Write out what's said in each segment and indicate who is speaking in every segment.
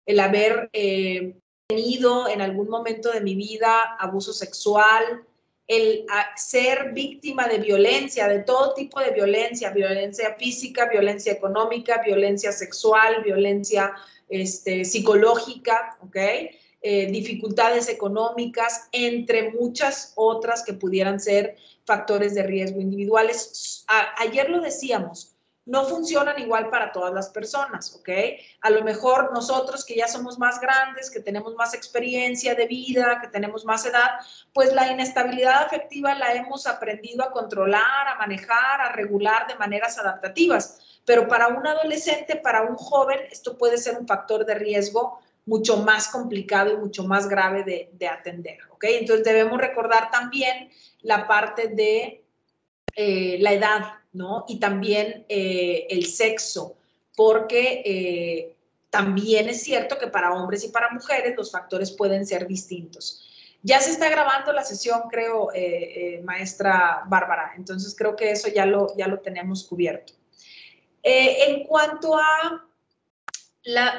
Speaker 1: el haber tenido en algún momento de mi vida abuso sexual, el ser víctima de violencia, de todo tipo de violencia, violencia física, violencia económica, violencia sexual, violencia psicológica, ¿ok? Dificultades económicas, entre muchas otras que pudieran ser factores de riesgo individuales. Ayer lo decíamos, no funcionan igual para todas las personas, ¿ok? A lo mejor nosotros que ya somos más grandes, que tenemos más experiencia de vida, que tenemos más edad, pues la inestabilidad afectiva la hemos aprendido a controlar, a manejar, a regular de maneras adaptativas. Pero para un adolescente, para un joven, esto puede ser un factor de riesgo mucho más complicado y mucho más grave de atender, ¿ok? Entonces debemos recordar también la parte de la edad, ¿no? Y también el sexo, porque también es cierto que para hombres y para mujeres los factores pueden ser distintos. Ya se está grabando la sesión, creo, maestra Bárbara, entonces creo que eso ya lo tenemos cubierto. En cuanto a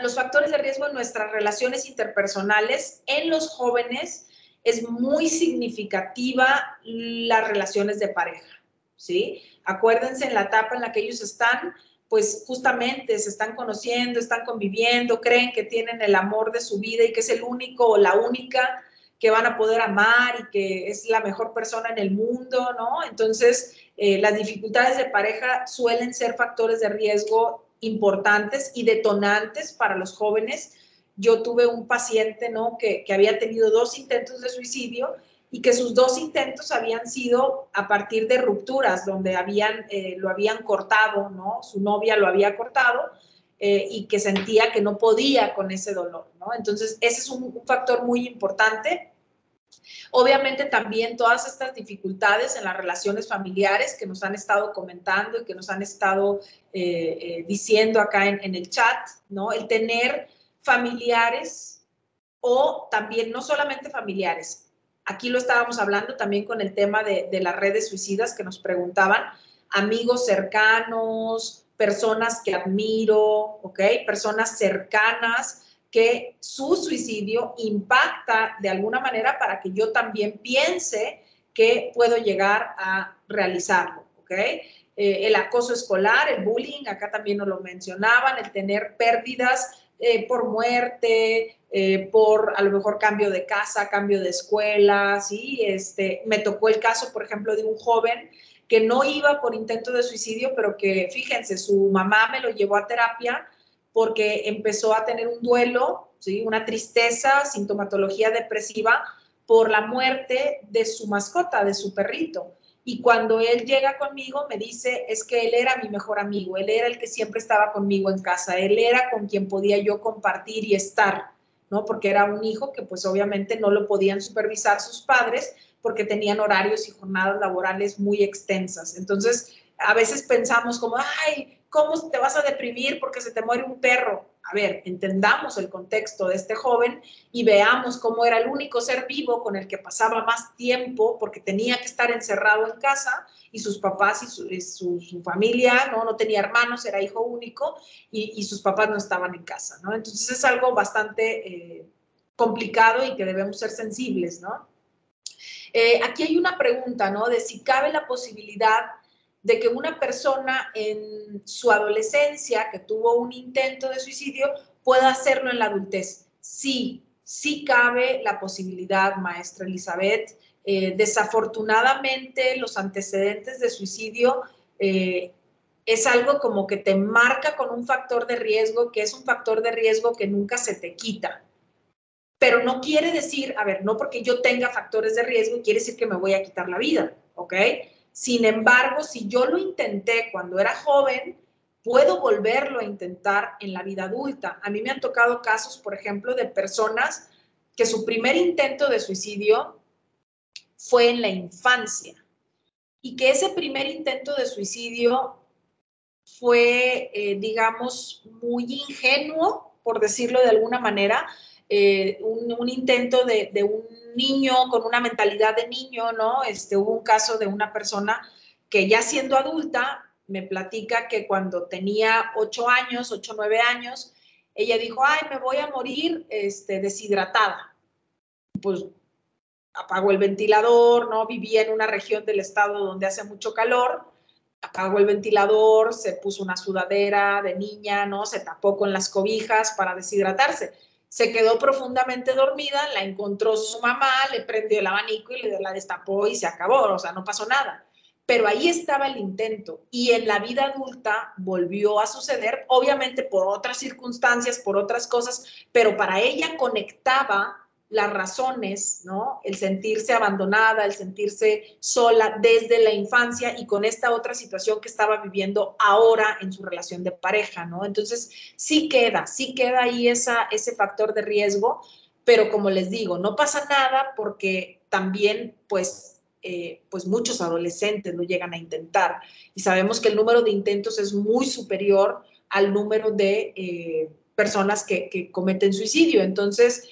Speaker 1: los factores de riesgo en nuestras relaciones interpersonales, en los jóvenes es muy significativa las relaciones de pareja, ¿sí? Acuérdense en la etapa en la que ellos están, pues justamente se están conociendo, están conviviendo, creen que tienen el amor de su vida y que es el único o la única que van a poder amar y que es la mejor persona en el mundo, ¿no? Entonces, las dificultades de pareja suelen ser factores de riesgo importantes y detonantes para los jóvenes. Yo tuve un paciente, ¿no?, que había tenido 2 intentos de suicidio y que sus 2 intentos habían sido a partir de rupturas, donde lo habían cortado, ¿no? Su novia lo había cortado y que sentía que no podía con ese dolor, ¿no? Entonces, ese es un factor muy importante. Obviamente también todas estas dificultades en las relaciones familiares que nos han estado comentando y que nos han estado diciendo acá en el chat, ¿no? El tener familiares o también no solamente familiares. Aquí lo estábamos hablando también con el tema de las redes suicidas que nos preguntaban, amigos cercanos, personas que admiro, ¿ok? Personas cercanas que su suicidio impacta de alguna manera para que yo también piense que puedo llegar a realizarlo, ¿ok? El acoso escolar, el bullying, acá también nos lo mencionaban, el tener pérdidas por muerte, por a lo mejor cambio de casa, cambio de escuela, ¿sí? Me tocó el caso, por ejemplo, de un joven que no iba por intento de suicidio, pero que, fíjense, su mamá me lo llevó a terapia porque empezó a tener un duelo, ¿sí? Una tristeza, sintomatología depresiva por la muerte de su mascota, de su perrito. Y cuando él llega conmigo, me dice, es que él era mi mejor amigo, él era el que siempre estaba conmigo en casa, él era con quien podía yo compartir y estar, ¿no? Porque era un hijo que pues obviamente no lo podían supervisar sus padres porque tenían horarios y jornadas laborales muy extensas. Entonces, a veces pensamos como, ay, ¿cómo te vas a deprimir porque se te muere un perro? A ver, entendamos el contexto de este joven y veamos cómo era el único ser vivo con el que pasaba más tiempo porque tenía que estar encerrado en casa y sus papás y su familia, ¿no? No tenía hermanos, era hijo único y sus papás no estaban en casa, ¿no? Entonces es algo bastante complicado y que debemos ser sensibles, ¿no? Aquí hay una pregunta, ¿no? De si cabe la posibilidad de que una persona en su adolescencia que tuvo un intento de suicidio pueda hacerlo en la adultez. Sí, sí cabe la posibilidad, maestra Elizabeth. Desafortunadamente, los antecedentes de suicidio es algo como que te marca con un factor de riesgo, que es un factor de riesgo que nunca se te quita. Pero no quiere decir, a ver, no porque yo tenga factores de riesgo, quiere decir que me voy a quitar la vida, ¿ok? Sin embargo, si yo lo intenté cuando era joven, puedo volverlo a intentar en la vida adulta. A mí me han tocado casos, por ejemplo, de personas que su primer intento de suicidio fue en la infancia y que ese primer intento de suicidio fue, digamos, muy ingenuo, por decirlo de alguna manera, un intento de un niño con una mentalidad de niño, ¿no? Hubo un caso de una persona que ya siendo adulta me platica que cuando tenía 8 años, 8, 9 años, ella dijo, ay, me voy a morir deshidratada. Pues apagó el ventilador, ¿no? Vivía en una región del estado donde hace mucho calor, apagó el ventilador, se puso una sudadera de niña, ¿no? Se tapó con las cobijas para deshidratarse. Se quedó profundamente dormida, la encontró su mamá, le prendió el abanico y la destapó y se acabó, o sea, no pasó nada. Pero ahí estaba el intento y en la vida adulta volvió a suceder, obviamente por otras circunstancias, por otras cosas, pero para ella conectaba las razones, ¿no? El sentirse abandonada, el sentirse sola desde la infancia y con esta otra situación que estaba viviendo ahora en su relación de pareja, ¿no? Entonces, sí queda ahí ese factor de riesgo, pero como les digo, no pasa nada porque también, pues muchos adolescentes lo llegan a intentar y sabemos que el número de intentos es muy superior al número de personas que cometen suicidio. Entonces,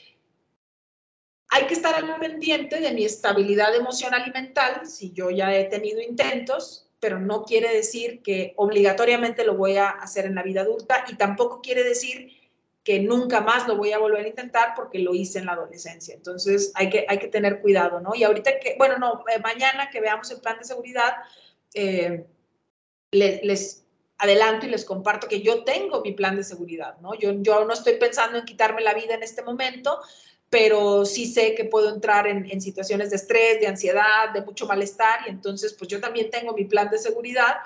Speaker 1: hay que estar al pendiente de mi estabilidad emocional y mental, si yo ya he tenido intentos, pero no quiere decir que obligatoriamente lo voy a hacer en la vida adulta y tampoco quiere decir que nunca más lo voy a volver a intentar porque lo hice en la adolescencia. Entonces hay que tener cuidado, ¿no? Y ahorita que, bueno, no, mañana que veamos el plan de seguridad, les adelanto y les comparto que yo tengo mi plan de seguridad, ¿no? Yo no estoy pensando en quitarme la vida en este momento, pero sí sé que puedo entrar en situaciones de estrés, de ansiedad, de mucho malestar, y entonces pues yo también tengo mi plan de seguridad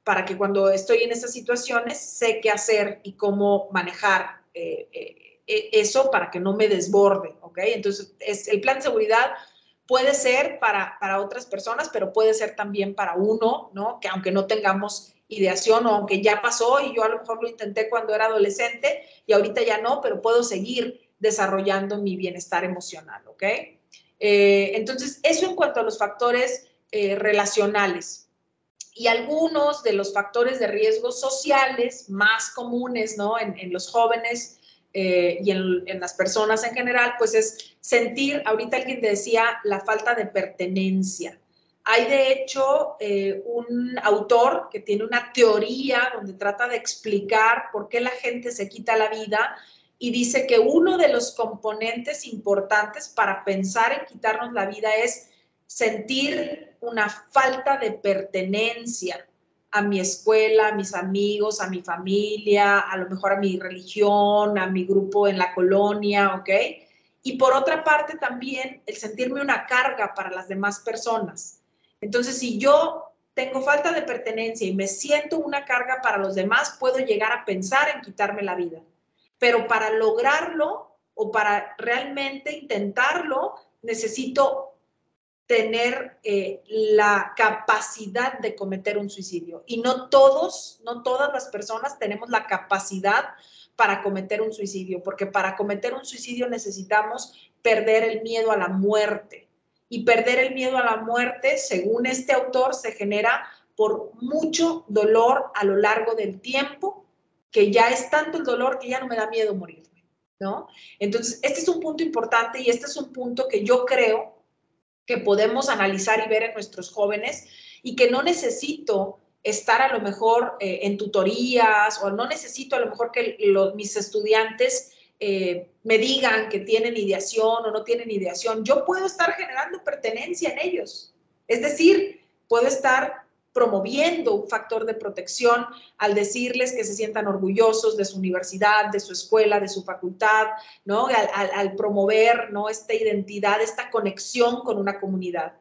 Speaker 1: para que cuando estoy en esas situaciones sé qué hacer y cómo manejar eso para que no me desborde, ¿ok? Entonces el plan de seguridad puede ser para otras personas, pero puede ser también para uno, ¿no? Que aunque no tengamos ideación o aunque ya pasó y yo a lo mejor lo intenté cuando era adolescente y ahorita ya no, pero puedo seguir desarrollando mi bienestar emocional, ¿ok? Entonces, eso en cuanto a los factores relacionales. Y algunos de los factores de riesgo sociales más comunes, ¿no? En los jóvenes y en las personas en general, pues es sentir, ahorita alguien decía, la falta de pertenencia. Hay de hecho un autor que tiene una teoría donde trata de explicar por qué la gente se quita la vida y dice que uno de los componentes importantes para pensar en quitarnos la vida es sentir una falta de pertenencia a mi escuela, a mis amigos, a mi familia, a lo mejor a mi religión, a mi grupo en la colonia, ¿ok? Y por otra parte también el sentirme una carga para las demás personas. Entonces, si yo tengo falta de pertenencia y me siento una carga para los demás, puedo llegar a pensar en quitarme la vida. Pero para lograrlo o para realmente intentarlo, necesito tener la capacidad de cometer un suicidio. Y no todas las personas tenemos la capacidad para cometer un suicidio, porque para cometer un suicidio necesitamos perder el miedo a la muerte. Y perder el miedo a la muerte, según este autor, se genera por mucho dolor a lo largo del tiempo, que ya es tanto el dolor que ya no me da miedo morirme, ¿no? Entonces, este es un punto importante y este es un punto que yo creo que podemos analizar y ver en nuestros jóvenes y que no necesito estar a lo mejor en tutorías o no necesito a lo mejor que mis estudiantes me digan que tienen ideación o no tienen ideación. Yo puedo estar generando pertenencia en ellos. Es decir, puedo estar promoviendo un factor de protección al decirles que se sientan orgullosos de su universidad, de su escuela, de su facultad, ¿no? Al promover, ¿no? Esta identidad, esta conexión con una comunidad.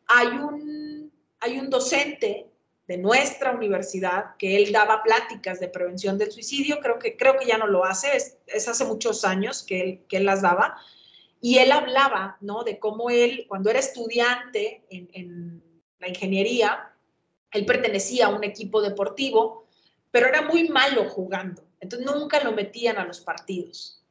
Speaker 1: Hay un docente de nuestra universidad que él daba pláticas de prevención del suicidio, creo que ya no lo hace, es hace muchos años que él las daba, y él hablaba, ¿no? De cómo él, cuando era estudiante en la ingeniería, él pertenecía a un equipo deportivo, pero era muy malo jugando, entonces nunca lo metían a los partidos.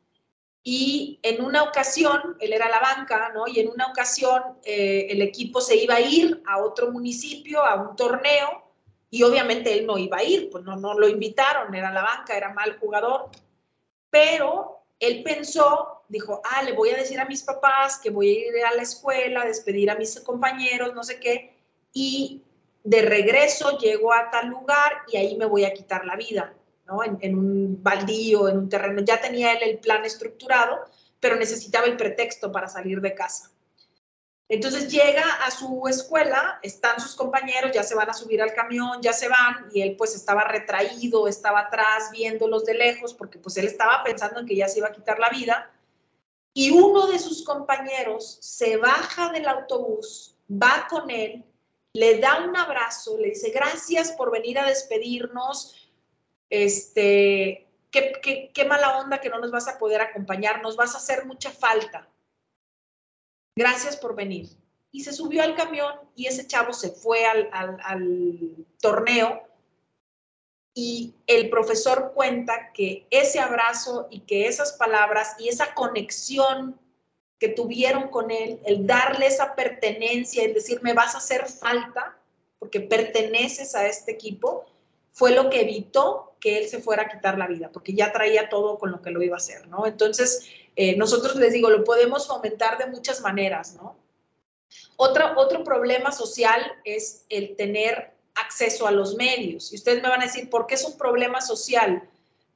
Speaker 1: Y en una ocasión, él era la banca, ¿no? Y en una ocasión el equipo se iba a ir a otro municipio, a un torneo, y obviamente él no iba a ir, pues no lo invitaron, era la banca, era mal jugador. Pero él pensó, dijo, le voy a decir a mis papás que voy a ir a la escuela, a despedir a mis compañeros, no sé qué, y de regreso llego a tal lugar y ahí me voy a quitar la vida. ¿no? En un baldío, en un terreno. Ya tenía él el plan estructurado, pero necesitaba el pretexto para salir de casa. Entonces llega a su escuela, están sus compañeros, ya se van a subir al camión, ya se van, y él pues estaba retraído, estaba atrás viéndolos de lejos, porque pues él estaba pensando en que ya se iba a quitar la vida, y uno de sus compañeros se baja del autobús, va con él, le da un abrazo, le dice, gracias por venir a despedirnos, qué mala onda que no nos vas a poder acompañar, nos vas a hacer mucha falta. Gracias por venir. Y se subió al camión y ese chavo se fue al torneo, y el profesor cuenta que ese abrazo y que esas palabras y esa conexión que tuvieron con él, el darle esa pertenencia, el decir, me vas a hacer falta porque perteneces a este equipo, fue lo que evitó que él se fuera a quitar la vida, porque ya traía todo con lo que lo iba a hacer, ¿no? Entonces, nosotros les digo, lo podemos fomentar de muchas maneras, ¿no? Otro problema social es el tener acceso a los medios. Y ustedes me van a decir, ¿por qué es un problema social?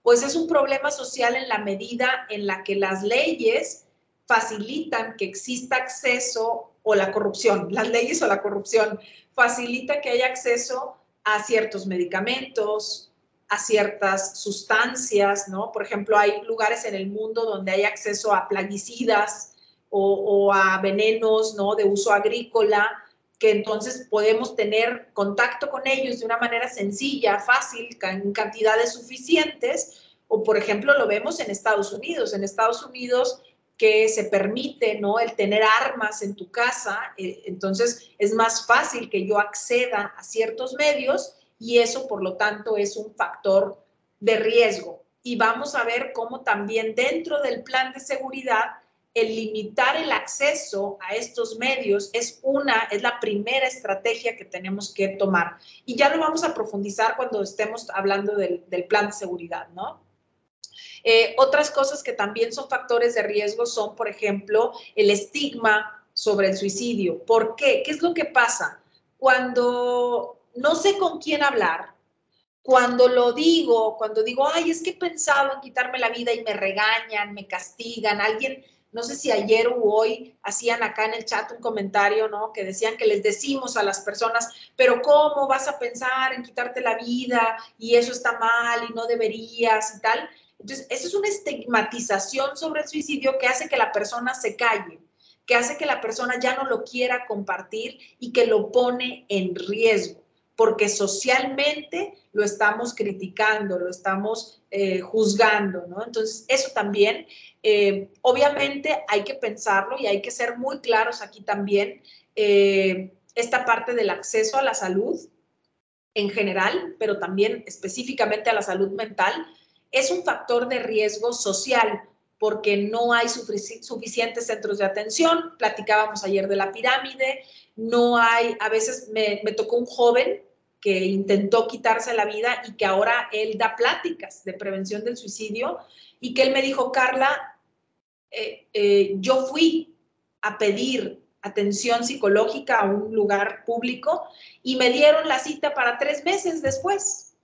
Speaker 1: Pues es un problema social en la medida en la que las leyes facilitan que exista acceso, o la corrupción, las leyes o la corrupción, facilita que haya acceso a ciertos medicamentos, a ciertas sustancias, ¿no? Por ejemplo, hay lugares en el mundo donde hay acceso a plaguicidas, o a venenos, ¿no?, de uso agrícola, que entonces podemos tener contacto con ellos de una manera sencilla, fácil, en cantidades suficientes. O, por ejemplo, lo vemos en Estados Unidos. En Estados Unidos, que se permite, ¿no?, el tener armas en tu casa, entonces es más fácil que yo acceda a ciertos medios, y eso, por lo tanto, es un factor de riesgo. Y vamos a ver cómo también dentro del plan de seguridad, el limitar el acceso a estos medios es la primera estrategia que tenemos que tomar. Y ya lo vamos a profundizar cuando estemos hablando del plan de seguridad, ¿no? Otras cosas que también son factores de riesgo son, por ejemplo, el estigma sobre el suicidio. ¿Por qué? ¿Qué es lo que pasa? Cuando no sé con quién hablar, cuando digo, ay, es que he pensado en quitarme la vida y me regañan, me castigan, alguien, no sé si ayer o hoy hacían acá en el chat un comentario, ¿no?, que decían que les decimos a las personas, pero ¿cómo vas a pensar en quitarte la vida? Y eso está mal y no deberías y tal. Entonces, eso es una estigmatización sobre el suicidio que hace que la persona se calle, que hace que la persona ya no lo quiera compartir y que lo pone en riesgo, porque socialmente lo estamos criticando, lo estamos juzgando, ¿no? Entonces, eso también, obviamente hay que pensarlo y hay que ser muy claros aquí también, esta parte del acceso a la salud en general, pero también específicamente a la salud mental, es un factor de riesgo social, porque no hay suficientes centros de atención. Platicábamos ayer de la pirámide, no hay, a veces me tocó un joven que intentó quitarse la vida y que ahora él da pláticas de prevención del suicidio, y que él me dijo, Carla, yo fui a pedir atención psicológica a un lugar público y me dieron la cita para 3 meses después.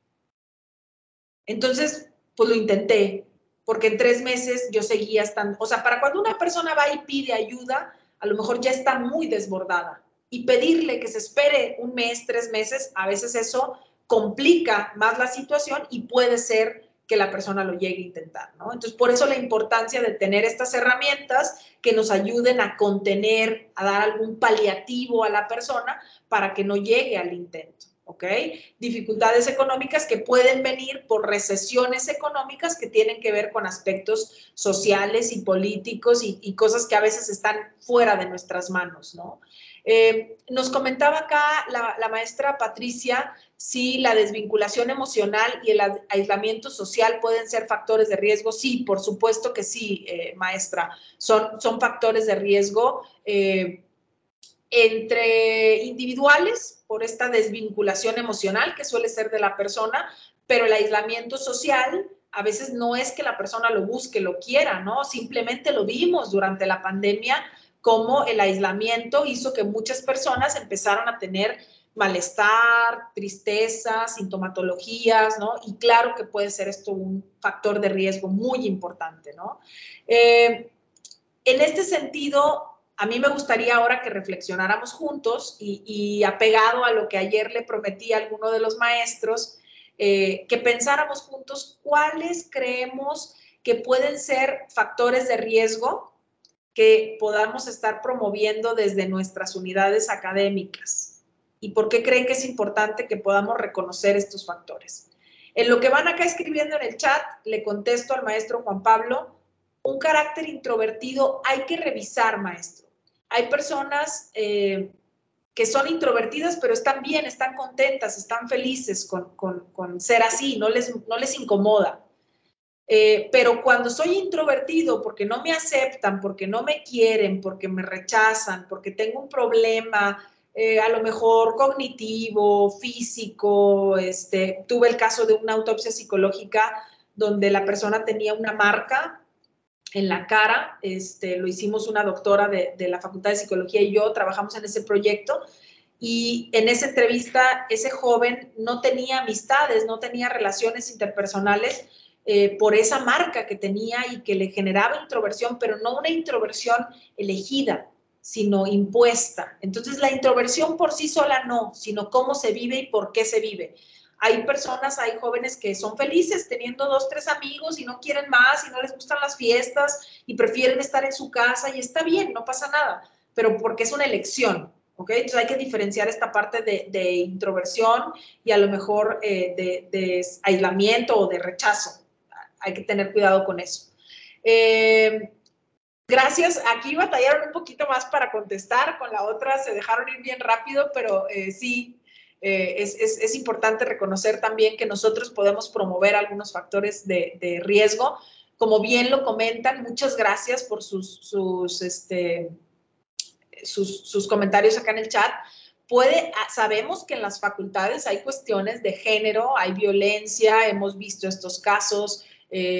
Speaker 1: Entonces, pues lo intenté, porque en 3 meses yo seguía estando, o sea, para cuando una persona va y pide ayuda, a lo mejor ya está muy desbordada, y pedirle que se espere 1 mes, 3 meses, a veces eso complica más la situación y puede ser que la persona lo llegue a intentar, ¿no? Entonces, por eso la importancia de tener estas herramientas que nos ayuden a contener, a dar algún paliativo a la persona para que no llegue al intento. ¿Ok? Dificultades económicas que pueden venir por recesiones económicas que tienen que ver con aspectos sociales y políticos y cosas que a veces están fuera de nuestras manos, ¿no? Nos comentaba acá la maestra Patricia si la desvinculación emocional y el aislamiento social pueden ser factores de riesgo. Sí, por supuesto que sí, maestra, son factores de riesgo. Entre individuales, por esta desvinculación emocional que suele ser de la persona, pero el aislamiento social a veces no es que la persona lo busque, lo quiera, ¿no? Simplemente lo vimos durante la pandemia, como el aislamiento hizo que muchas personas empezaron a tener malestar, tristeza, sintomatologías, ¿no? Y claro que puede ser esto un factor de riesgo muy importante, ¿no? En este sentido, a mí me gustaría ahora que reflexionáramos juntos y apegado a lo que ayer le prometí a alguno de los maestros, que pensáramos juntos cuáles creemos que pueden ser factores de riesgo que podamos estar promoviendo desde nuestras unidades académicas. ¿Y por qué creen que es importante que podamos reconocer estos factores? En lo que van acá escribiendo en el chat, le contesto al maestro Juan Pablo, un carácter introvertido hay que revisar, maestro. Hay personas que son introvertidas, pero están bien, están contentas, están felices con ser así, no les incomoda. Pero cuando soy introvertido, porque no me aceptan, porque no me quieren, porque me rechazan, porque tengo un problema, a lo mejor cognitivo, físico, tuve el caso de una autopsia psicológica donde la persona tenía una marca en la cara, lo hicimos una doctora de la Facultad de Psicología y yo, trabajamos en ese proyecto, y en esa entrevista ese joven no tenía amistades, no tenía relaciones interpersonales, por esa marca que tenía y que le generaba introversión, pero no una introversión elegida, sino impuesta. Entonces, la introversión por sí sola no, sino cómo se vive y por qué se vive. Hay personas, hay jóvenes que son felices teniendo 2, 3 amigos y no quieren más y no les gustan las fiestas y prefieren estar en su casa y está bien, no pasa nada, pero porque es una elección, ¿ok? Entonces hay que diferenciar esta parte de introversión y a lo mejor de aislamiento o de rechazo. Hay que tener cuidado con eso. Gracias. Aquí batallaron un poquito más para contestar, con la otra se dejaron ir bien rápido, pero sí, es importante reconocer también que nosotros podemos promover algunos factores de riesgo. Como bien lo comentan, muchas gracias por sus comentarios acá en el chat. Sabemos que en las facultades hay cuestiones de género, hay violencia, hemos visto estos casos,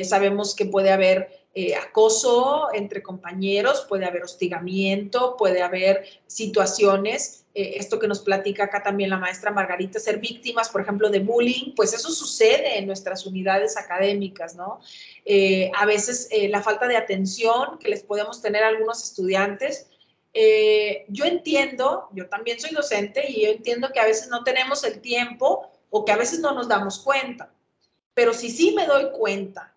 Speaker 1: sabemos que puede haber acoso entre compañeros, puede haber hostigamiento, puede haber situaciones, esto que nos platica acá también la maestra Margarita, ser víctimas, por ejemplo, de bullying, pues eso sucede en nuestras unidades académicas, ¿no? A veces la falta de atención que les podemos tener a algunos estudiantes. Yo entiendo, yo también soy docente y yo entiendo que a veces no tenemos el tiempo o que a veces no nos damos cuenta, pero si sí me doy cuenta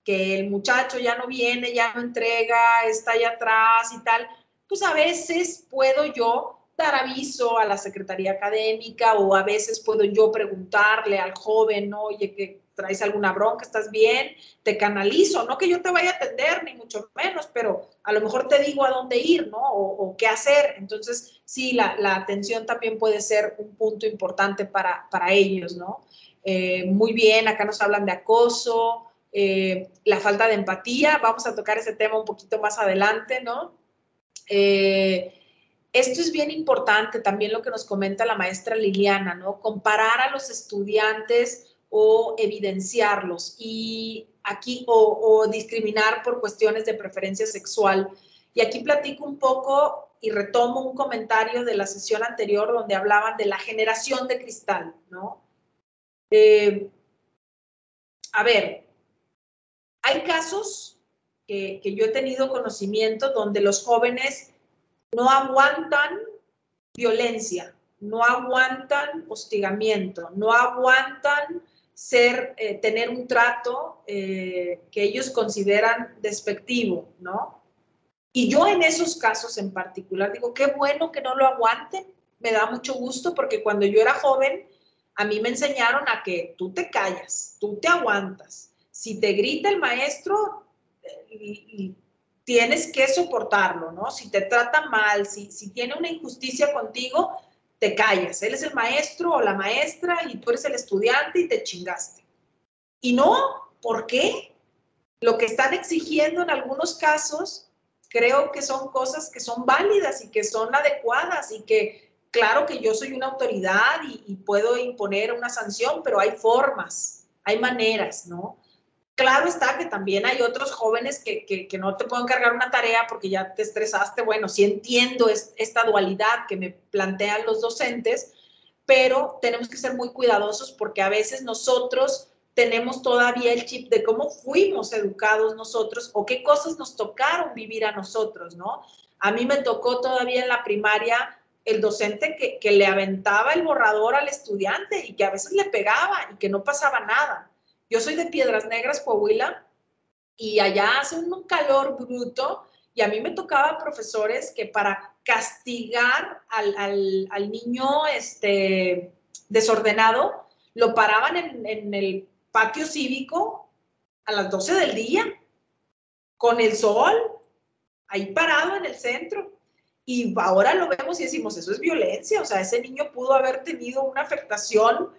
Speaker 1: que el muchacho ya no viene, ya no entrega, está allá atrás y tal, pues a veces puedo yo dar aviso a la secretaría académica o a veces puedo yo preguntarle al joven, ¿no? Oye, que traes alguna bronca, ¿estás bien? Te canalizo, no que yo te vaya a atender, ni mucho menos, pero a lo mejor te digo a dónde ir, ¿no? O qué hacer. Entonces, sí, la atención también puede ser un punto importante para ellos, ¿no? Muy bien, acá nos hablan de acoso, la falta de empatía, vamos a tocar ese tema un poquito más adelante, ¿no? Esto es bien importante, también lo que nos comenta la maestra Liliana, ¿no? Comparar a los estudiantes o evidenciarlos y aquí, o discriminar por cuestiones de preferencia sexual. Y aquí platico un poco y retomo un comentario de la sesión anterior donde hablaban de la generación de cristal, ¿no? A ver, hay casos que yo he tenido conocimiento donde los jóvenes no aguantan violencia, no aguantan hostigamiento, no aguantan tener un trato que ellos consideran despectivo, ¿no? Y yo en esos casos en particular digo, qué bueno que no lo aguanten, me da mucho gusto porque cuando yo era joven, a mí me enseñaron a que tú te callas, tú te aguantas. Si te grita el maestro, tienes que soportarlo, ¿no? Si te trata mal, si tiene una injusticia contigo, te callas. Él es el maestro o la maestra y tú eres el estudiante y te chingaste. Y no, ¿por qué? Lo que están exigiendo en algunos casos, creo que son cosas que son válidas y que son adecuadas y que, claro que yo soy una autoridad y puedo imponer una sanción, pero hay formas, hay maneras, ¿no? Claro está que también hay otros jóvenes que no te pueden cargar una tarea porque ya te estresaste. Bueno, sí entiendo esta dualidad que me plantean los docentes, pero tenemos que ser muy cuidadosos porque a veces nosotros tenemos todavía el chip de cómo fuimos educados nosotros o qué cosas nos tocaron vivir a nosotros, ¿no? A mí me tocó todavía en la primaria el docente que le aventaba el borrador al estudiante y que a veces le pegaba y que no pasaba nada. Yo soy de Piedras Negras, Coahuila, y allá hace un calor bruto y a mí me tocaba profesores que para castigar al niño desordenado, lo paraban en el patio cívico a las 12 del día, con el sol, ahí parado en el centro. Y ahora lo vemos y decimos, eso es violencia, o sea, ese niño pudo haber tenido una afectación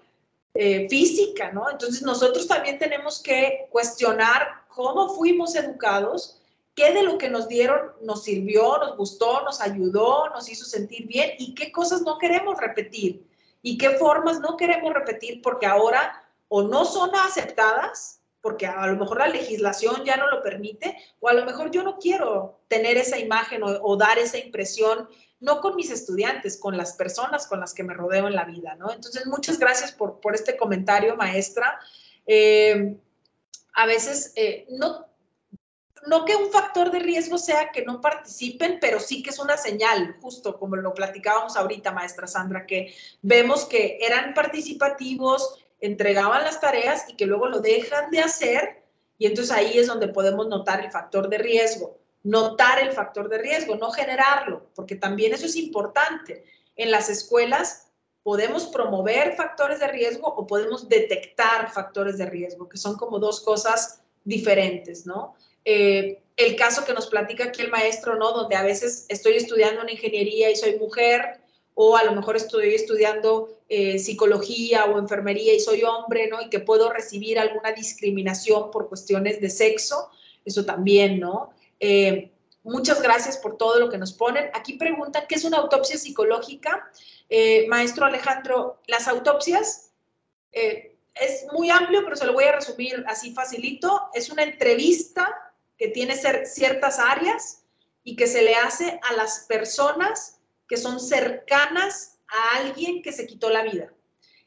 Speaker 1: física, ¿no? Entonces nosotros también tenemos que cuestionar cómo fuimos educados, qué de lo que nos dieron nos sirvió, nos gustó, nos ayudó, nos hizo sentir bien y qué cosas no queremos repetir y qué formas no queremos repetir porque ahora o no son aceptadas, porque a lo mejor la legislación ya no lo permite, o a lo mejor yo no quiero tener esa imagen o dar esa impresión, no con mis estudiantes, con las personas con las que me rodeo en la vida, ¿no? Entonces, muchas gracias por este comentario, maestra. A veces, no que un factor de riesgo sea que no participen, pero sí que es una señal, justo como lo platicábamos ahorita, maestra Sandra, que vemos que eran participativos, entregaban las tareas y que luego lo dejan de hacer, y entonces ahí es donde podemos notar el factor de riesgo. Notar el factor de riesgo, no generarlo, porque también eso es importante. En las escuelas podemos promover factores de riesgo o podemos detectar factores de riesgo, que son como dos cosas diferentes, ¿no? El caso que nos platica aquí el maestro, ¿no? Donde a veces estoy estudiando una ingeniería y soy mujer, o a lo mejor estoy estudiando psicología o enfermería y soy hombre, ¿no? Y que puedo recibir alguna discriminación por cuestiones de sexo, eso también, ¿no? Muchas gracias por todo lo que nos ponen. Aquí preguntan, ¿qué es una autopsia psicológica? Maestro Alejandro, las autopsias es muy amplio, pero se lo voy a resumir así facilito. Es una entrevista que tiene ciertas áreas y que se le hace a las personas que son cercanas a alguien que se quitó la vida.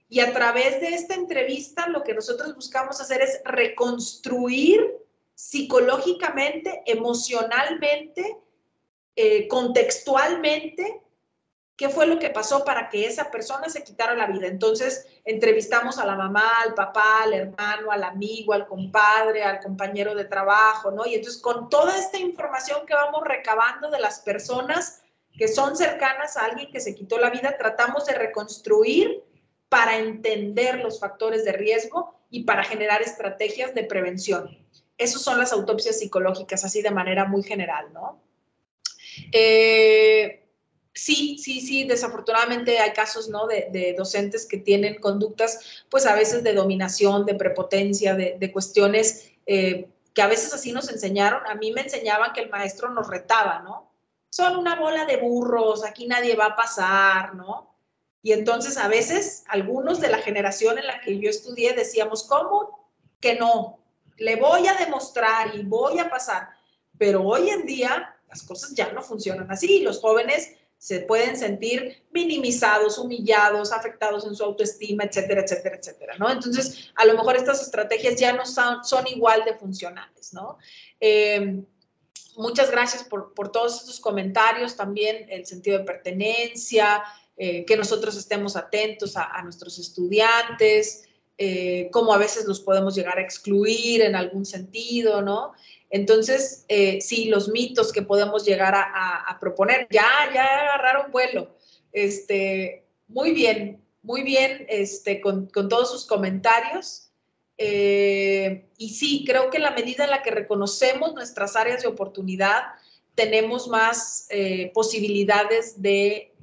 Speaker 1: Y a través de esta entrevista lo que nosotros buscamos hacer es reconstruir psicológicamente, emocionalmente, contextualmente, qué fue lo que pasó para que esa persona se quitara la vida. Entonces, entrevistamos a la mamá, al papá, al hermano, al amigo, al compadre, al compañero de trabajo, ¿no? Y entonces, con toda esta información que vamos recabando de las personas que son cercanas a alguien que se quitó la vida, tratamos de reconstruir para entender los factores de riesgo y para generar estrategias de prevención. Esas son las autopsias psicológicas, así de manera muy general, ¿no? Sí, desafortunadamente hay casos, ¿no? de docentes que tienen conductas, pues a veces de dominación, de prepotencia, de cuestiones que a veces así nos enseñaron. A mí me enseñaban que el maestro nos retaba, ¿no? Son una bola de burros, aquí nadie va a pasar, ¿no? Y entonces a veces algunos de la generación en la que yo estudié decíamos, ¿cómo que no? Le voy a demostrar y voy a pasar. Pero hoy en día las cosas ya no funcionan así. Los jóvenes se pueden sentir minimizados, humillados, afectados en su autoestima, etcétera, etcétera, etcétera, ¿no? Entonces, a lo mejor estas estrategias ya no son igual de funcionales, ¿no? Muchas gracias por todos estos comentarios, también el sentido de pertenencia, que nosotros estemos atentos a nuestros estudiantes, cómo a veces los podemos llegar a excluir en algún sentido, ¿no? Entonces, sí, los mitos que podemos llegar a proponer, ya agarraron vuelo. Muy bien, con todos sus comentarios. Y sí, creo que en la medida en la que reconocemos nuestras áreas de oportunidad, tenemos más posibilidades de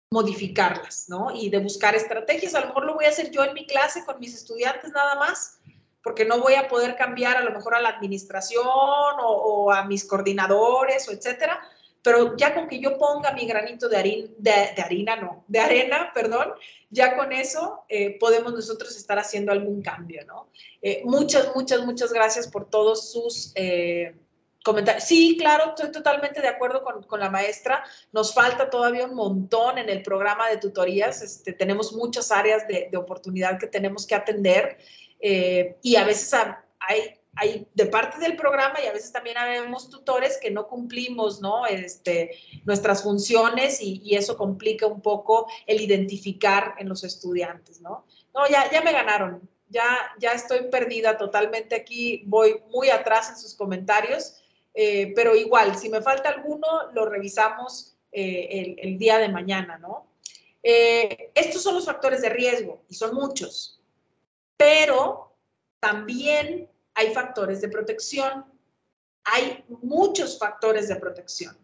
Speaker 1: modificarlas, ¿no? Y de buscar estrategias. A lo mejor lo voy a hacer yo en mi clase con mis estudiantes nada más, porque no voy a poder cambiar a lo mejor a la administración o a mis coordinadores o etcétera, pero ya con que yo ponga mi granito de arena, perdón, ya con eso podemos nosotros estar haciendo algún cambio, ¿no? Muchas gracias por todos sus Sí, claro, estoy totalmente de acuerdo con la maestra. Nos falta todavía un montón en el programa de tutorías. Tenemos muchas áreas de oportunidad que tenemos que atender y a veces hay de parte del programa y a veces también habemos tutores que no cumplimos, ¿no? Nuestras funciones y eso complica un poco el identificar en los estudiantes, ¿no? No, ya me ganaron. Ya estoy perdida totalmente aquí. Voy muy atrás en sus comentarios. Pero igual, si me falta alguno, lo revisamos el día de mañana, ¿no? Estos son los factores de riesgo y son muchos, pero también hay factores de protección. Hay muchos factores de protección.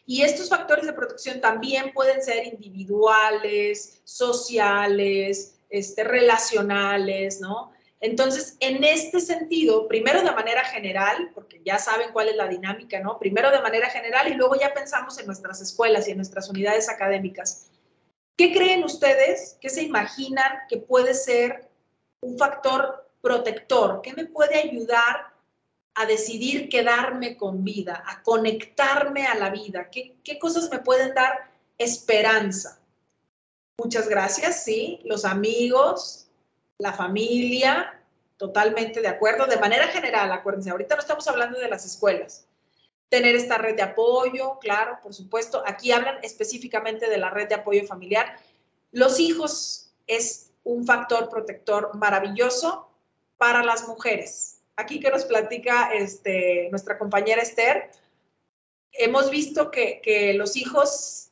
Speaker 1: Y estos factores de protección también pueden ser individuales, sociales, relacionales, ¿no? Entonces, en este sentido, primero de manera general, porque ya saben cuál es la dinámica, ¿no? Primero de manera general y luego ya pensamos en nuestras escuelas y en nuestras unidades académicas. ¿Qué creen ustedes? ¿Qué se imaginan que puede ser un factor protector? ¿Qué me puede ayudar a decidir quedarme con vida, a conectarme a la vida? ¿Qué cosas me pueden dar esperanza? Muchas gracias, sí, los amigos, la familia, totalmente de acuerdo. De manera general, acuérdense, ahorita no estamos hablando de las escuelas. Tener esta red de apoyo, claro, por supuesto. Aquí hablan específicamente de la red de apoyo familiar. Los hijos es un factor protector maravilloso para las mujeres. Aquí que nos platica nuestra compañera Esther, hemos visto que los hijos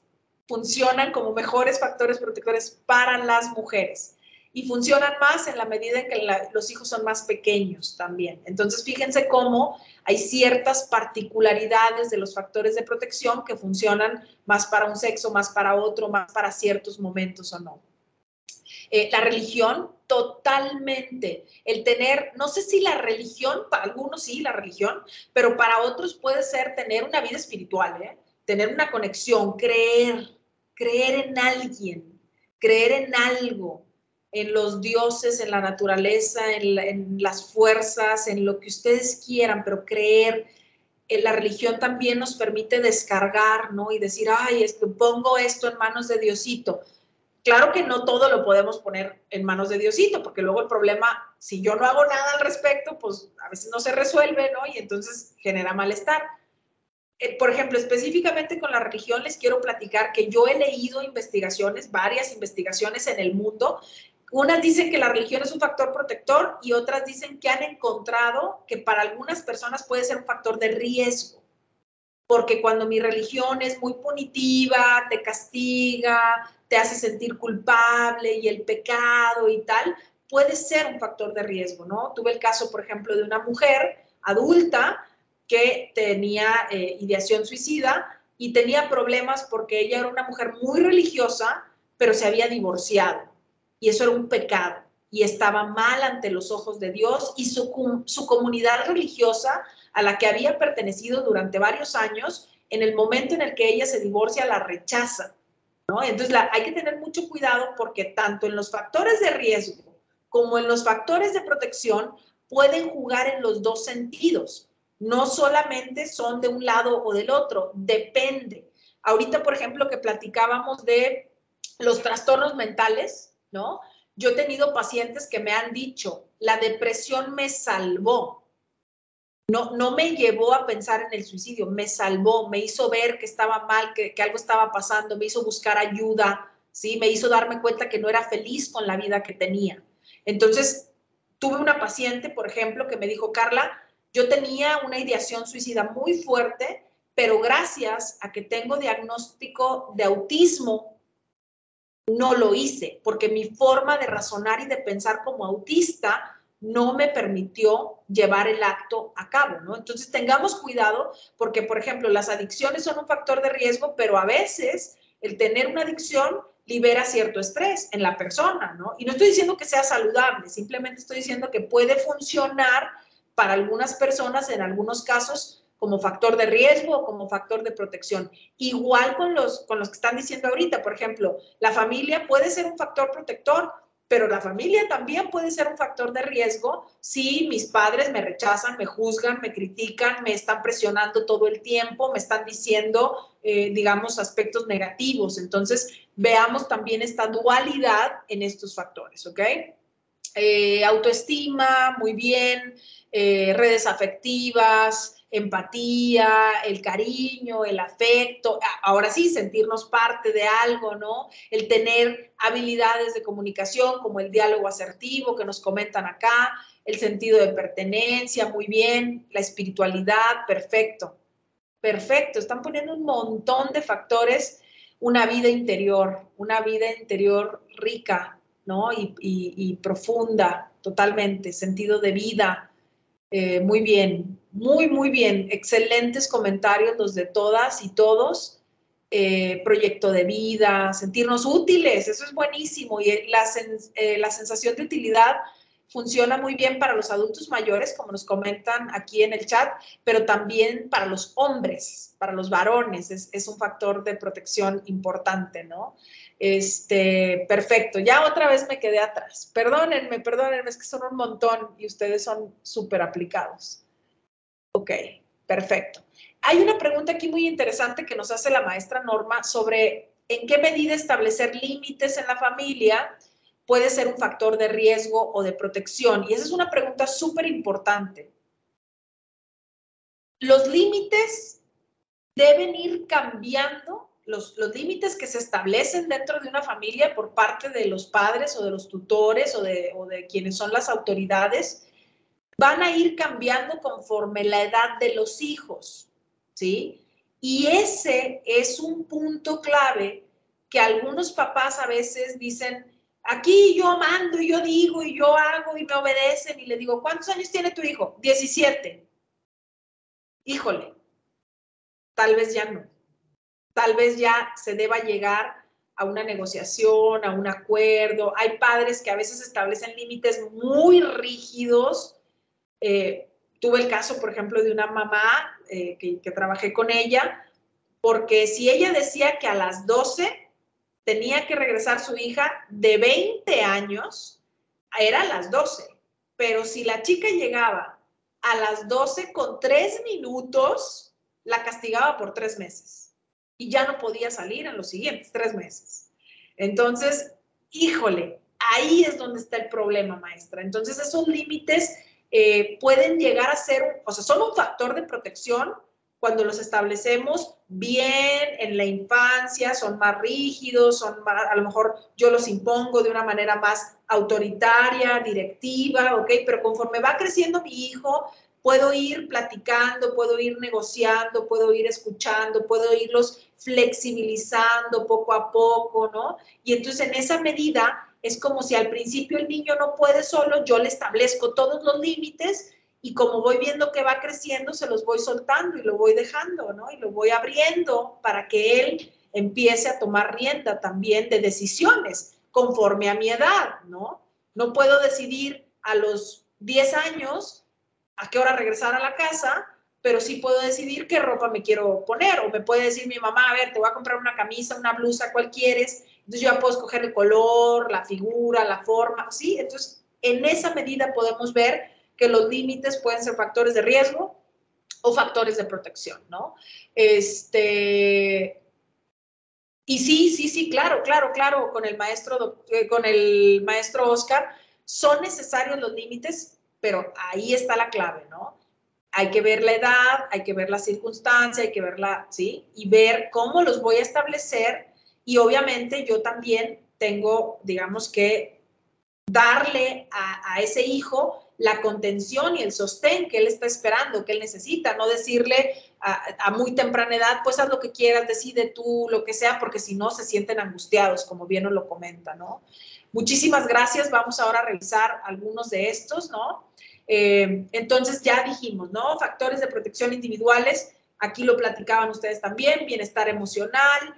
Speaker 1: funcionan como mejores factores protectores para las mujeres y funcionan más en la medida en que los hijos son más pequeños también. Entonces, fíjense cómo hay ciertas particularidades de los factores de protección que funcionan más para un sexo, más para otro, más para ciertos momentos o no. La religión, totalmente. El tener, no sé si la religión, para algunos sí, la religión, pero para otros puede ser tener una vida espiritual, ¿eh? Tener una conexión, creer en alguien, creer en algo, en los dioses, en la naturaleza, en las fuerzas, en lo que ustedes quieran, pero creer. La religión también nos permite descargar, ¿no? Y decir, ay, pongo esto en manos de Diosito. Claro que no todo lo podemos poner en manos de Diosito, porque luego el problema, si yo no hago nada al respecto, pues a veces no se resuelve, ¿no? Y entonces genera malestar. Por ejemplo, específicamente con la religión, les quiero platicar que yo he leído investigaciones, varias investigaciones en el mundo. Unas dicen que la religión es un factor protector y otras dicen que han encontrado que para algunas personas puede ser un factor de riesgo, porque cuando mi religión es muy punitiva, te castiga, te hace sentir culpable y el pecado y tal, puede ser un factor de riesgo, ¿no? Tuve el caso, por ejemplo, de una mujer adulta que tenía ideación suicida y tenía problemas porque ella era una mujer muy religiosa, pero se había divorciado y eso era un pecado y estaba mal ante los ojos de Dios y su comunidad religiosa a la que había pertenecido durante varios años, en el momento en el que ella se divorcia, la rechaza, ¿no? Entonces hay que tener mucho cuidado porque tanto en los factores de riesgo como en los factores de protección pueden jugar en los dos sentidos. No solamente son de un lado o del otro, depende. Ahorita, por ejemplo, que platicábamos de los trastornos mentales, ¿no? Yo he tenido pacientes que me han dicho, la depresión me salvó. No me llevó a pensar en el suicidio, me salvó, me hizo ver que estaba mal, que algo estaba pasando, me hizo buscar ayuda, ¿sí? Me hizo darme cuenta que no era feliz con la vida que tenía. Entonces, tuve una paciente, por ejemplo, que me dijo, Carla, yo tenía una ideación suicida muy fuerte, pero gracias a que tengo diagnóstico de autismo, no lo hice, porque mi forma de razonar y de pensar como autista no me permitió llevar el acto a cabo, ¿no? Entonces tengamos cuidado porque, por ejemplo, las adicciones son un factor de riesgo, pero a veces el tener una adicción libera cierto estrés en la persona, ¿no? Y no estoy diciendo que sea saludable, simplemente estoy diciendo que puede funcionar para algunas personas, en algunos casos, como factor de riesgo o como factor de protección. Igual con los que están diciendo ahorita, por ejemplo, la familia puede ser un factor protector, pero la familia también puede ser un factor de riesgo si mis padres me rechazan, me juzgan, me critican, me están presionando todo el tiempo, me están diciendo, digamos, aspectos negativos. Entonces, veamos también esta dualidad en estos factores, ¿ok? Autoestima, muy bien, redes afectivas, empatía, el cariño, el afecto, ahora sí, sentirnos parte de algo, ¿no? El tener habilidades de comunicación como el diálogo asertivo que nos comentan acá, el sentido de pertenencia, muy bien, la espiritualidad, perfecto, perfecto, están poniendo un montón de factores, una vida interior rica, ¿no? Y profunda, totalmente, sentido de vida. Muy bien, muy bien. Excelentes comentarios los de todas y todos. Proyecto de vida, sentirnos útiles, eso es buenísimo. Y la sensación de utilidad funciona muy bien para los adultos mayores, como nos comentan aquí en el chat, pero también para los hombres, para los varones, es un factor de protección importante, ¿no? Perfecto, ya otra vez me quedé atrás. Perdónenme, es que son un montón y ustedes son súper aplicados. Ok, perfecto. Hay una pregunta aquí muy interesante que nos hace la maestra Norma sobre en qué medida establecer límites en la familia puede ser un factor de riesgo o de protección. Y esa es una pregunta súper importante. Los límites deben ir cambiando, los límites que se establecen dentro de una familia por parte de los padres o de los tutores o de quienes son las autoridades, van a ir cambiando conforme la edad de los hijos, ¿sí? Y ese es un punto clave que algunos papás a veces dicen, aquí yo mando y yo digo y yo hago y me obedecen y le digo, ¿cuántos años tiene tu hijo? 17. Híjole, tal vez ya no. Tal vez ya se deba llegar a una negociación, a un acuerdo. Hay padres que a veces establecen límites muy rígidos. Tuve el caso, por ejemplo, de una mamá que trabajé con ella, porque si ella decía que a las 12 tenía que regresar su hija de 20 años, era a las 12. Pero si la chica llegaba a las 12 con 3 minutos, la castigaba por 3 meses. Y ya no podía salir en los siguientes 3 meses. Entonces, híjole, ahí es donde está el problema, maestra. Entonces, esos límites pueden llegar a ser, o sea, son un factor de protección cuando los establecemos bien en la infancia, son más rígidos, son más, a lo mejor yo los impongo de una manera más autoritaria, directiva, ¿ok? Pero conforme va creciendo mi hijo, puedo ir platicando, puedo ir negociando, puedo ir escuchando, puedo irlos flexibilizando poco a poco, ¿no? Y entonces en esa medida es como si al principio el niño no puede solo, yo le establezco todos los límites y como voy viendo que va creciendo, se los voy soltando y lo voy dejando, ¿no? Y lo voy abriendo para que él empiece a tomar rienda también de decisiones conforme a mi edad, ¿no? No puedo decidir a los 10 años a qué hora regresar a la casa, pero sí puedo decidir qué ropa me quiero poner. O me puede decir mi mamá, a ver, te voy a comprar una camisa, una blusa, ¿cuál quieres? Entonces yo ya puedo escoger el color, la figura, la forma, ¿sí? Entonces, en esa medida podemos ver que los límites pueden ser factores de riesgo o factores de protección, ¿no? Y sí, claro, con el maestro Oscar, son necesarios los límites, pero ahí está la clave, ¿no? Hay que ver la edad, hay que ver la circunstancia, hay que verla, ¿sí? Y ver cómo los voy a establecer y obviamente yo también tengo, digamos que, darle a ese hijo la contención y el sostén que él está esperando, que él necesita, no decirle a muy temprana edad, pues haz lo que quieras, decide tú, lo que sea, porque si no se sienten angustiados, como bien nos lo comenta, ¿no? Muchísimas gracias, vamos ahora a revisar algunos de estos, ¿no? Entonces ya dijimos, ¿no? Factores de protección individuales, aquí lo platicaban ustedes también, bienestar emocional,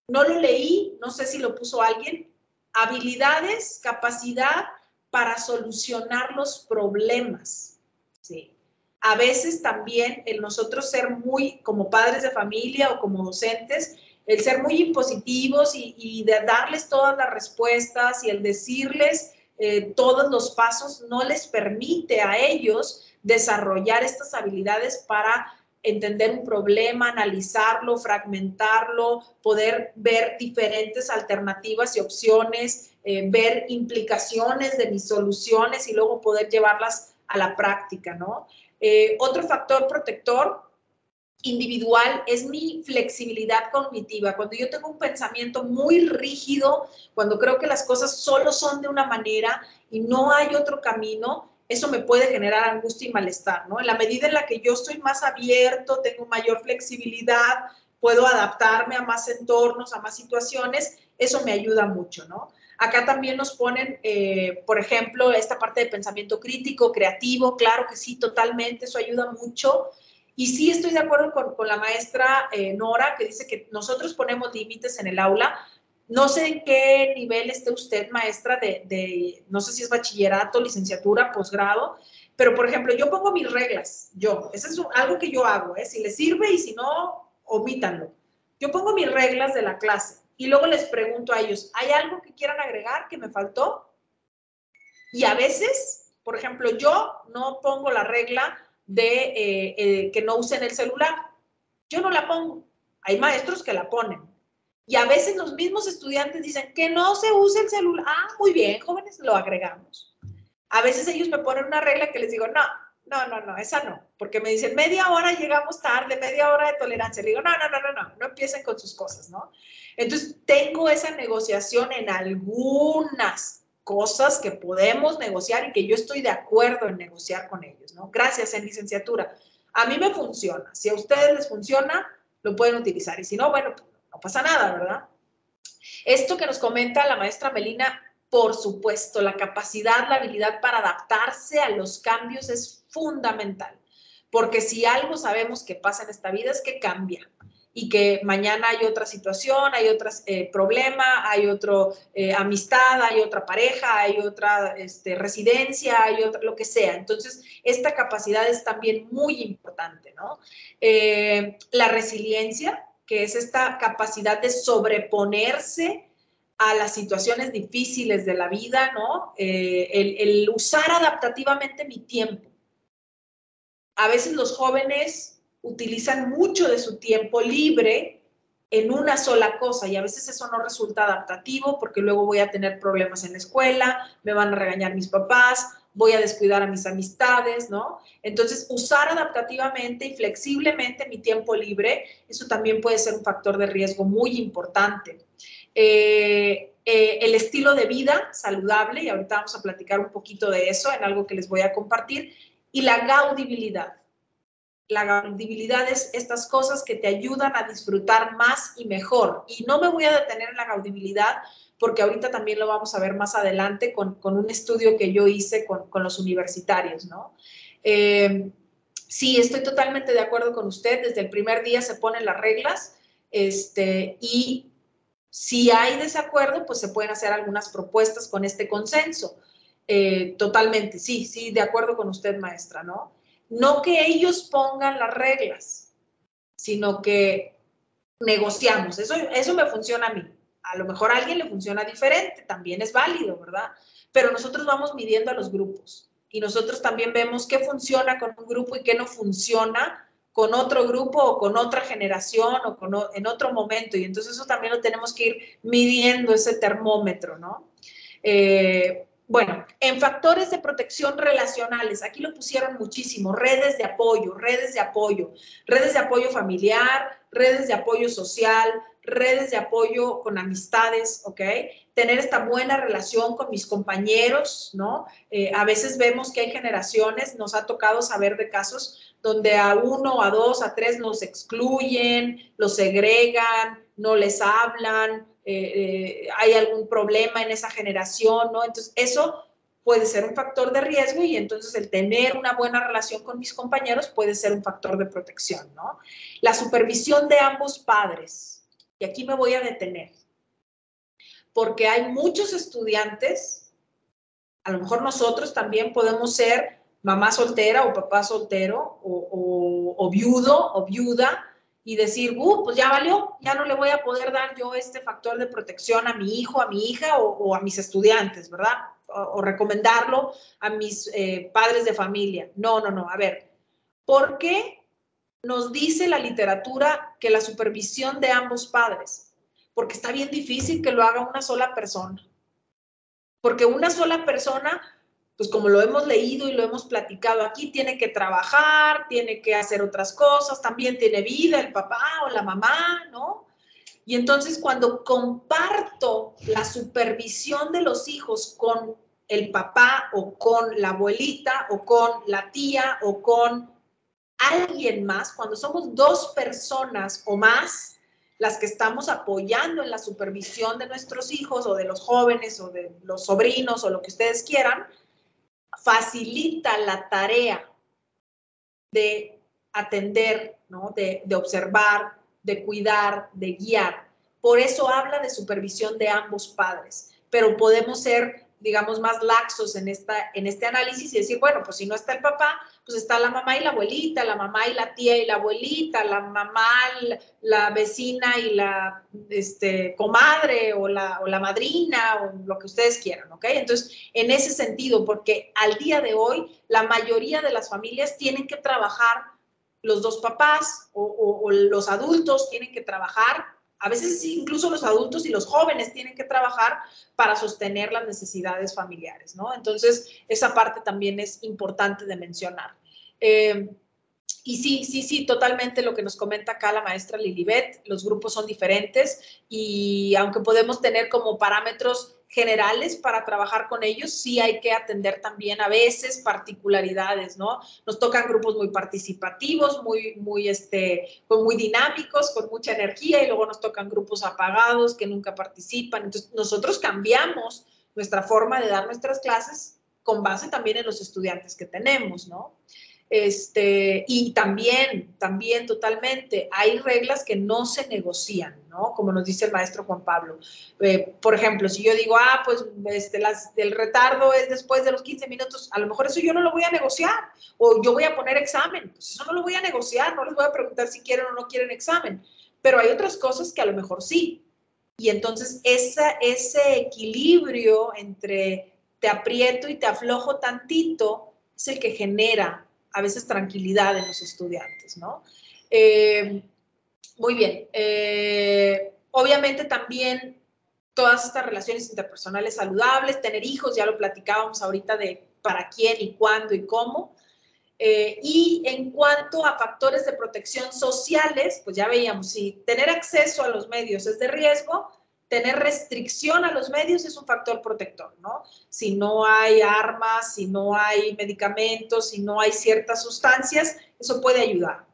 Speaker 1: no lo leí, no sé si lo puso alguien, habilidades, capacidad para solucionar los problemas, ¿sí? A veces también el nosotros ser muy, como padres de familia o como docentes, el ser muy impositivos y de darles todas las respuestas y el decirles todos los pasos no les permite a ellos desarrollar estas habilidades para entender un problema, analizarlo, fragmentarlo, poder ver diferentes alternativas y opciones, ver implicaciones de mis soluciones y luego poder llevarlas a la práctica, ¿no? Otro factor protector individual es mi flexibilidad cognitiva. Cuando yo tengo un pensamiento muy rígido, cuando creo que las cosas solo son de una manera y no hay otro camino, eso me puede generar angustia y malestar, ¿no? En la medida en la que yo estoy más abierto, tengo mayor flexibilidad, puedo adaptarme a más entornos, a más situaciones, eso me ayuda mucho, ¿no? Acá también nos ponen, por ejemplo, esta parte de pensamiento crítico, creativo, claro que sí, totalmente, eso ayuda mucho. Y sí estoy de acuerdo con la maestra Nora, que dice que nosotros ponemos límites en el aula. No sé en qué nivel esté usted, maestra, no sé si es bachillerato, licenciatura, posgrado, pero, por ejemplo, yo pongo mis reglas, eso es algo que yo hago, si les sirve y si no, omítanlo. Yo pongo mis reglas de la clase y luego les pregunto a ellos, ¿hay algo que quieran agregar que me faltó? Y a veces, por ejemplo, yo no pongo la regla de que no usen el celular. Yo no la pongo. Hay maestros que la ponen. Y a veces los mismos estudiantes dicen que no se use el celular. Ah, muy bien, jóvenes, lo agregamos. A veces ellos me ponen una regla que les digo, no, esa no. Porque me dicen, media hora llegamos tarde, media hora de tolerancia. Le digo, no empiecen con sus cosas, ¿no? Entonces, tengo esa negociación en algunas cosas que podemos negociar y que yo estoy de acuerdo en negociar con ellos, ¿no? Gracias, en licenciatura. A mí me funciona. Si a ustedes les funciona, lo pueden utilizar. Y si no, bueno, pues no pasa nada, ¿verdad? Esto que nos comenta la maestra Melina, por supuesto, la capacidad, la habilidad para adaptarse a los cambios es fundamental. Porque si algo sabemos que pasa en esta vida es que cambia y que mañana hay otra situación, hay otro problema, hay otra amistad, hay otra pareja, hay otra residencia, hay otra, lo que sea. Entonces, esta capacidad es también muy importante, ¿no? La resiliencia, que es esta capacidad de sobreponerse a las situaciones difíciles de la vida, ¿no? El usar adaptativamente mi tiempo. A veces los jóvenes utilizan mucho de su tiempo libre en una sola cosa y a veces eso no resulta adaptativo porque luego voy a tener problemas en la escuela, me van a regañar mis papás, voy a descuidar a mis amistades, ¿no? Entonces, usar adaptativamente y flexiblemente mi tiempo libre, eso también puede ser un factor de riesgo muy importante. El estilo de vida saludable, y ahorita vamos a platicar un poquito de eso en algo que les voy a compartir, y la gaudibilidad. La gaudibilidad es estas cosas que te ayudan a disfrutar más y mejor. Y no me voy a detener en la gaudibilidad porque ahorita también lo vamos a ver más adelante con un estudio que yo hice con los universitarios, ¿no? Sí, estoy totalmente de acuerdo con usted. Desde el primer día se ponen las reglas y si hay desacuerdo, pues se pueden hacer algunas propuestas con este consenso. Totalmente, sí, de acuerdo con usted, maestra, ¿no? No que ellos pongan las reglas, sino que negociamos. Eso me funciona a mí. A lo mejor a alguien le funciona diferente, también es válido, ¿verdad? Pero nosotros vamos midiendo a los grupos y nosotros también vemos qué funciona con un grupo y qué no funciona con otro grupo o con otra generación o en otro momento. Y entonces eso también lo tenemos que ir midiendo, ese termómetro, ¿no? Bueno, en factores de protección relacionales, aquí lo pusieron muchísimo, redes de apoyo familiar, redes de apoyo social, redes de apoyo con amistades, ¿ok? Tener esta buena relación con mis compañeros, ¿no? A veces vemos que hay generaciones, nos ha tocado saber de casos donde a uno, a dos, a tres los excluyen, los segregan, no les hablan, hay algún problema en esa generación, ¿no? Entonces, eso puede ser un factor de riesgo y entonces el tener una buena relación con mis compañeros puede ser un factor de protección, ¿no? La supervisión de ambos padres. Y aquí me voy a detener. Porque hay muchos estudiantes, a lo mejor nosotros también podemos ser mamá soltera o papá soltero o viudo o viuda, y decir, pues ya valió, ya no le voy a poder dar yo este factor de protección a mi hijo, a mi hija o a mis estudiantes, ¿verdad? O recomendarlo a mis padres de familia. No, a ver, ¿por qué nos dice la literatura que la supervisión de ambos padres? Porque está bien difícil que lo haga una sola persona. Porque una sola persona, pues como lo hemos leído y lo hemos platicado aquí, tiene que trabajar, tiene que hacer otras cosas, también tiene vida el papá o la mamá, ¿no? Y entonces cuando comparto la supervisión de los hijos con el papá o con la abuelita o con la tía o con alguien más, cuando somos dos personas o más las que estamos apoyando en la supervisión de nuestros hijos o de los jóvenes o de los sobrinos o lo que ustedes quieran, facilita la tarea de atender, ¿no? de observar, de cuidar, de guiar. Por eso habla de supervisión de ambos padres, pero podemos ser, digamos, más laxos en este análisis y decir, bueno, pues si no está el papá, pues está la mamá y la abuelita, la mamá y la tía y la abuelita, la mamá, la vecina y la comadre o la madrina o lo que ustedes quieran, ¿ok? Entonces, en ese sentido, porque al día de hoy la mayoría de las familias tienen que trabajar, los dos papás o los adultos tienen que trabajar, a veces incluso los adultos y los jóvenes tienen que trabajar para sostener las necesidades familiares, ¿no? Entonces, esa parte también es importante de mencionar. Y sí, totalmente lo que nos comenta acá la maestra Lilibet, los grupos son diferentes y aunque podemos tener como parámetros generales para trabajar con ellos, sí hay que atender también a veces particularidades, ¿no? Nos tocan grupos muy participativos, muy dinámicos, con mucha energía y luego nos tocan grupos apagados que nunca participan. Entonces, nosotros cambiamos nuestra forma de dar nuestras clases con base también en los estudiantes que tenemos, ¿no? Y también totalmente, hay reglas que no se negocian, ¿no? Como nos dice el maestro Juan Pablo. Por ejemplo, si yo digo, pues el retardo es después de los 15 minutos, a lo mejor eso yo no lo voy a negociar, o yo voy a poner examen, pues eso no lo voy a negociar, no les voy a preguntar si quieren o no quieren examen, pero hay otras cosas que a lo mejor sí. Y entonces ese equilibrio entre te aprieto y te aflojo tantito es el que genera a veces tranquilidad en los estudiantes, ¿no? Muy bien. Obviamente también todas estas relaciones interpersonales saludables, tener hijos, ya lo platicábamos ahorita de para quién y cuándo y cómo. Y en cuanto a factores de protección sociales, pues ya veíamos, si tener acceso a los medios es de riesgo, tener restricción a los medios es un factor protector, ¿no? Si no hay armas, si no hay medicamentos, si no hay ciertas sustancias, eso puede ayudar.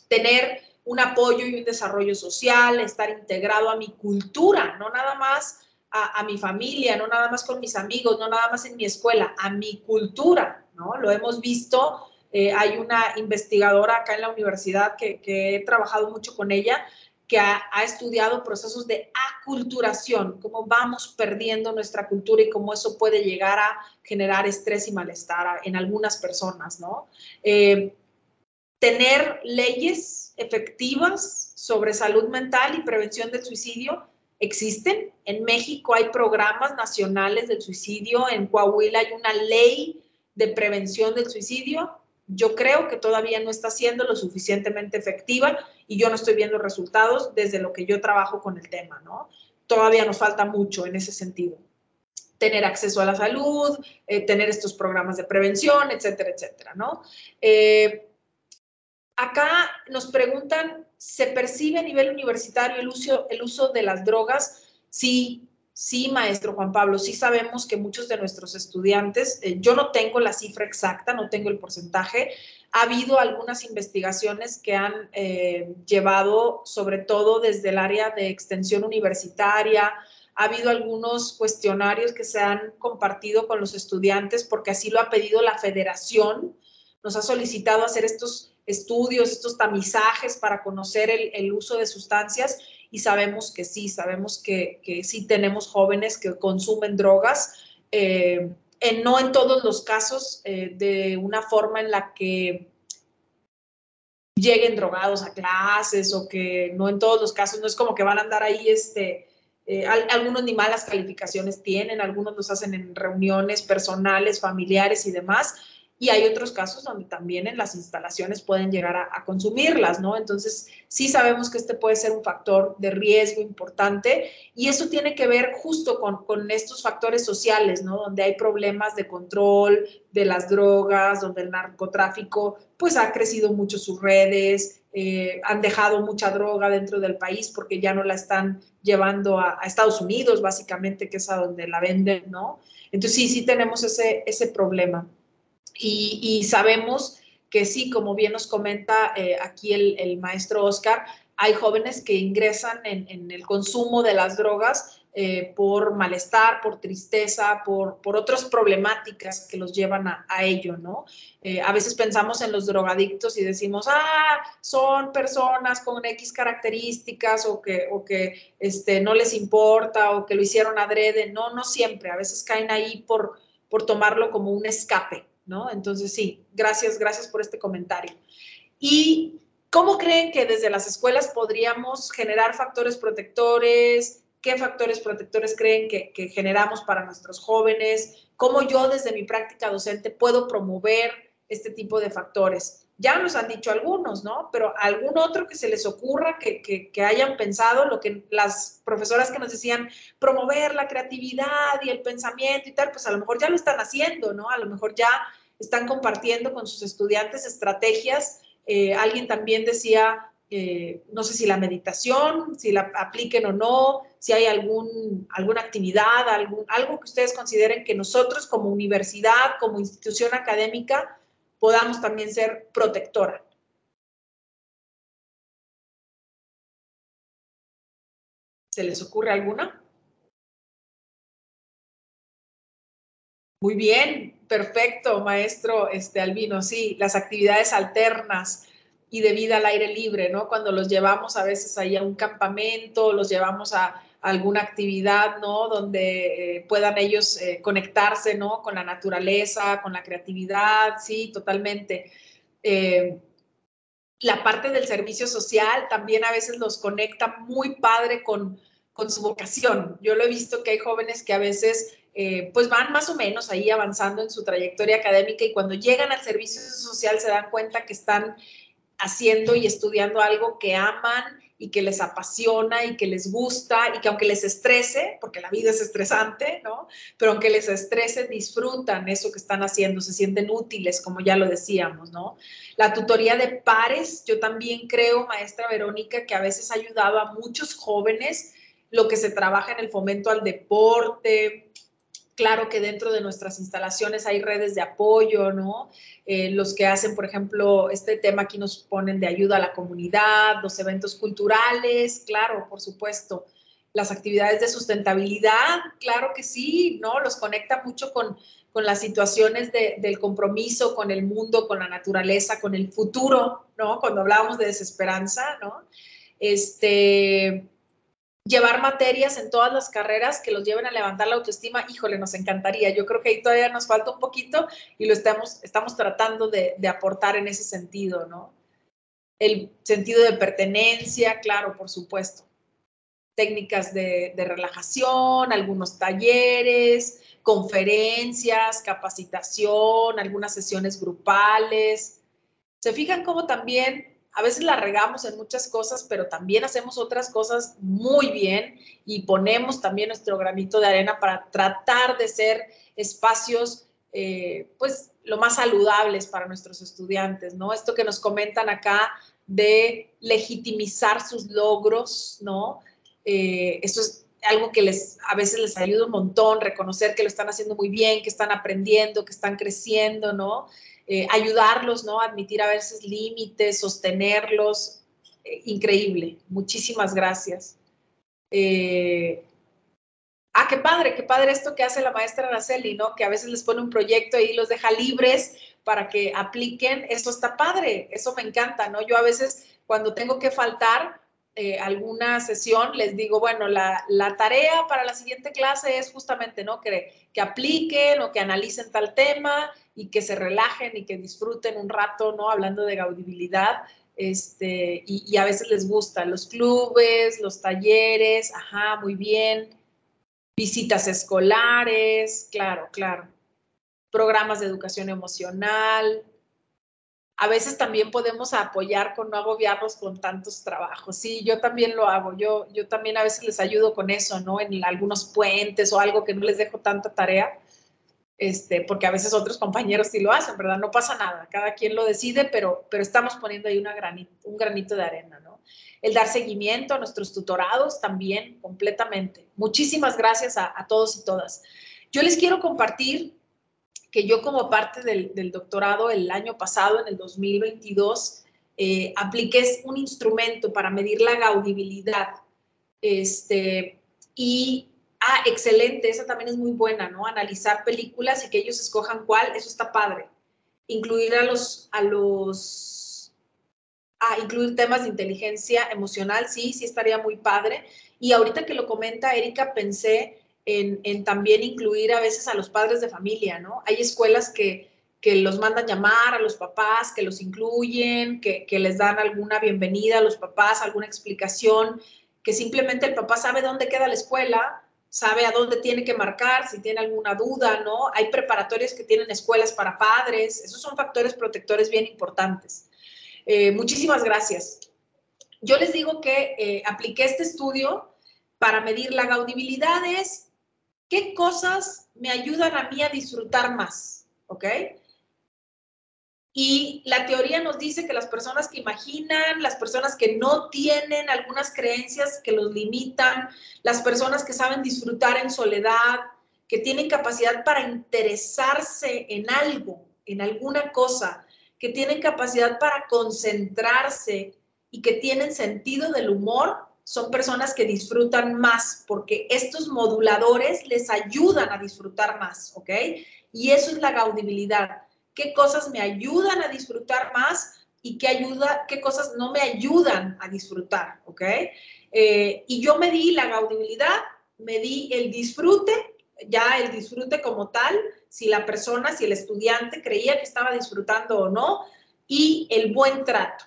Speaker 1: Tener un apoyo y un desarrollo social, estar integrado a mi cultura, no nada más a mi familia, no nada más con mis amigos, no nada más en mi escuela, a mi cultura, ¿no? Lo hemos visto, hay una investigadora acá en la universidad que he trabajado mucho con ella, que ha estudiado procesos de aculturación, cómo vamos perdiendo nuestra cultura y cómo eso puede llegar a generar estrés y malestar en algunas personas, ¿no? Tener leyes efectivas sobre salud mental y prevención del suicidio existen. En México hay programas nacionales del suicidio, en Coahuila hay una ley de prevención del suicidio. Yo creo que todavía no está siendo lo suficientemente efectiva y yo no estoy viendo resultados desde lo que yo trabajo con el tema, ¿no? Todavía nos falta mucho en ese sentido. Tener acceso a la salud, tener estos programas de prevención, etcétera, etcétera, ¿no? Acá nos preguntan, ¿se percibe a nivel universitario el uso de las drogas? Sí, maestro Juan Pablo, sí sabemos que muchos de nuestros estudiantes, yo no tengo la cifra exacta, no tengo el porcentaje, ha habido algunas investigaciones que han llevado, sobre todo desde el área de extensión universitaria, ha habido algunos cuestionarios que se han compartido con los estudiantes porque así lo ha pedido la federación, nos ha solicitado hacer estos estudios, estos tamizajes para conocer el uso de sustancias y sabemos que sí tenemos jóvenes que consumen drogas, no en todos los casos de una forma en la que lleguen drogados a clases o que no en todos los casos, no es como que van a andar ahí, algunos ni malas calificaciones tienen, algunos los hacen en reuniones personales, familiares y demás, y hay otros casos donde también en las instalaciones pueden llegar a consumirlas, ¿no? Entonces, sí sabemos que este puede ser un factor de riesgo importante y eso tiene que ver justo con estos factores sociales, ¿no? Donde hay problemas de control de las drogas, donde el narcotráfico pues ha crecido mucho sus redes, han dejado mucha droga dentro del país porque ya no la están llevando a Estados Unidos, básicamente, que es a donde la venden, ¿no? Entonces sí tenemos ese problema. Y sabemos que sí, como bien nos comenta aquí el maestro Oscar, hay jóvenes que ingresan en el consumo de las drogas por malestar, por tristeza, por otras problemáticas que los llevan a ello, ¿no? A veces pensamos en los drogadictos y decimos, son personas con X características o que no les importa o que lo hicieron adrede. No, no siempre. A veces caen ahí por tomarlo como un escape, ¿no? Entonces, sí, gracias por este comentario. ¿Y cómo creen que desde las escuelas podríamos generar factores protectores? ¿Qué factores protectores creen que generamos para nuestros jóvenes? ¿Cómo yo desde mi práctica docente puedo promover este tipo de factores? Ya nos han dicho algunos, ¿no? Pero algún otro que se les ocurra que hayan pensado, lo que las profesoras que nos decían, promover la creatividad y el pensamiento y tal, pues a lo mejor ya lo están haciendo, ¿no? A lo mejor ya están compartiendo con sus estudiantes estrategias. Alguien también decía, no sé si la meditación, si la apliquen o no, si hay alguna actividad, algo que ustedes consideren que nosotros como universidad, como institución académica, podamos también ser protectora. ¿Se les ocurre alguna? Muy bien, perfecto, maestro Albino. Sí, las actividades alternas y de vida al aire libre, ¿no? Cuando los llevamos a veces ahí a un campamento, los llevamos a alguna actividad, ¿no? Donde puedan ellos conectarse, ¿no? Con la naturaleza, con la creatividad, sí, totalmente. Eh, la parte del servicio social también a veces los conecta muy padre con su vocación. Yo lo he visto que hay jóvenes que a veces pues van más o menos ahí avanzando en su trayectoria académica y cuando llegan al servicio social se dan cuenta que están haciendo y estudiando algo que aman y que les apasiona y que les gusta y que aunque les estrese, porque la vida es estresante, ¿no? Pero aunque les estrese, disfrutan eso que están haciendo, se sienten útiles, como ya lo decíamos, ¿no? La tutoría de pares, yo también creo, maestra Verónica, que a veces ha ayudado a muchos jóvenes lo que se trabaja en el fomento al deporte. Claro que dentro de nuestras instalaciones hay redes de apoyo, ¿no? Los que hacen, por ejemplo, este tema aquí nos ponen de ayuda a la comunidad, los eventos culturales, claro, por supuesto. Las actividades de sustentabilidad, claro que sí, ¿no? Los conecta mucho con las situaciones del compromiso con el mundo, con la naturaleza, con el futuro, ¿no? Cuando hablábamos de desesperanza, ¿no? Llevar materias en todas las carreras que los lleven a levantar la autoestima, híjole, nos encantaría. Yo creo que ahí todavía nos falta un poquito y lo estamos tratando de aportar en ese sentido, ¿no? El sentido de pertenencia, claro, por supuesto. Técnicas de relajación, algunos talleres, conferencias, capacitación, algunas sesiones grupales. ¿Se fijan cómo también a veces la regamos en muchas cosas, pero también hacemos otras cosas muy bien y ponemos también nuestro granito de arena para tratar de ser espacios, pues, lo más saludables para nuestros estudiantes, ¿no? Esto que nos comentan acá de legitimizar sus logros, ¿no? Esto es algo que a veces les ayuda un montón, reconocer que lo están haciendo muy bien, que están aprendiendo, que están creciendo, ¿no? Ayudarlos, ¿no? Admitir a veces límites, sostenerlos. Increíble. Muchísimas gracias. Qué padre esto que hace la maestra Araceli, ¿no? Que a veces les pone un proyecto y los deja libres para que apliquen. Eso está padre, eso me encanta, ¿no? Yo a veces cuando tengo que faltar alguna sesión, les digo, bueno, la tarea para la siguiente clase es justamente, ¿no? Que apliquen o que analicen tal tema y que se relajen y que disfruten un rato, ¿no? Hablando de gaudibilidad. y a veces les gusta. Los clubes, los talleres, ajá, muy bien. Visitas escolares, claro, claro. Programas de educación emocional. A veces también podemos apoyar con no agobiarlos con tantos trabajos. Sí, yo también lo hago. Yo también a veces les ayudo con eso, ¿no? En algunos puentes o algo que no les dejo tanta tarea, porque a veces otros compañeros sí lo hacen, ¿verdad? No pasa nada, cada quien lo decide, pero estamos poniendo ahí un granito de arena, ¿no? El dar seguimiento a nuestros tutorados también, completamente. Muchísimas gracias a todos y todas. Yo les quiero compartir que yo como parte del doctorado el año pasado, en el 2022, apliqué un instrumento para medir la gaudibilidad. Excelente, esa también es muy buena, ¿no? Analizar películas y que ellos escojan cuál, eso está padre. Incluir incluir temas de inteligencia emocional, sí estaría muy padre. Y ahorita que lo comenta Erika, pensé en también incluir a veces a los padres de familia, ¿no? Hay escuelas que los mandan llamar a los papás, que los incluyen, que les dan alguna bienvenida a los papás, alguna explicación, que simplemente el papá sabe dónde queda la escuela, sabe a dónde tiene que marcar, si tiene alguna duda, ¿no? Hay preparatorios que tienen escuelas para padres, esos son factores protectores bien importantes. Muchísimas gracias. Yo les digo que apliqué este estudio para medir la gaudibilidad. Es qué cosas me ayudan a mí a disfrutar más, ¿ok? Y la teoría nos dice que las personas que imaginan, las personas que no tienen algunas creencias que los limitan, las personas que saben disfrutar en soledad, que tienen capacidad para interesarse en algo, en alguna cosa, que tienen capacidad para concentrarse y que tienen sentido del humor, son personas que disfrutan más, porque estos moduladores les ayudan a disfrutar más, ¿ok? Y eso es la gaudibilidad. ¿Qué cosas me ayudan a disfrutar más y qué cosas no me ayudan a disfrutar? ¿Ok? Y yo medí la gaudibilidad, medí el disfrute, ya el disfrute como tal, si la persona, si el estudiante creía que estaba disfrutando o no, y el buen trato.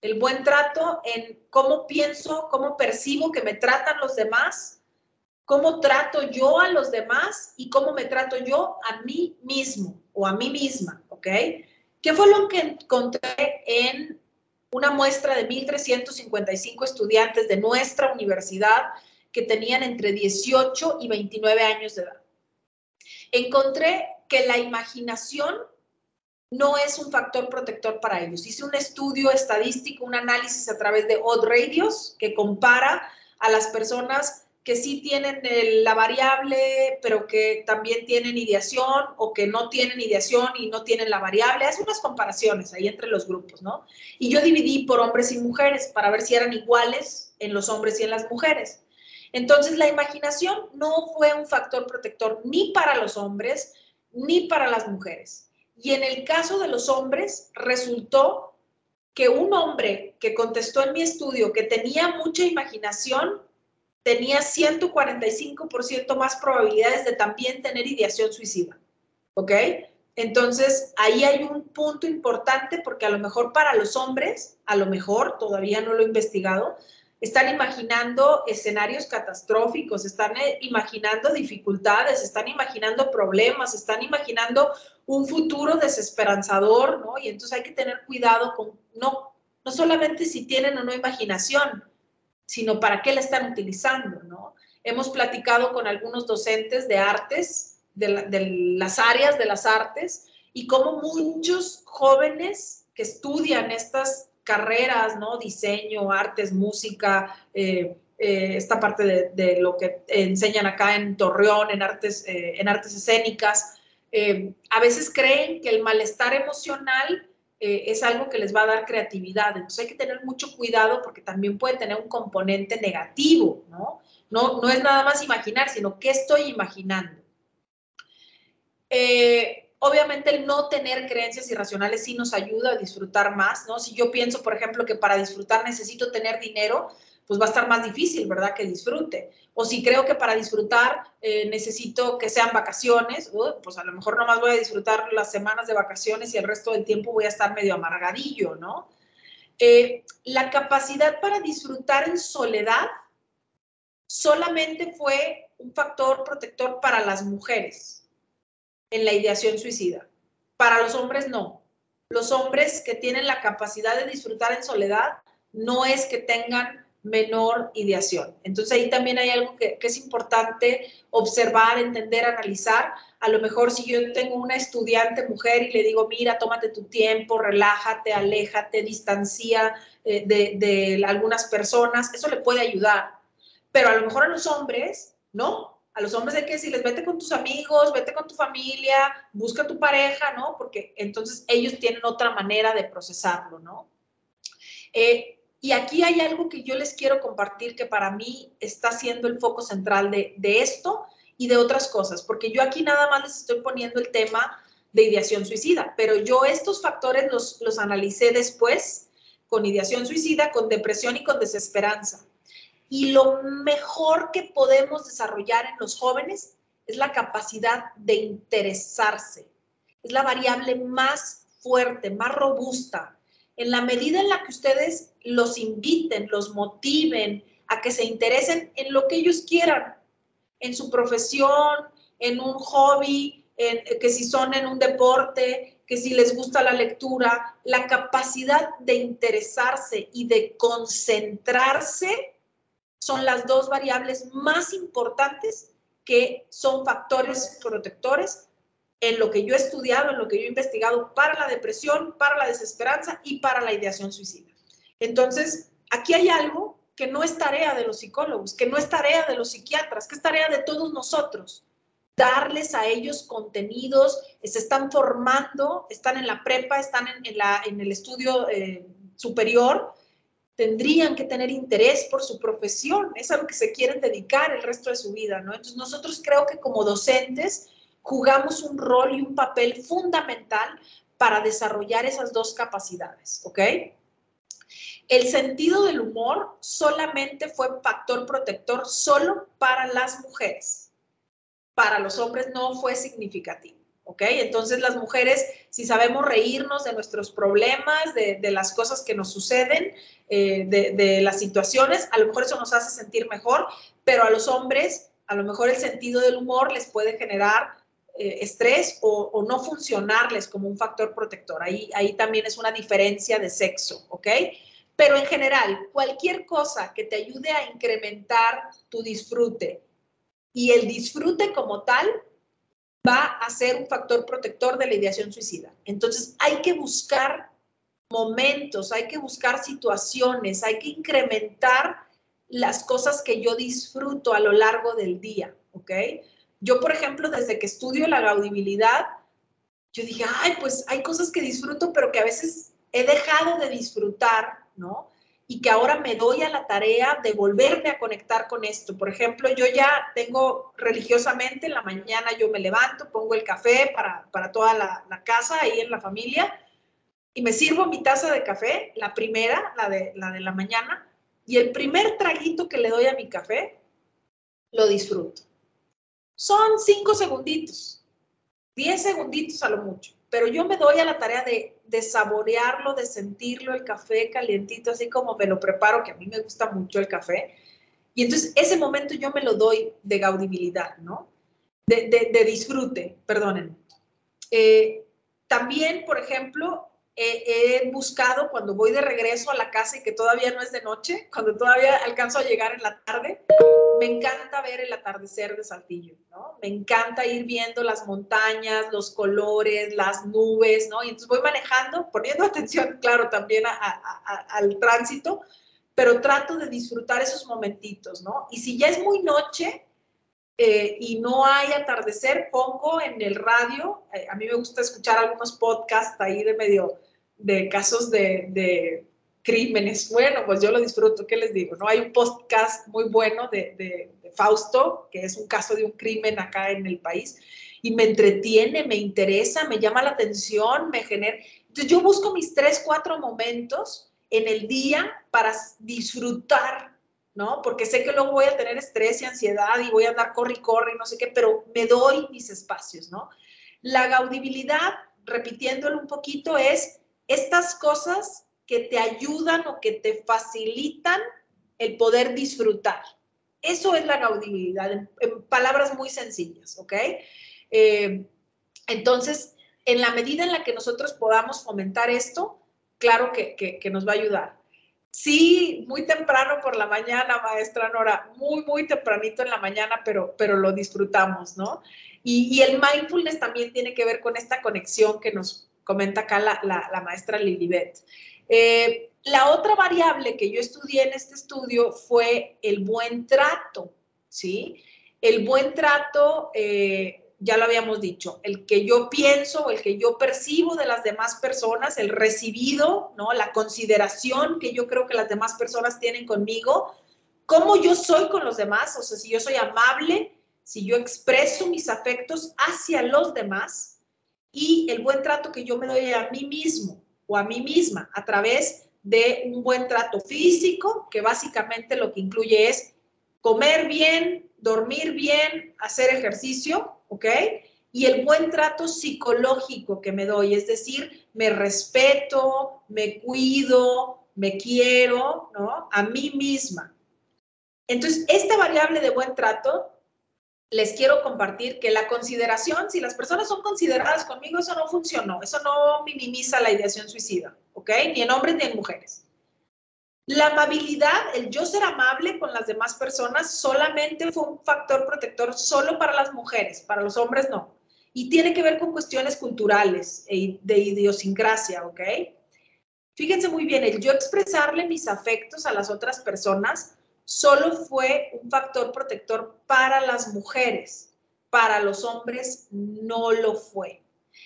Speaker 1: El buen trato en cómo pienso, cómo percibo que me tratan los demás, cómo trato yo a los demás y cómo me trato yo a mí mismo o a mí misma, ¿ok? ¿Qué fue lo que encontré en una muestra de 1,355 estudiantes de nuestra universidad que tenían entre 18 y 29 años de edad? Encontré que la imaginación no es un factor protector para ellos. Hice un estudio estadístico, un análisis a través de Odd Radios que compara a las personas que sí tienen la variable, pero que también tienen ideación, o que no tienen ideación y no tienen la variable. Hace unas comparaciones ahí entre los grupos, ¿no? Y yo dividí por hombres y mujeres para ver si eran iguales en los hombres y en las mujeres. Entonces, la imaginación no fue un factor protector ni para los hombres ni para las mujeres. Y en el caso de los hombres, resultó que un hombre que contestó en mi estudio que tenía mucha imaginación tenía 145% más probabilidades de también tener ideación suicida, ¿ok? Entonces, ahí hay un punto importante porque a lo mejor para los hombres, a lo mejor, todavía no lo he investigado, están imaginando escenarios catastróficos, están imaginando dificultades, están imaginando problemas, están imaginando un futuro desesperanzador, ¿no? Y entonces hay que tener cuidado con, no solamente si tienen o no imaginación, sino para qué la están utilizando, ¿no? Hemos platicado con algunos docentes de artes, de las áreas de las artes, y cómo muchos jóvenes que estudian estas carreras, ¿no? Diseño, artes, música, esta parte de lo que enseñan acá en Torreón, en artes escénicas, a veces creen que el malestar emocional es algo que les va a dar creatividad. Entonces hay que tener mucho cuidado porque también puede tener un componente negativo, ¿no? No es nada más imaginar, sino qué estoy imaginando. Obviamente el no tener creencias irracionales sí nos ayuda a disfrutar más, ¿no? Si yo pienso, por ejemplo, que para disfrutar necesito tener dinero, pues va a estar más difícil, ¿verdad? Que disfrute. O si creo que para disfrutar necesito que sean vacaciones, pues a lo mejor nomás voy a disfrutar las semanas de vacaciones y el resto del tiempo voy a estar medio amargadillo, ¿no? La capacidad para disfrutar en soledad solamente fue un factor protector para las mujeres en la ideación suicida. Para los hombres no. Los hombres que tienen la capacidad de disfrutar en soledad no es que tengan menor ideación. Entonces ahí también hay algo que es importante observar, entender, analizar. A lo mejor si yo tengo una estudiante mujer y le digo, mira, tómate tu tiempo, relájate, aléjate, distancia de algunas personas, eso le puede ayudar. Pero a lo mejor a los hombres, no. A los hombres hay que decirles, vete con tus amigos, vete con tu familia, busca tu pareja, ¿no? Porque entonces ellos tienen otra manera de procesarlo, ¿no? Y aquí hay algo que yo les quiero compartir que para mí está siendo el foco central de esto y de otras cosas, porque yo aquí nada más les estoy poniendo el tema de ideación suicida, pero yo estos factores los analicé después con ideación suicida, con depresión y con desesperanza. Y lo mejor que podemos desarrollar en los jóvenes es la capacidad de interesarse. Es la variable más fuerte, más robusta. En la medida en la que ustedes los inviten, los motiven a que se interesen en lo que ellos quieran, en su profesión, en un hobby, que si son en un deporte, que si les gusta la lectura, la capacidad de interesarse y de concentrarse son las dos variables más importantes que son factores protectores en lo que yo he estudiado, en lo que yo he investigado para la depresión, para la desesperanza y para la ideación suicida. Entonces, aquí hay algo que no es tarea de los psicólogos, que no es tarea de los psiquiatras, que es tarea de todos nosotros. Darles a ellos contenidos, se están formando, están en la prepa, están en el estudio superior, tendrían que tener interés por su profesión, es a lo que se quieren dedicar el resto de su vida, ¿no? Entonces nosotros creo que como docentes jugamos un rol y un papel fundamental para desarrollar esas dos capacidades, ¿ok? El sentido del humor solamente fue factor protector solo para las mujeres. Para los hombres no fue significativo, ¿ok? Entonces las mujeres, si sabemos reírnos de nuestros problemas, de las cosas que nos suceden, de las situaciones, a lo mejor eso nos hace sentir mejor, pero a los hombres, a lo mejor el sentido del humor les puede generar estrés o no funcionarles como un factor protector. Ahí también es una diferencia de sexo, ¿ok? Pero en general, cualquier cosa que te ayude a incrementar tu disfrute y el disfrute como tal va a ser un factor protector de la ideación suicida. Entonces hay que buscar momentos, hay que buscar situaciones, hay que incrementar las cosas que yo disfruto a lo largo del día, ¿ok? Yo, por ejemplo, desde que estudio la gaudibilidad, yo dije, ay, pues hay cosas que disfruto, pero que a veces he dejado de disfrutar, ¿no? Y que ahora me doy a la tarea de volverme a conectar con esto. Por ejemplo, yo ya tengo religiosamente, en la mañana yo me levanto, pongo el café para toda la casa, ahí en la familia, y me sirvo mi taza de café, la primera, la de la mañana, y el primer traguito que le doy a mi café, lo disfruto. Son 5 segunditos, 10 segunditos a lo mucho, pero yo me doy a la tarea de saborearlo, de sentirlo, el café calientito, así como me lo preparo, que a mí me gusta mucho el café. Y entonces ese momento yo me lo doy de gaudibilidad, ¿no? De disfrute, perdónenme. También, por ejemplo, he buscado cuando voy de regreso a la casa y que todavía no es de noche, cuando todavía alcanzo a llegar en la tarde, me encanta ver el atardecer de Saltillo, ¿no? Me encanta ir viendo las montañas, los colores, las nubes, ¿no? Y entonces voy manejando, poniendo atención, claro, también al tránsito, pero trato de disfrutar esos momentitos, ¿no? Y si ya es muy noche y no hay atardecer, pongo en el radio, a mí me gusta escuchar algunos podcasts ahí de casos de crímenes. Bueno, pues yo lo disfruto, ¿qué les digo? ¿No? Hay un podcast muy bueno de Fausto, que es un caso de un crimen acá en el país, y me entretiene, me interesa, me llama la atención, me genera. Entonces yo busco mis 3, 4 momentos en el día para disfrutar, ¿no? Porque sé que luego voy a tener estrés y ansiedad y voy a andar corre y corre y no sé qué, pero me doy mis espacios, ¿no? La gaudibilidad, repitiéndolo un poquito, es estas cosas que te ayudan o que te facilitan el poder disfrutar. Eso es la gaudibilidad, en palabras muy sencillas, ¿ok? Entonces, en la medida en la que nosotros podamos fomentar esto, claro que nos va a ayudar. Sí, muy temprano por la mañana, maestra Nora, muy tempranito en la mañana, pero lo disfrutamos, ¿no? Y el mindfulness también tiene que ver con esta conexión que nos comenta acá la maestra Lilibet. La otra variable que yo estudié en este estudio fue el buen trato, ¿sí? El buen trato, ya lo habíamos dicho, el que yo pienso, el que yo percibo de las demás personas, el recibido, ¿no? La consideración que yo creo que las demás personas tienen conmigo, cómo yo soy con los demás, o sea, si yo soy amable, si yo expreso mis afectos hacia los demás, y el buen trato que yo me doy a mí mismo o a mí misma a través de un buen trato físico, que básicamente lo que incluye es comer bien, dormir bien, hacer ejercicio, ¿ok? Y el buen trato psicológico que me doy, es decir, me respeto, me cuido, me quiero, ¿no? A mí misma. Entonces, esta variable de buen trato, les quiero compartir que la consideración, si las personas son consideradas conmigo, eso no funcionó, eso no minimiza la ideación suicida, ¿ok? Ni en hombres ni en mujeres. La amabilidad, el yo ser amable con las demás personas, solamente fue un factor protector solo para las mujeres, para los hombres no. Y tiene que ver con cuestiones culturales de idiosincrasia, ¿ok? Fíjense muy bien, el yo expresarle mis afectos a las otras personas solo fue un factor protector para las mujeres, para los hombres no lo fue.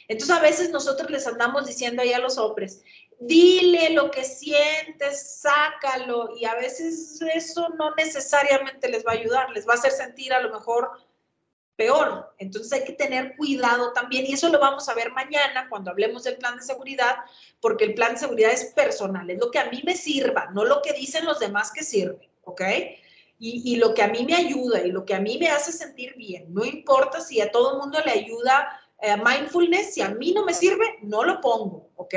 Speaker 1: Entonces a veces nosotros les andamos diciendo ahí a los hombres, dile lo que sientes, sácalo, y a veces eso no necesariamente les va a ayudar, les va a hacer sentir a lo mejor peor. Entonces hay que tener cuidado también, y eso lo vamos a ver mañana cuando hablemos del plan de seguridad, porque el plan de seguridad es personal, es lo que a mí me sirva, no lo que dicen los demás que sirve, ¿ok? Y lo que a mí me ayuda y lo que a mí me hace sentir bien, no importa si a todo el mundo le ayuda mindfulness, si a mí no me sirve, no lo pongo, ¿ok?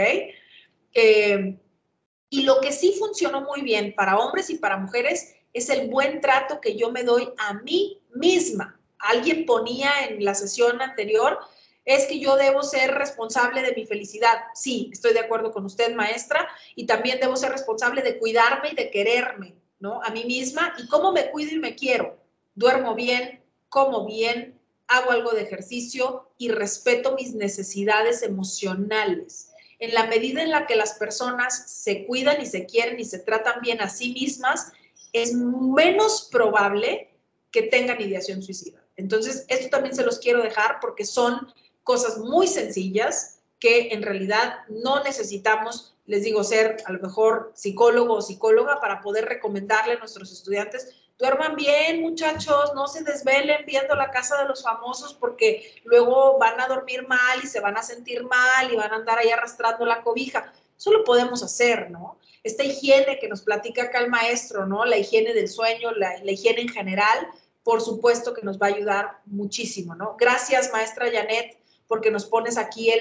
Speaker 1: Y lo que sí funcionó muy bien para hombres y para mujeres es el buen trato que yo me doy a mí misma. Alguien ponía en la sesión anterior, es que yo debo ser responsable de mi felicidad. Sí, estoy de acuerdo con usted, maestra, y también debo ser responsable de cuidarme y de quererme, ¿no? A mí misma, y cómo me cuido y me quiero. Duermo bien, como bien, hago algo de ejercicio y respeto mis necesidades emocionales. En la medida en la que las personas se cuidan y se quieren y se tratan bien a sí mismas, es menos probable que tengan ideación suicida. Entonces, esto también se los quiero dejar porque son cosas muy sencillas que en realidad no necesitamos, les digo, ser a lo mejor psicólogo o psicóloga para poder recomendarle a nuestros estudiantes, duerman bien, muchachos, no se desvelen viendo La Casa de los Famosos porque luego van a dormir mal y se van a sentir mal y van a andar ahí arrastrando la cobija. Eso lo podemos hacer, ¿no? Esta higiene que nos platica acá el maestro, ¿no? La higiene del sueño, la higiene en general, por supuesto que nos va a ayudar muchísimo, ¿no? Gracias, maestra Janet, porque nos pones aquí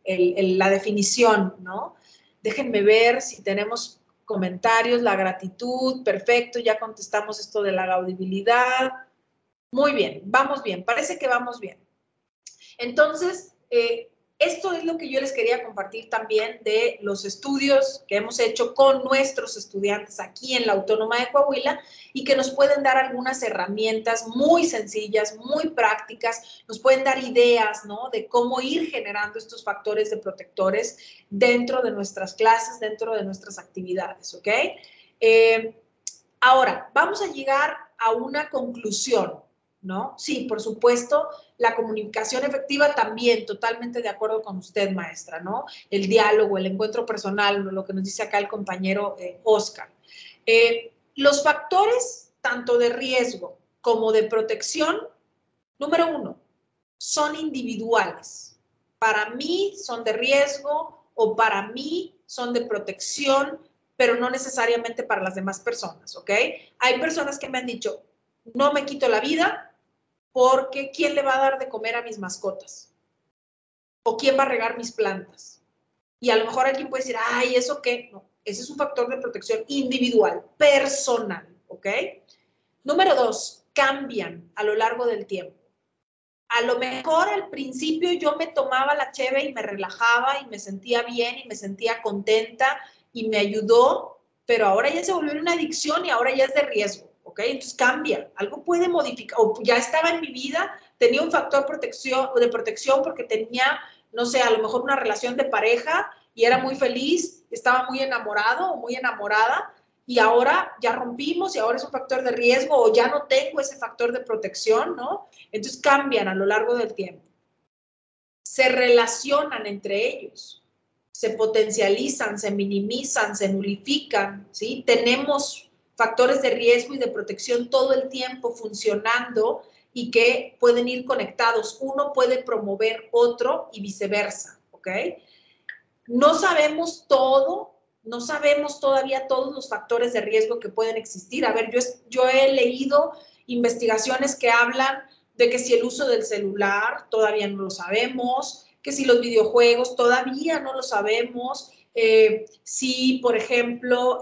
Speaker 1: la definición, ¿no? Déjenme ver si tenemos comentarios, la gratitud, perfecto, ya contestamos esto de la gaudibilidad. Muy bien, vamos bien, parece que vamos bien. Entonces, esto es lo que yo les quería compartir también de los estudios que hemos hecho con nuestros estudiantes aquí en la Autónoma de Coahuila y que nos pueden dar algunas herramientas muy sencillas, muy prácticas, nos pueden dar ideas, ¿no? De cómo ir generando estos factores de protectores dentro de nuestras clases, dentro de nuestras actividades, ¿ok? Ahora, vamos a llegar a una conclusión, ¿no? Sí, por supuesto, la comunicación efectiva también, totalmente de acuerdo con usted, maestra, ¿no? El diálogo, el encuentro personal, lo que nos dice acá el compañero Oscar. Los factores, tanto de riesgo como de protección, número uno, son individuales. Para mí son de riesgo o para mí son de protección, pero no necesariamente para las demás personas, ¿ok? Hay personas que me han dicho, no me quito la vida porque ¿quién le va a dar de comer a mis mascotas? ¿O quién va a regar mis plantas? Y a lo mejor alguien puede decir, ay, ¿eso qué? No, ese es un factor de protección individual, personal, ¿ok? Número 2, cambian a lo largo del tiempo. A lo mejor al principio yo me tomaba la cheve y me relajaba y me sentía bien y me sentía contenta y me ayudó, pero ahora ya se volvió una adicción y ahora ya es de riesgo, ¿ok? Entonces cambia, algo puede modificar, o ya estaba en mi vida, tenía un factor de protección porque tenía, no sé, a lo mejor una relación de pareja y era muy feliz, estaba muy enamorado o muy enamorada, y ahora ya rompimos y ahora es un factor de riesgo o ya no tengo ese factor de protección, ¿no? Entonces cambian a lo largo del tiempo. Se relacionan entre ellos, se potencializan, se minimizan, se nulifican, ¿sí? Tenemos factores de riesgo y de protección todo el tiempo funcionando y que pueden ir conectados. Uno puede promover otro y viceversa, ¿ok? No sabemos todo, no sabemos todavía todos los factores de riesgo que pueden existir. A ver, yo he leído investigaciones que hablan de que si el uso del celular todavía no lo sabemos, que si los videojuegos todavía no lo sabemos, si, por ejemplo,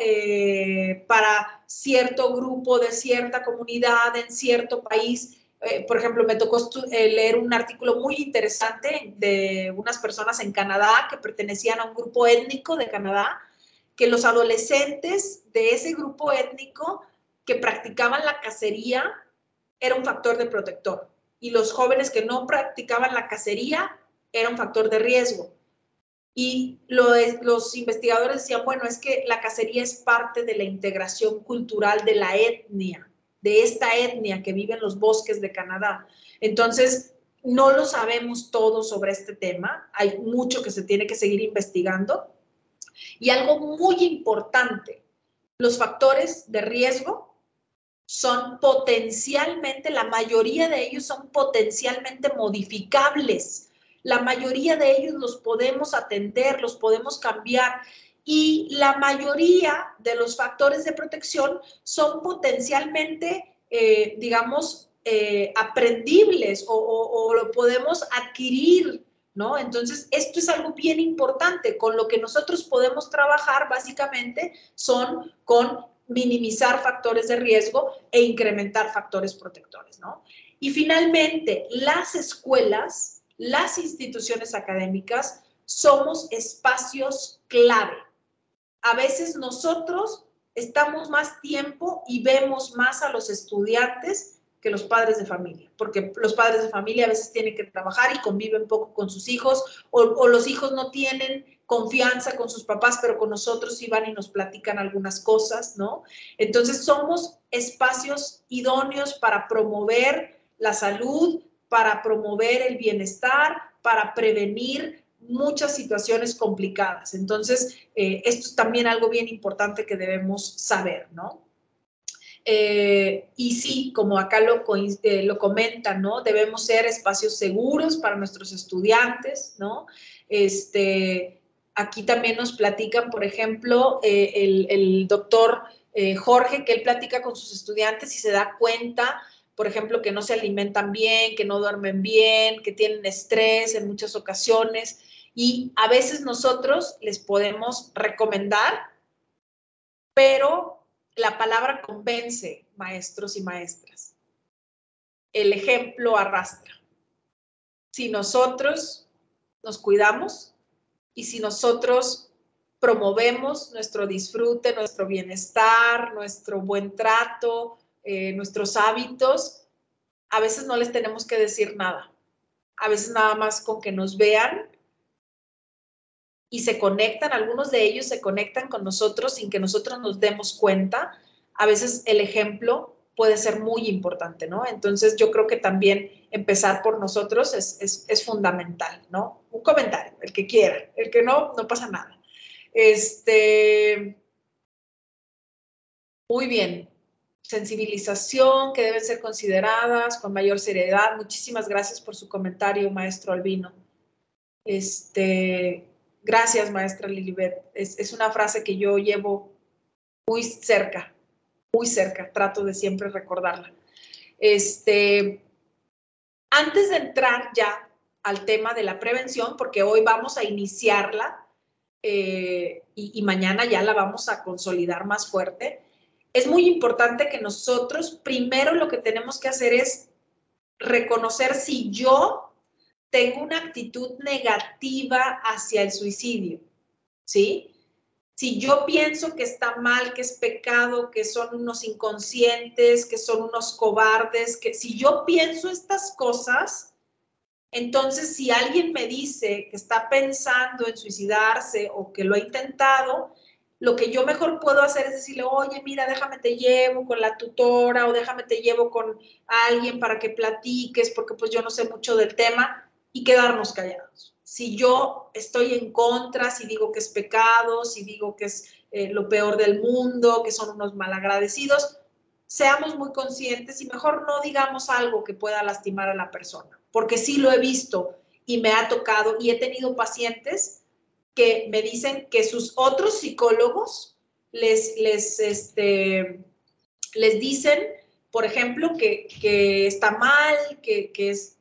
Speaker 1: para cierto grupo de cierta comunidad en cierto país, por ejemplo, me tocó leer un artículo muy interesante de unas personas en Canadá que pertenecían a un grupo étnico de Canadá, que los adolescentes de ese grupo étnico que practicaban la cacería era un factor de protector y los jóvenes que no practicaban la cacería era un factor de riesgo. Y los investigadores decían, bueno, es que la cacería es parte de la integración cultural de la etnia, de esta etnia que vive en los bosques de Canadá. Entonces, no lo sabemos todo sobre este tema, hay mucho que se tiene que seguir investigando. Y algo muy importante, los factores de riesgo son potencialmente, la mayoría de ellos son potencialmente modificables. La mayoría de ellos los podemos atender, los podemos cambiar y la mayoría de los factores de protección son potencialmente, digamos, aprendibles o lo podemos adquirir, ¿no? Entonces, esto es algo bien importante. Con lo que nosotros podemos trabajar básicamente son con minimizar factores de riesgo e incrementar factores protectores, ¿no? Y finalmente, las escuelas, las instituciones académicas, somos espacios clave. A veces nosotros estamos más tiempo y vemos más a los estudiantes que los padres de familia, porque los padres de familia a veces tienen que trabajar y conviven poco con sus hijos, o los hijos no tienen confianza con sus papás, pero con nosotros sí van y nos platican algunas cosas, ¿no? Entonces somos espacios idóneos para promover la salud, para promover el bienestar, para prevenir muchas situaciones complicadas. Entonces, esto es también algo bien importante que debemos saber, ¿no? Y sí, como acá lo comentan, ¿no? Debemos ser espacios seguros para nuestros estudiantes, ¿no? Aquí también nos platican, por ejemplo, el doctor Jorge, que él platica con sus estudiantes y se da cuenta, por ejemplo, que no se alimentan bien, que no duermen bien, que tienen estrés en muchas ocasiones. Y a veces nosotros les podemos recomendar, pero la palabra convence, maestros y maestras. El ejemplo arrastra. Si nosotros nos cuidamos y si nosotros promovemos nuestro disfrute, nuestro bienestar, nuestro buen trato, nuestros hábitos, a veces no les tenemos que decir nada. A veces nada más con que nos vean y se conectan, algunos de ellos se conectan con nosotros sin que nosotros nos demos cuenta. A veces el ejemplo puede ser muy importante, ¿no? Entonces yo creo que también empezar por nosotros es fundamental, ¿no? Un comentario, el que quiera, el que no, no pasa nada. Muy bien. Sensibilización que deben ser consideradas con mayor seriedad. Muchísimas gracias por su comentario, maestro Albino. Gracias, maestra Lilibet. Es una frase que yo llevo muy cerca, trato de siempre recordarla. Antes de entrar ya al tema de la prevención, porque hoy vamos a iniciarla, y mañana ya la vamos a consolidar más fuerte. Es muy importante que nosotros primero lo que tenemos que hacer es reconocer si yo tengo una actitud negativa hacia el suicidio, ¿sí? Si yo pienso que está mal, que es pecado, que son unos inconscientes, que son unos cobardes, que si yo pienso estas cosas, entonces si alguien me dice que está pensando en suicidarse o que lo ha intentado, lo que yo mejor puedo hacer es decirle, oye, mira, déjame te llevo con la tutora o déjame te llevo con alguien para que platiques, porque pues yo no sé mucho del tema, y quedarnos callados. Si yo estoy en contra, si digo que es pecado, si digo que es lo peor del mundo, que son unos malagradecidos, seamos muy conscientes y mejor no digamos algo que pueda lastimar a la persona, porque sí lo he visto y me ha tocado y he tenido pacientes que me dicen que sus otros psicólogos les dicen, por ejemplo, que está mal, que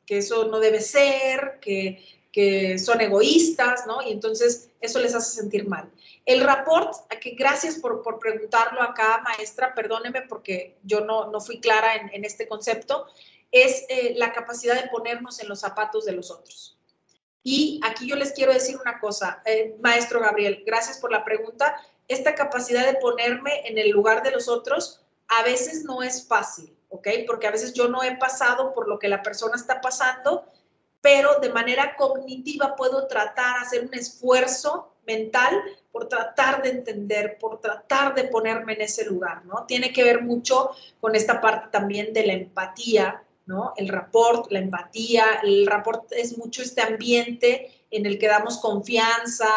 Speaker 1: eso no debe ser, que son egoístas, ¿no? Y entonces eso les hace sentir mal. El rapport, que gracias por preguntarlo acá, maestra, perdóneme porque yo no fui clara en este concepto, es la capacidad de ponernos en los zapatos de los otros. Y aquí yo les quiero decir una cosa, maestro Gabriel, gracias por la pregunta. Esta capacidad de ponerme en el lugar de los otros a veces no es fácil, ¿ok? Porque a veces yo no he pasado por lo que la persona está pasando, pero de manera cognitiva puedo tratar, hacer un esfuerzo mental por tratar de entender, por tratar de ponerme en ese lugar, ¿no? Tiene que ver mucho con esta parte también de la empatía, ¿no? El rapport, la empatía, el rapport es mucho este ambiente en el que damos confianza,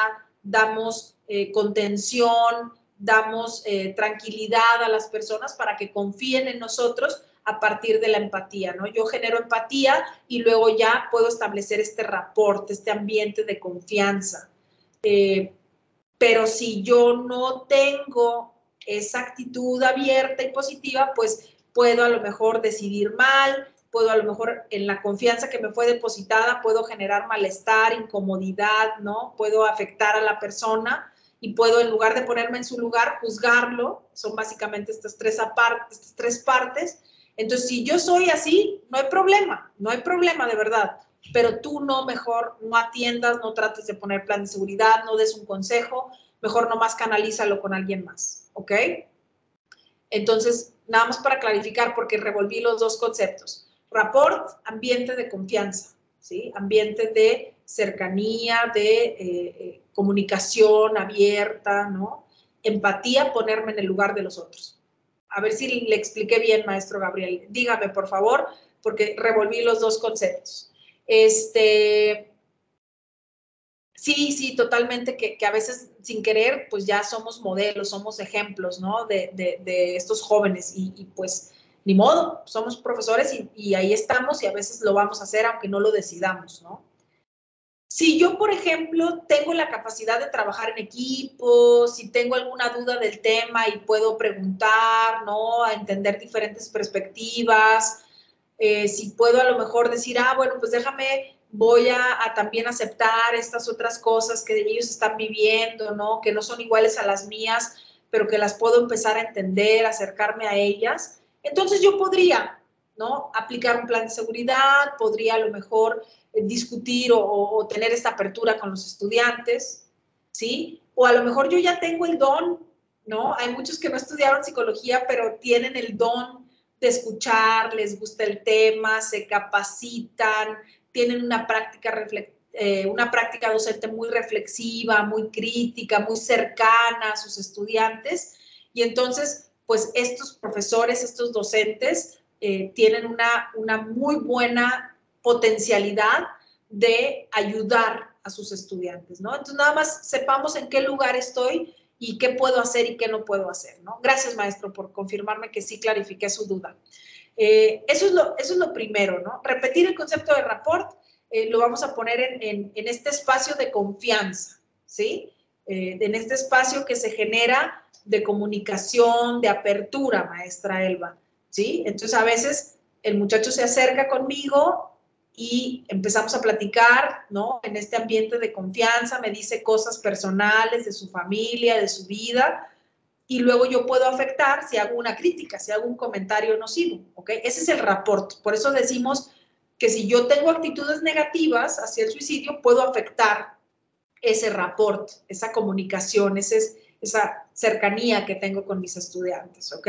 Speaker 1: damos contención, damos tranquilidad a las personas para que confíen en nosotros a partir de la empatía, ¿no? Yo genero empatía y luego ya puedo establecer este rapport, este ambiente de confianza. Pero si yo no tengo esa actitud abierta y positiva, pues puedo a lo mejor decidir mal, puedo a lo mejor en la confianza que me fue depositada, puedo generar malestar, incomodidad, ¿no? Puedo afectar a la persona y puedo, en lugar de ponerme en su lugar, juzgarlo. Son básicamente estas tres partes. Entonces, si yo soy así, no hay problema de verdad. Pero tú mejor no atiendas, no trates de poner plan de seguridad, no des un consejo, mejor nomás canalízalo con alguien más, ¿ok? Entonces, nada más para clarificar, porque revolví los dos conceptos. Rapport, ambiente de confianza, ¿sí? Ambiente de cercanía, de comunicación abierta, ¿no? Empatía, ponerme en el lugar de los otros. A ver si le expliqué bien, maestro Gabriel. Dígame, por favor, porque revolví los dos conceptos. Sí, totalmente, que a veces sin querer, pues ya somos modelos, somos ejemplos, ¿no? De estos jóvenes y pues ni modo, somos profesores y ahí estamos y a veces lo vamos a hacer aunque no lo decidamos, ¿no? Si yo, por ejemplo, tengo la capacidad de trabajar en equipo, si tengo alguna duda del tema y puedo preguntar, ¿no? A entender diferentes perspectivas, si puedo a lo mejor decir, bueno, pues déjame, voy a también aceptar estas otras cosas que ellos están viviendo, ¿no? Que no son iguales a las mías, pero que las puedo empezar a entender, acercarme a ellas. Entonces yo podría, ¿no? Aplicar un plan de seguridad, podría a lo mejor discutir o tener esta apertura con los estudiantes, ¿sí? O a lo mejor yo ya tengo el don, ¿no? Hay muchos que no estudiaron psicología, pero tienen el don de escuchar, les gusta el tema, se capacitan, tienen una práctica docente muy reflexiva, muy crítica, muy cercana a sus estudiantes. Y entonces, pues estos profesores, estos docentes, tienen una muy buena potencialidad de ayudar a sus estudiantes, ¿no? Entonces, nada más sepamos en qué lugar estoy y qué puedo hacer y qué no puedo hacer, ¿no? Gracias, maestro, por confirmarme que sí clarifiqué su duda. Eso es lo primero, ¿no? Repetir el concepto de rapport, lo vamos a poner en este espacio de confianza, ¿sí? En este espacio que se genera de comunicación, de apertura, maestra Elba, ¿sí? Entonces, a veces el muchacho se acerca conmigo y empezamos a platicar, ¿no? En este ambiente de confianza, me dice cosas personales de su familia, de su vida, y luego yo puedo afectar si hago una crítica, si hago un comentario nocivo, ¿ok? Ese es el rapport. Por eso decimos que si yo tengo actitudes negativas hacia el suicidio, puedo afectar ese rapport, esa comunicación, esa cercanía que tengo con mis estudiantes, ¿ok?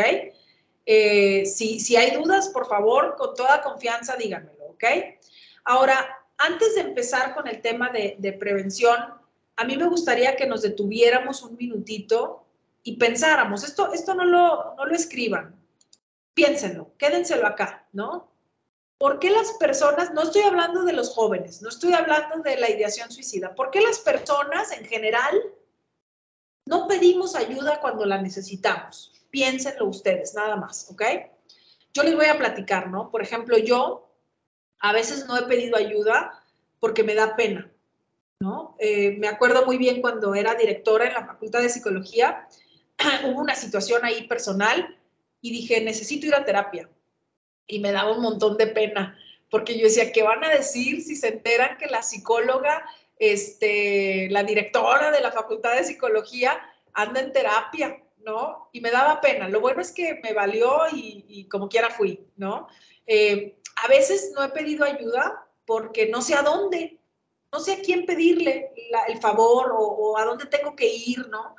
Speaker 1: Si hay dudas, por favor, con toda confianza, díganmelo, ¿ok? Ahora, antes de empezar con el tema de prevención, a mí me gustaría que nos detuviéramos un minutito y pensáramos, esto no lo escriban, piénsenlo, quédenselo acá, ¿no? ¿Por qué las personas, no estoy hablando de los jóvenes, no estoy hablando de la ideación suicida, ¿por qué las personas en general no pedimos ayuda cuando la necesitamos? Piénsenlo ustedes, nada más, ¿ok? Yo les voy a platicar, ¿no? Por ejemplo, yo a veces no he pedido ayuda porque me da pena, ¿no? Me acuerdo muy bien cuando era directora en la Facultad de Psicología, hubo una situación ahí personal y dije, necesito ir a terapia. Y me daba un montón de pena, porque yo decía, ¿qué van a decir si se enteran que la psicóloga, la directora de la Facultad de Psicología anda en terapia, ¿no? Y me daba pena. Lo bueno es que me valió y como quiera fui, ¿no? A veces no he pedido ayuda porque no sé a dónde, no sé a quién pedirle el favor o a dónde tengo que ir, ¿no?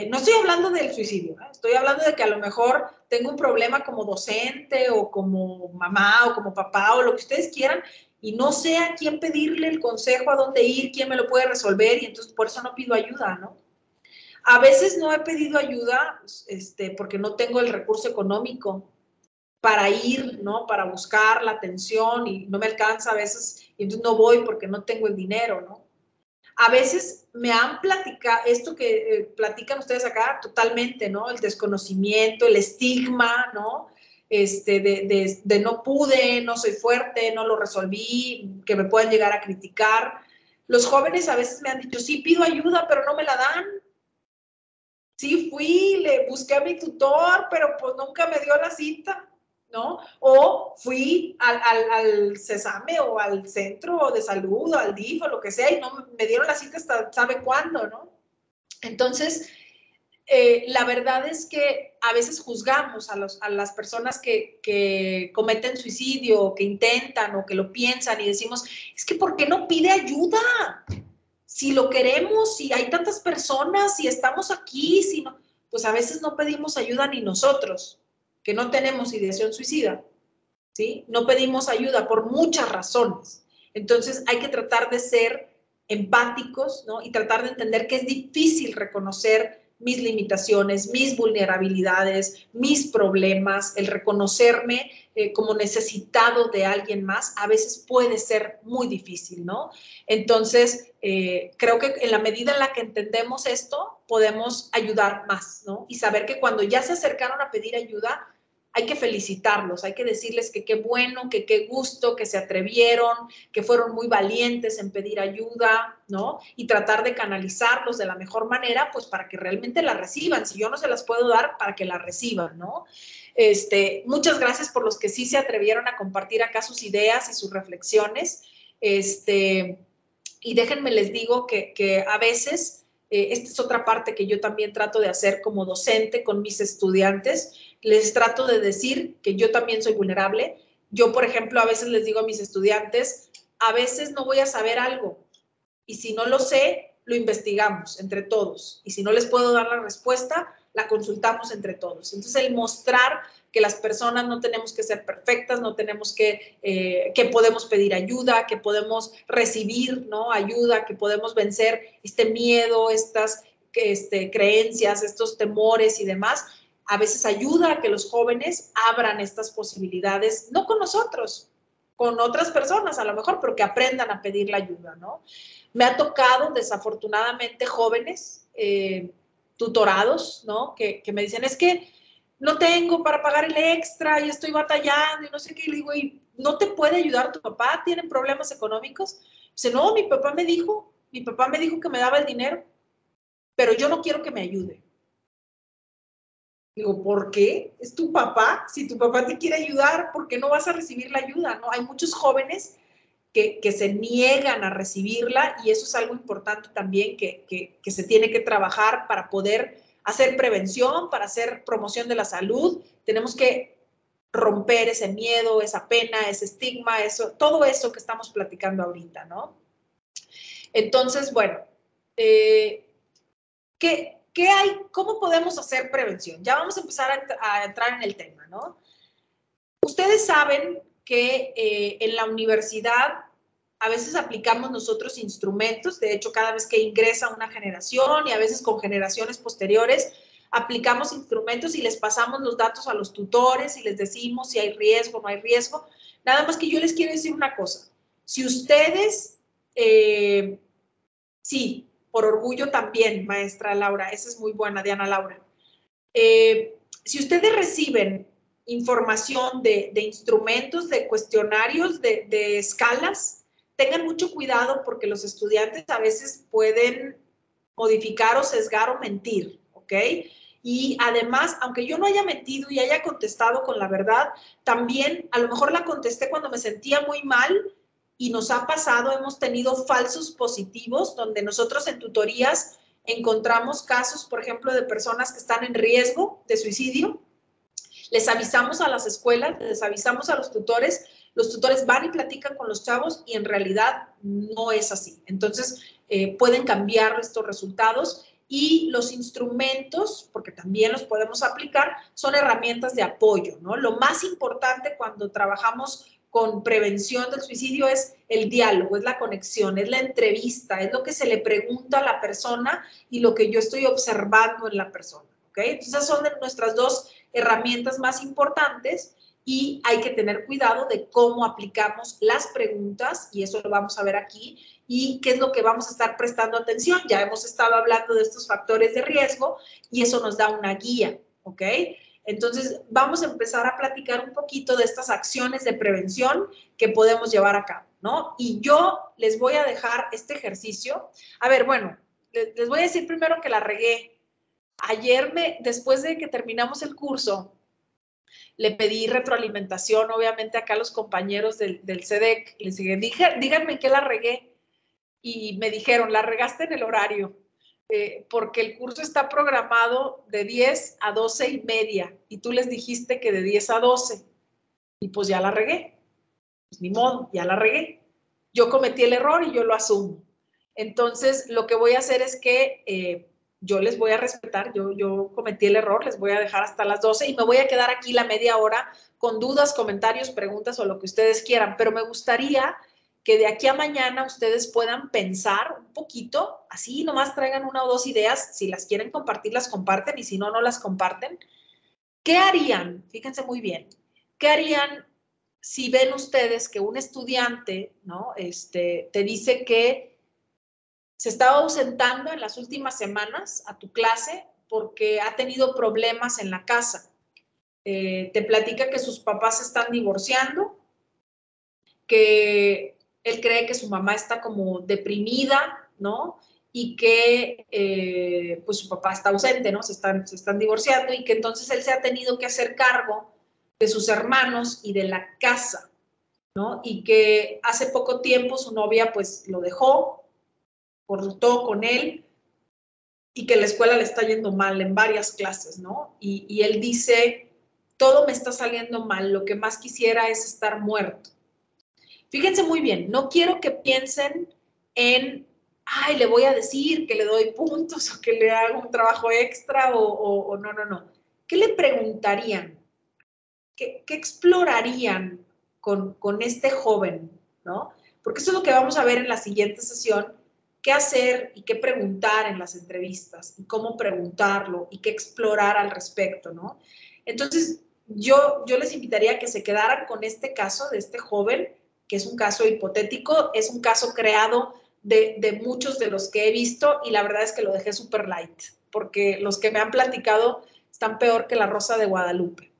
Speaker 1: No estoy hablando del suicidio, ¿eh? Estoy hablando de que a lo mejor tengo un problema como docente o como mamá o como papá o lo que ustedes quieran y no sé a quién pedirle el consejo, a dónde ir, quién me lo puede resolver y entonces por eso no pido ayuda, ¿no? A veces no he pedido ayuda porque no tengo el recurso económico para ir, ¿no? Para buscar la atención y no me alcanza a veces y entonces no voy porque no tengo el dinero, ¿no? A veces me han platicado, esto que platican ustedes acá, totalmente, ¿no? El desconocimiento, el estigma, ¿no? De no pude, no soy fuerte, no lo resolví, que me pueden llegar a criticar. Los jóvenes a veces me han dicho, sí, pido ayuda, pero no me la dan. Sí, fui, le busqué a mi tutor, pero pues nunca me dio la cita, ¿no? O fui al CESAME o al centro de salud o al DIF o lo que sea y no me dieron la cita hasta sabe cuándo, ¿no? Entonces, la verdad es que a veces juzgamos a las personas que cometen suicidio o que intentan o que lo piensan y decimos, es que ¿por qué no pide ayuda? Si lo queremos, si hay tantas personas, si estamos aquí, si no, pues a veces no pedimos ayuda ni nosotros, que no tenemos ideación suicida, ¿sí? No pedimos ayuda por muchas razones. Entonces hay que tratar de ser empáticos, ¿no? Y tratar de entender que es difícil reconocer mis limitaciones, mis vulnerabilidades, mis problemas, el reconocerme como necesitado de alguien más, a veces puede ser muy difícil, ¿no? Entonces, creo que en la medida en la que entendemos esto, podemos ayudar más, ¿no? Y saber que cuando ya se acercaron a pedir ayuda, hay que felicitarlos, hay que decirles que qué bueno, que qué gusto, que se atrevieron, que fueron muy valientes en pedir ayuda, ¿no? Y tratar de canalizarlos de la mejor manera, pues para que realmente la reciban. Si yo no se las puedo dar, para que la reciban, ¿no? Muchas gracias por los que sí se atrevieron a compartir acá sus ideas y sus reflexiones. Y déjenme les digo que a veces, esta es otra parte que yo también trato de hacer como docente con mis estudiantes, les trato de decir que yo también soy vulnerable. Yo, por ejemplo, a veces les digo a mis estudiantes, a veces no voy a saber algo y si no lo sé, lo investigamos entre todos. Y si no les puedo dar la respuesta, la consultamos entre todos. Entonces, el mostrar que las personas no tenemos que ser perfectas, no tenemos que podemos pedir ayuda, que podemos recibir, ¿no? Ayuda, que podemos vencer este miedo, estas creencias, estos temores y demás, a veces ayuda a que los jóvenes abran estas posibilidades, no con nosotros, con otras personas a lo mejor, pero que aprendan a pedir la ayuda, ¿no? Me ha tocado, desafortunadamente, jóvenes tutorados, ¿no? Que me dicen, es que no tengo para pagar el extra y estoy batallando y no sé qué. Y le digo, ¿y no te puede ayudar tu papá? ¿Tienen problemas económicos? Dice, no, mi papá me dijo que me daba el dinero, pero yo no quiero que me ayude. Digo, ¿por qué? Es tu papá. Si tu papá te quiere ayudar, ¿por qué no vas a recibir la ayuda? ¿No? Hay muchos jóvenes que se niegan a recibirla, y eso es algo importante también que se tiene que trabajar para poder hacer prevención, para hacer promoción de la salud. Tenemos que romper ese miedo, esa pena, ese estigma, todo eso que estamos platicando ahorita, ¿no? Entonces, bueno, ¿qué hay? ¿Cómo podemos hacer prevención? Ya vamos a empezar a entrar en el tema, ¿no? Ustedes saben que en la universidad a veces aplicamos nosotros instrumentos, de hecho cada vez que ingresa una generación y a veces con generaciones posteriores, aplicamos instrumentos y les pasamos los datos a los tutores y les decimos si hay riesgo o no hay riesgo. Nada más que yo les quiero decir una cosa, si ustedes, sí, por orgullo también, maestra Laura, esa es muy buena, Diana Laura, si ustedes reciben información de instrumentos, de cuestionarios, de escalas, tengan mucho cuidado porque los estudiantes a veces pueden modificar o sesgar o mentir, ¿ok? Y además, aunque yo no haya mentido y haya contestado con la verdad, también a lo mejor la contesté cuando me sentía muy mal y nos ha pasado, hemos tenido falsos positivos donde nosotros en tutorías encontramos casos, por ejemplo, de personas que están en riesgo de suicidio. Les avisamos a las escuelas, les avisamos a los tutores van y platican con los chavos y en realidad no es así. Entonces, pueden cambiar estos resultados y los instrumentos, porque también los podemos aplicar, son herramientas de apoyo, ¿no? Lo más importante cuando trabajamos con prevención del suicidio es el diálogo, es la conexión, es la entrevista, es lo que se le pregunta a la persona y lo que yo estoy observando en la persona, ¿ok? Entonces, esas son nuestras dos herramientas más importantes y hay que tener cuidado de cómo aplicamos las preguntas, y eso lo vamos a ver aquí, y qué es lo que vamos a estar prestando atención. Ya hemos estado hablando de estos factores de riesgo y eso nos da una guía, ¿ok? Entonces, vamos a empezar a platicar un poquito de estas acciones de prevención que podemos llevar a cabo, ¿no? Y yo les voy a dejar este ejercicio. A ver, bueno, les voy a decir primero que la regué. Ayer, después de que terminamos el curso, le pedí retroalimentación, obviamente, acá a los compañeros del CEDEC. Les dije, díganme qué la regué. Y me dijeron, la regaste en el horario, porque el curso está programado de 10 a 12:30 y tú les dijiste que de 10 a 12. Y pues ya la regué. Pues ni modo, ya la regué. Yo cometí el error y yo lo asumo. Entonces, lo que voy a hacer es que yo les voy a respetar, yo cometí el error, les voy a dejar hasta las 12 y me voy a quedar aquí la media hora con dudas, comentarios, preguntas o lo que ustedes quieran, pero me gustaría que de aquí a mañana ustedes puedan pensar un poquito, así nomás traigan una o dos ideas, si las quieren compartir, las comparten y si no, no las comparten. ¿Qué harían? Fíjense muy bien, ¿qué harían si ven ustedes que un estudiante, ¿no? Te dice que se estaba ausentando en las últimas semanas a tu clase porque ha tenido problemas en la casa? Te platica que sus papás se están divorciando, que él cree que su mamá está como deprimida, ¿no? Y que pues su papá está ausente, ¿no? Se están divorciando y que entonces él se ha tenido que hacer cargo de sus hermanos y de la casa, ¿no? Y que hace poco tiempo su novia pues lo dejó, cortó con él y que la escuela le está yendo mal en varias clases, ¿no? Y él dice, todo me está saliendo mal, lo que más quisiera es estar muerto. Fíjense muy bien, no quiero que piensen en, ay, le voy a decir que le doy puntos o que le hago un trabajo extra o no, no, no. ¿Qué le preguntarían? ¿Qué explorarían con este joven, ¿no? Porque eso es lo que vamos a ver en la siguiente sesión, qué hacer y qué preguntar en las entrevistas, y cómo preguntarlo y qué explorar al respecto, ¿no? Entonces, yo les invitaría a que se quedaran con este caso de este joven, que es un caso hipotético, es un caso creado de muchos de los que he visto y la verdad es que lo dejé súper light, porque los que me han platicado están peor que la Rosa de Guadalupe.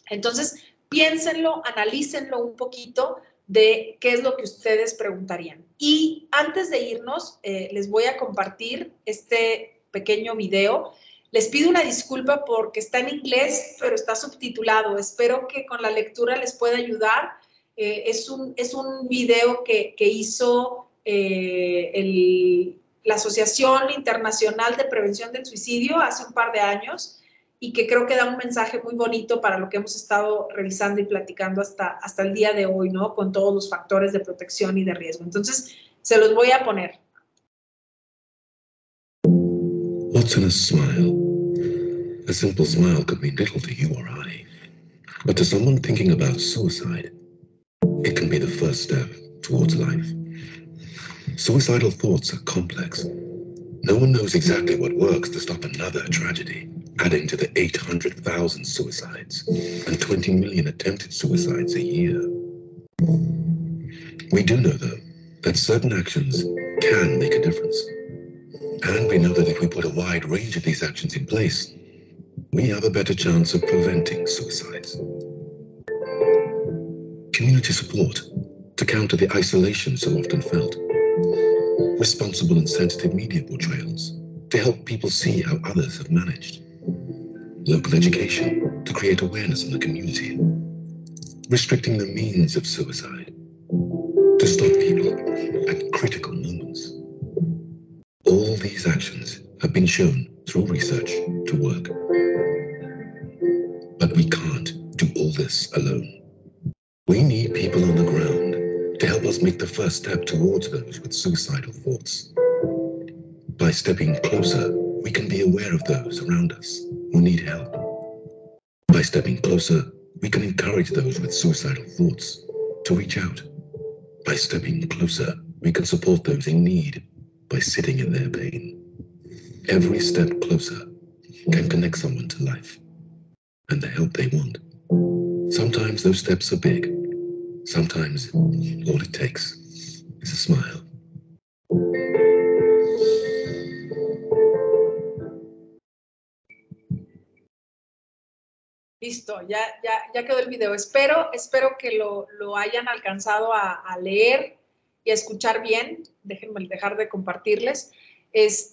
Speaker 1: Entonces, piénsenlo, analícenlo un poquito de qué es lo que ustedes preguntarían. Y antes de irnos, les voy a compartir este pequeño video. Les pido una disculpa porque está en inglés, pero está subtitulado. Espero que con la lectura les pueda ayudar. es un video que hizo la Asociación Internacional de Prevención del Suicidio hace un par de años y que creo que da un mensaje muy bonito para lo que hemos estado revisando y platicando hasta el día de hoy, ¿no? Con todos los factores de protección y de riesgo. Entonces, se los voy a poner.
Speaker 2: What's in a smile? A simple smile could mean little to you or I. But to someone thinking about suicide, it can be the first step towards life. Suicidal thoughts are complex. No one knows exactly what works to stop another tragedy, adding to the 800,000 suicides and 20 million attempted suicides a year. We do know, though, that certain actions can make a difference. And we know that if we put a wide range of these actions in place, we have a better chance of preventing suicides. Community support to counter the isolation so often felt. Responsible and sensitive media portrayals to help people see how others have managed. Local education to create awareness in the community. Restricting the means of suicide to stop people at critical moments. All these actions have been shown through research to work. But we can't do all this alone. We need people on the ground to help us make the first step towards those with suicidal thoughts. By stepping closer, we can be aware of those around us who need help. By stepping closer, we can encourage those with suicidal thoughts to reach out. By stepping closer, we can support those in need by sitting in their pain. Every step closer can connect someone to life and the help they want. Sometimes those steps are big. Sometimes all it takes is a smile.
Speaker 1: Listo, ya quedó el video. Espero que lo hayan alcanzado a leer y a escuchar bien. Déjenme dejar de compartirles. Es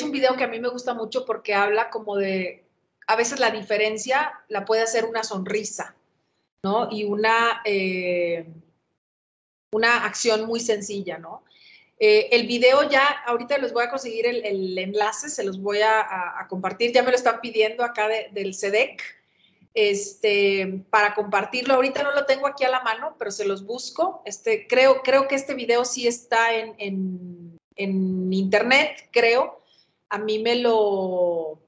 Speaker 1: un video que a mí me gusta mucho porque habla como de, a veces la diferencia la puede hacer una sonrisa, ¿no? Y una acción muy sencilla, ¿no? El video ya, ahorita les voy a conseguir el enlace, se los voy a compartir, ya me lo están pidiendo acá del CEDEC, para compartirlo. Ahorita no lo tengo aquí a la mano, pero se los busco. Creo que este video sí está en internet, creo. A mí me lo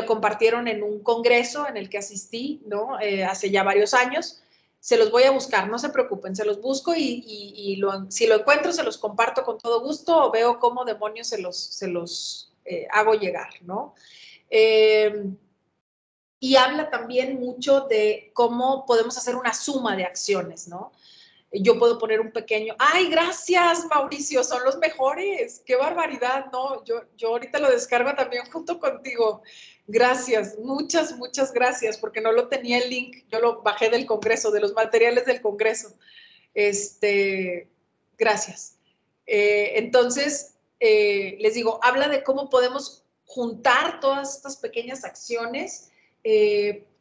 Speaker 1: compartieron en un congreso en el que asistí, ¿no? Hace ya varios años. Se los voy a buscar, no se preocupen, se los busco y si lo encuentro se los comparto con todo gusto o veo cómo demonios se los hago llegar, ¿no? Y habla también mucho de cómo podemos hacer una suma de acciones, ¿no? Yo puedo poner un pequeño, ¡ay, gracias, Mauricio! Son los mejores, ¡qué barbaridad! No, yo ahorita lo descargo también junto contigo. Gracias, muchas gracias, porque no lo tenía el link, yo lo bajé del Congreso, de los materiales del Congreso. Gracias. Entonces, les digo, habla de cómo podemos juntar todas estas pequeñas acciones.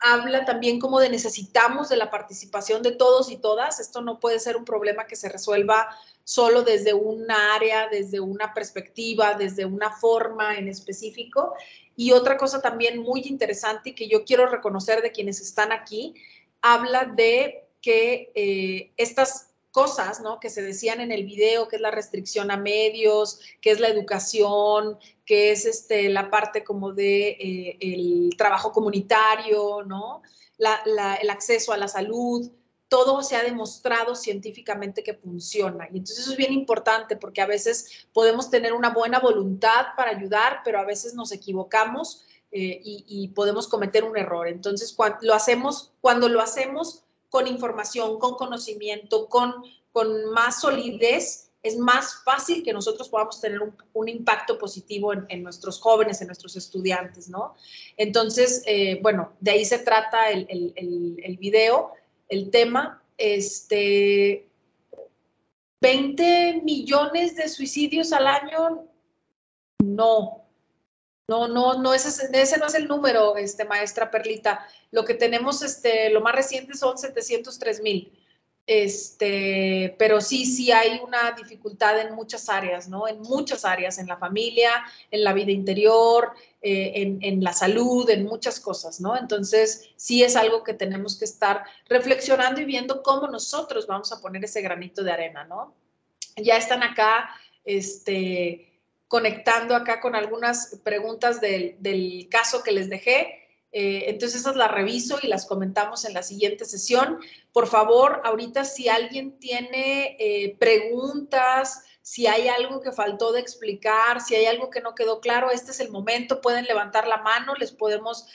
Speaker 1: Habla también como de necesitamos de la participación de todos y todas. Esto no puede ser un problema que se resuelva solo desde una área, desde una perspectiva, desde una forma en específico. Y otra cosa también muy interesante y que yo quiero reconocer de quienes están aquí, habla de que estas cosas, ¿no?, que se decían en el video, que es la restricción a medios, que es la educación, que es la parte como de el trabajo comunitario, ¿no?, el acceso a la salud, todo se ha demostrado científicamente que funciona. Y entonces eso es bien importante porque a veces podemos tener una buena voluntad para ayudar, pero a veces nos equivocamos y podemos cometer un error. Entonces, cuando lo hacemos con información, con conocimiento, con más solidez, es más fácil que nosotros podamos tener un impacto positivo en nuestros jóvenes, en nuestros estudiantes, ¿no? Entonces, bueno, de ahí se trata el video, el tema. 20 millones de suicidios al año, no. No, ese no es el número, maestra Perlita. Lo que tenemos, lo más reciente son 703,000. Pero sí hay una dificultad en muchas áreas, ¿no? En muchas áreas, en la familia, en la vida interior, en la salud, en muchas cosas, ¿no? Entonces, sí es algo que tenemos que estar reflexionando y viendo cómo nosotros vamos a poner ese granito de arena, ¿no? Ya están acá, conectando acá con algunas preguntas del caso que les dejé. Entonces esas las reviso y las comentamos en la siguiente sesión. Por favor, ahorita si alguien tiene preguntas, si hay algo que faltó de explicar, si hay algo que no quedó claro, este es el momento, pueden levantar la mano, les podemos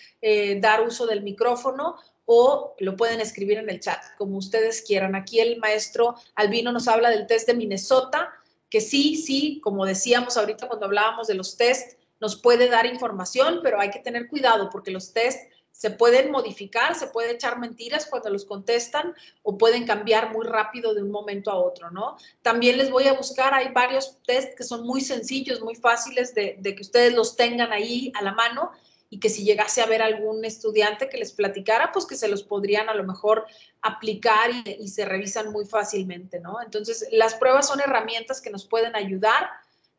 Speaker 1: dar uso del micrófono o lo pueden escribir en el chat, como ustedes quieran. Aquí el maestro Albino nos habla del test de Minnesota, que sí, como decíamos ahorita cuando hablábamos de los test, nos puede dar información, pero hay que tener cuidado porque los test se pueden modificar, se puede echar mentiras cuando los contestan o pueden cambiar muy rápido de un momento a otro, ¿no? También les voy a buscar, hay varios test que son muy sencillos, muy fáciles de que ustedes los tengan ahí a la mano y que si llegase a ver algún estudiante que les platicara, pues que se los podrían a lo mejor aplicar y se revisan muy fácilmente, ¿no? Entonces, las pruebas son herramientas que nos pueden ayudar,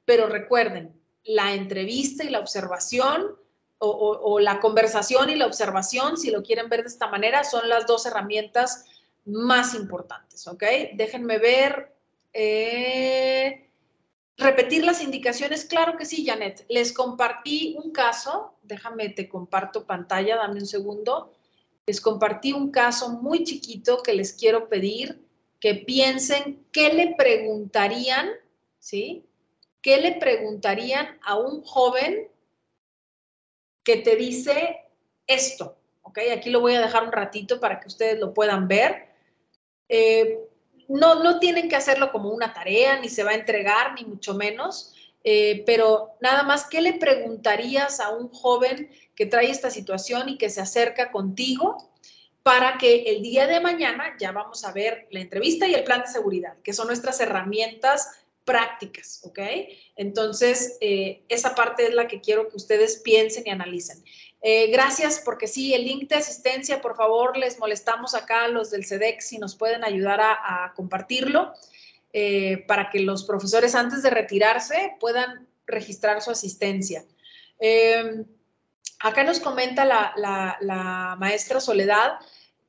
Speaker 1: pero recuerden, la entrevista y la observación o la conversación y la observación, si lo quieren ver de esta manera, son las dos herramientas más importantes, ¿ok? Déjenme ver. Repetir las indicaciones, claro que sí, Janet. Les compartí un caso, déjame, te comparto pantalla, dame un segundo. Les compartí un caso muy chiquito que les quiero pedir que piensen qué le preguntarían, ¿sí? ¿Qué le preguntarían a un joven que te dice esto? ¿Ok? Aquí lo voy a dejar un ratito para que ustedes lo puedan ver. No tienen que hacerlo como una tarea, ni se va a entregar, ni mucho menos, pero nada más, ¿qué le preguntarías a un joven que trae esta situación y que se acerca contigo para que el día de mañana ya vamos a ver la entrevista y el plan de seguridad, que son nuestras herramientas prácticas, ¿ok? Entonces, esa parte es la que quiero que ustedes piensen y analicen. Gracias, porque sí, el link de asistencia, por favor, les molestamos acá a los del CEDEC si nos pueden ayudar a compartirlo para que los profesores antes de retirarse puedan registrar su asistencia. Acá nos comenta la maestra Soledad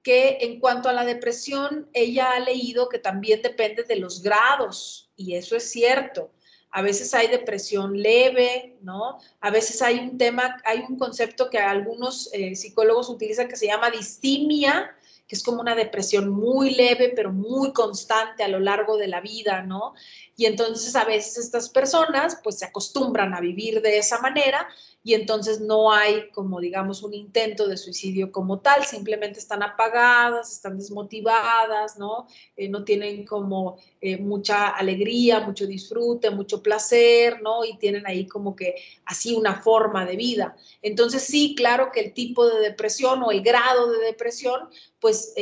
Speaker 1: que en cuanto a la depresión, ella ha leído que también depende de los grados, y eso es cierto. A veces hay depresión leve, ¿no? A veces hay un tema, hay un concepto que algunos psicólogos utilizan que se llama distimia, que es como una depresión muy leve, pero muy constante a lo largo de la vida, ¿no? Y entonces a veces estas personas pues se acostumbran a vivir de esa manera y entonces no hay como digamos un intento de suicidio como tal, simplemente están apagadas, están desmotivadas, ¿no? No tienen como mucha alegría, mucho disfrute, mucho placer, ¿no? Y tienen ahí como que así una forma de vida. Entonces sí, claro que el tipo de depresión o el grado de depresión, pues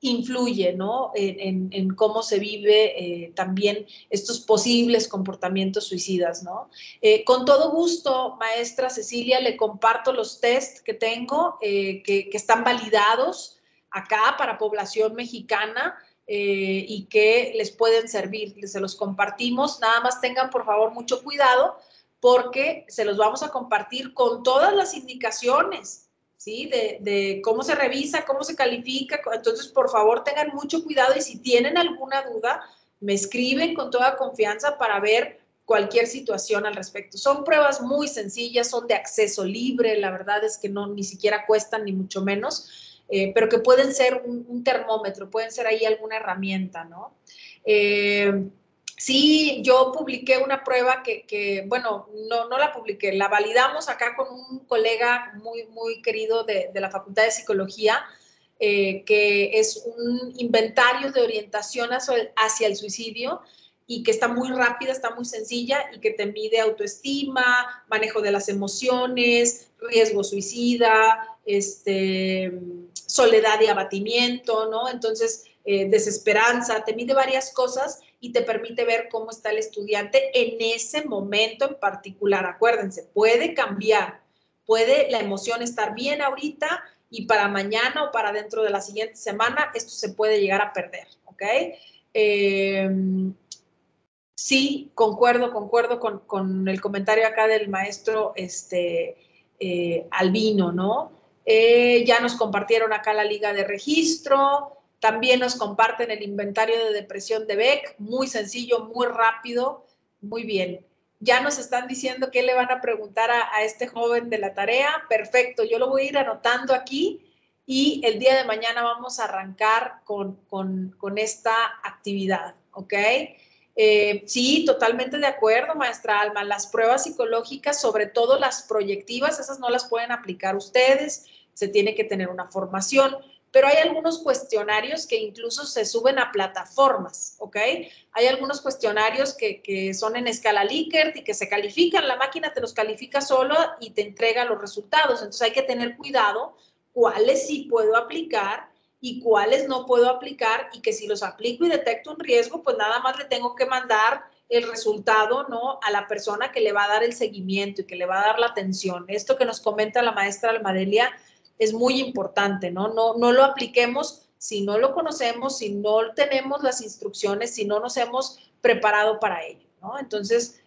Speaker 1: influye, ¿no? En cómo se vive también estos posibles comportamientos suicidas, ¿no? Con todo gusto, maestra Cecilia, le comparto los test que tengo, que están validados acá para población mexicana y que les pueden servir. Se los compartimos. Nada más tengan, por favor, mucho cuidado porque se los vamos a compartir con todas las indicaciones, ¿sí? De cómo se revisa, cómo se califica. Entonces, por favor, tengan mucho cuidado y si tienen alguna duda, me escriben con toda confianza para ver cualquier situación al respecto. Son pruebas muy sencillas, son de acceso libre, la verdad es que no ni siquiera cuestan ni mucho menos, pero que pueden ser un termómetro, pueden ser ahí alguna herramienta, ¿no? Sí, yo publiqué una prueba bueno, no la publiqué, la validamos acá con un colega muy querido de la Facultad de Psicología, que es un inventario de orientación hacia el suicidio y que está muy rápida, está muy sencilla y que te mide autoestima, manejo de las emociones, riesgo suicida, soledad y abatimiento, ¿no? Entonces, desesperanza, te mide varias cosas y te permite ver cómo está el estudiante en ese momento en particular. Acuérdense, puede cambiar, puede la emoción estar bien ahorita y para mañana o para dentro de la siguiente semana esto se puede llegar a perder, ¿ok? Sí, concuerdo con el comentario acá del maestro Albino, ¿no? Ya nos compartieron acá la liga de registro, también nos comparten el inventario de depresión de Beck, muy sencillo, muy rápido, muy bien. Ya nos están diciendo qué le van a preguntar a este joven de la tarea, perfecto, yo lo voy a ir anotando aquí y el día de mañana vamos a arrancar con esta actividad, ¿ok? Sí, totalmente de acuerdo, maestra Alma. Las pruebas psicológicas, sobre todo las proyectivas, esas no las pueden aplicar ustedes, se tiene que tener una formación, pero hay algunos cuestionarios que incluso se suben a plataformas, ¿ok? Hay algunos cuestionarios que son en escala Likert y que se califican, la máquina te los califica solo y te entrega los resultados, entonces hay que tener cuidado cuáles sí puedo aplicar y cuáles no puedo aplicar y que si los aplico y detecto un riesgo, pues nada más le tengo que mandar el resultado, ¿no? A la persona que le va a dar el seguimiento y que le va a dar la atención. Esto que nos comenta la maestra Almadelia es muy importante, ¿no? No lo apliquemos si no lo conocemos, si no tenemos las instrucciones, si no nos hemos preparado para ello, ¿no? Entonces,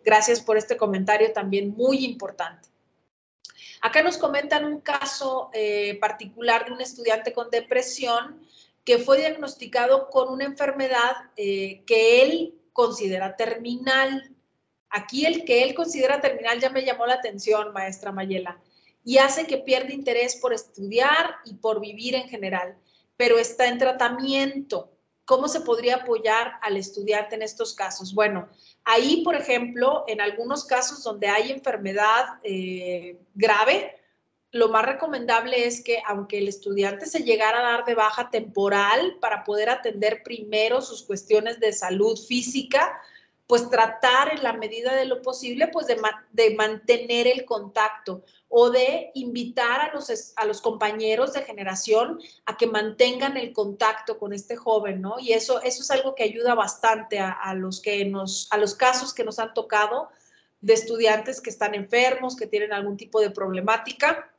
Speaker 1: gracias por este comentario también muy importante. Acá nos comentan un caso particular de un estudiante con depresión que fue diagnosticado con una enfermedad que él considera terminal. Aquí el que él considera terminal ya me llamó la atención, maestra Mayela, y hace que pierda interés por estudiar y por vivir en general, pero está en tratamiento. ¿Cómo se podría apoyar al estudiante en estos casos? Bueno, ahí, por ejemplo, en algunos casos donde hay enfermedad grave, lo más recomendable es que, aunque el estudiante se llegara a dar de baja temporal para poder atender primero sus cuestiones de salud física, pues tratar en la medida de lo posible, pues de mantener el contacto o de invitar a los compañeros de generación a que mantengan el contacto con este joven, ¿no? Y eso es algo que ayuda bastante a los casos que nos han tocado de estudiantes que están enfermos, que tienen algún tipo de problemática,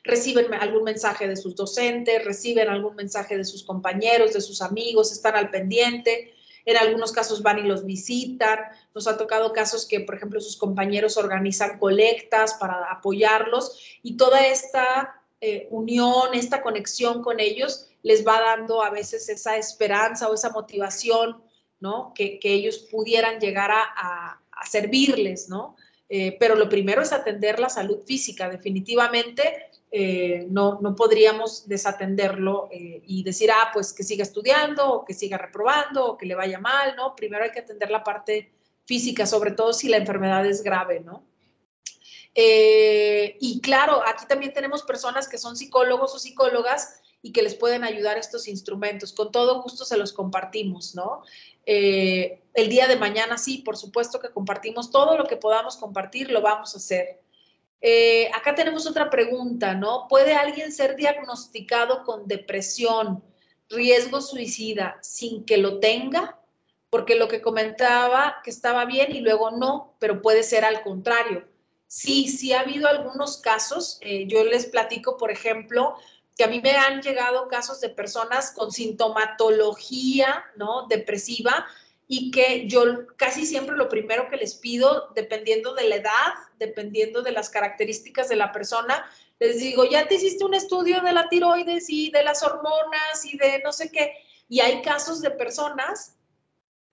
Speaker 1: reciben algún mensaje de sus docentes, reciben algún mensaje de sus compañeros, de sus amigos, están al pendiente. En algunos casos van y los visitan. Nos ha tocado casos que, por ejemplo, sus compañeros organizan colectas para apoyarlos y toda esta unión, esta conexión con ellos les va dando a veces esa esperanza o esa motivación, ¿no? Que ellos pudieran llegar a servirles, ¿no? Pero lo primero es atender la salud física, definitivamente. No podríamos desatenderlo y decir, pues que siga estudiando o que siga reprobando o que le vaya mal, ¿no? Primero hay que atender la parte física, sobre todo si la enfermedad es grave, ¿no? Y claro, aquí también tenemos personas que son psicólogos o psicólogas y que les pueden ayudar estos instrumentos. Con todo gusto se los compartimos, ¿no? El día de mañana sí, por supuesto que compartimos todo lo que podamos compartir, lo vamos a hacer. Acá tenemos otra pregunta, ¿no? ¿Puede alguien ser diagnosticado con depresión, riesgo suicida, sin que lo tenga? Porque lo que comentaba que estaba bien y luego no, pero puede ser al contrario. Sí ha habido algunos casos. Yo les platico, por ejemplo, que a mí me han llegado casos de personas con sintomatología, ¿no? Depresiva, y que yo casi siempre lo primero que les pido, dependiendo de la edad, dependiendo de las características de la persona, les digo, ¿ya te hiciste un estudio de la tiroides y de las hormonas y de no sé qué? Y hay casos de personas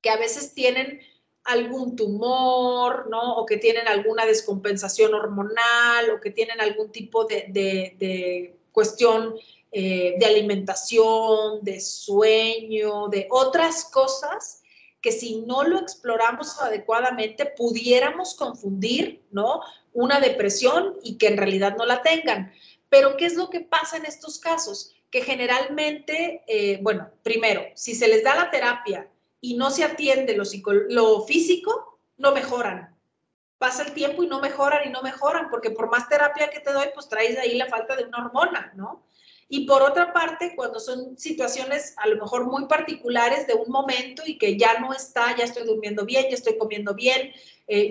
Speaker 1: que a veces tienen algún tumor, ¿no? O que tienen alguna descompensación hormonal o que tienen algún tipo de cuestión de alimentación, de sueño, de otras cosas que si no lo exploramos adecuadamente pudiéramos confundir, ¿no? Una depresión y que en realidad no la tengan. Pero ¿qué es lo que pasa en estos casos? Que generalmente, bueno, primero, si se les da la terapia y no se atiende lo físico, no mejoran. Pasa el tiempo y no mejoran, porque por más terapia que te doy, pues traes ahí la falta de una hormona, ¿no? Y por otra parte, cuando son situaciones a lo mejor muy particulares de un momento y que ya no está, ya estoy durmiendo bien, ya estoy comiendo bien,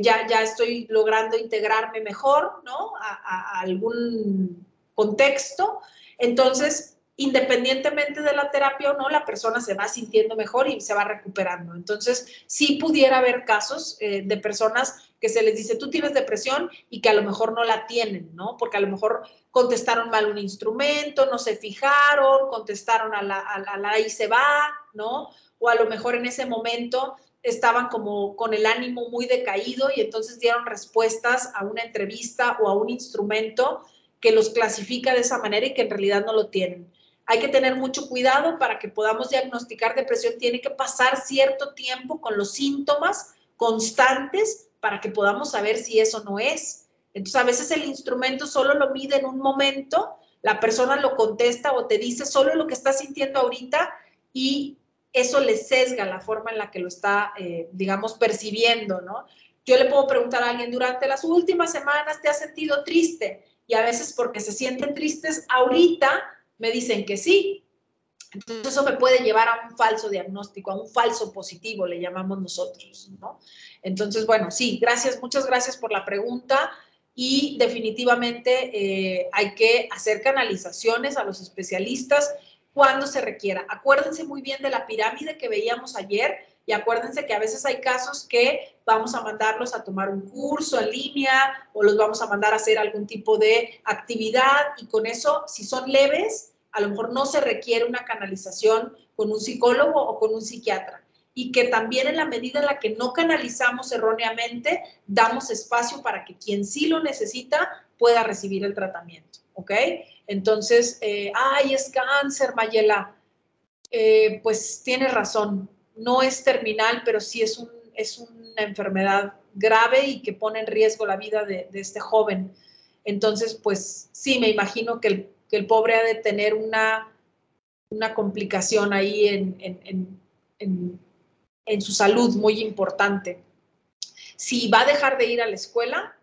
Speaker 1: ya estoy logrando integrarme mejor, ¿no? A algún contexto. Entonces, independientemente de la terapia o no, la persona se va sintiendo mejor y se va recuperando. Entonces, sí pudiera haber casos de personas que se les dice, tú tienes depresión y que a lo mejor no la tienen, ¿no? Porque a lo mejor contestaron mal un instrumento, no se fijaron, contestaron a la y se va, ¿no? O a lo mejor en ese momento estaban como con el ánimo muy decaído y entonces dieron respuestas a una entrevista o a un instrumento que los clasifica de esa manera y que en realidad no lo tienen. Hay que tener mucho cuidado para que podamos diagnosticar depresión. Tiene que pasar cierto tiempo con los síntomas constantes para que podamos saber si eso no es. Entonces, a veces el instrumento solo lo mide en un momento, la persona lo contesta o te dice solo lo que está sintiendo ahorita y eso le sesga la forma en la que lo está, digamos, percibiendo, ¿no? Yo le puedo preguntar a alguien, durante las últimas semanas te has sentido triste, y a veces porque se sienten tristes ahorita, me dicen que sí. Entonces eso me puede llevar a un falso diagnóstico, a un falso positivo, le llamamos nosotros, ¿no? Entonces, bueno, sí, gracias, muchas gracias por la pregunta y definitivamente hay que hacer canalizaciones a los especialistas cuando se requiera. Acuérdense muy bien de la pirámide que veíamos ayer y acuérdense que a veces hay casos que vamos a mandarlos a tomar un curso en línea o los vamos a mandar a hacer algún tipo de actividad y con eso, si son leves, a lo mejor no se requiere una canalización con un psicólogo o con un psiquiatra. Y que también en la medida en la que no canalizamos erróneamente, damos espacio para que quien sí lo necesita pueda recibir el tratamiento, ¿ok? Entonces, ay, es cáncer, Mayela. Pues tienes razón, no es terminal, pero sí es una enfermedad grave y que pone en riesgo la vida de este joven. Entonces, pues sí, me imagino que el pobre ha de tener una complicación ahí en su salud muy importante. Si va a dejar de ir a la escuela,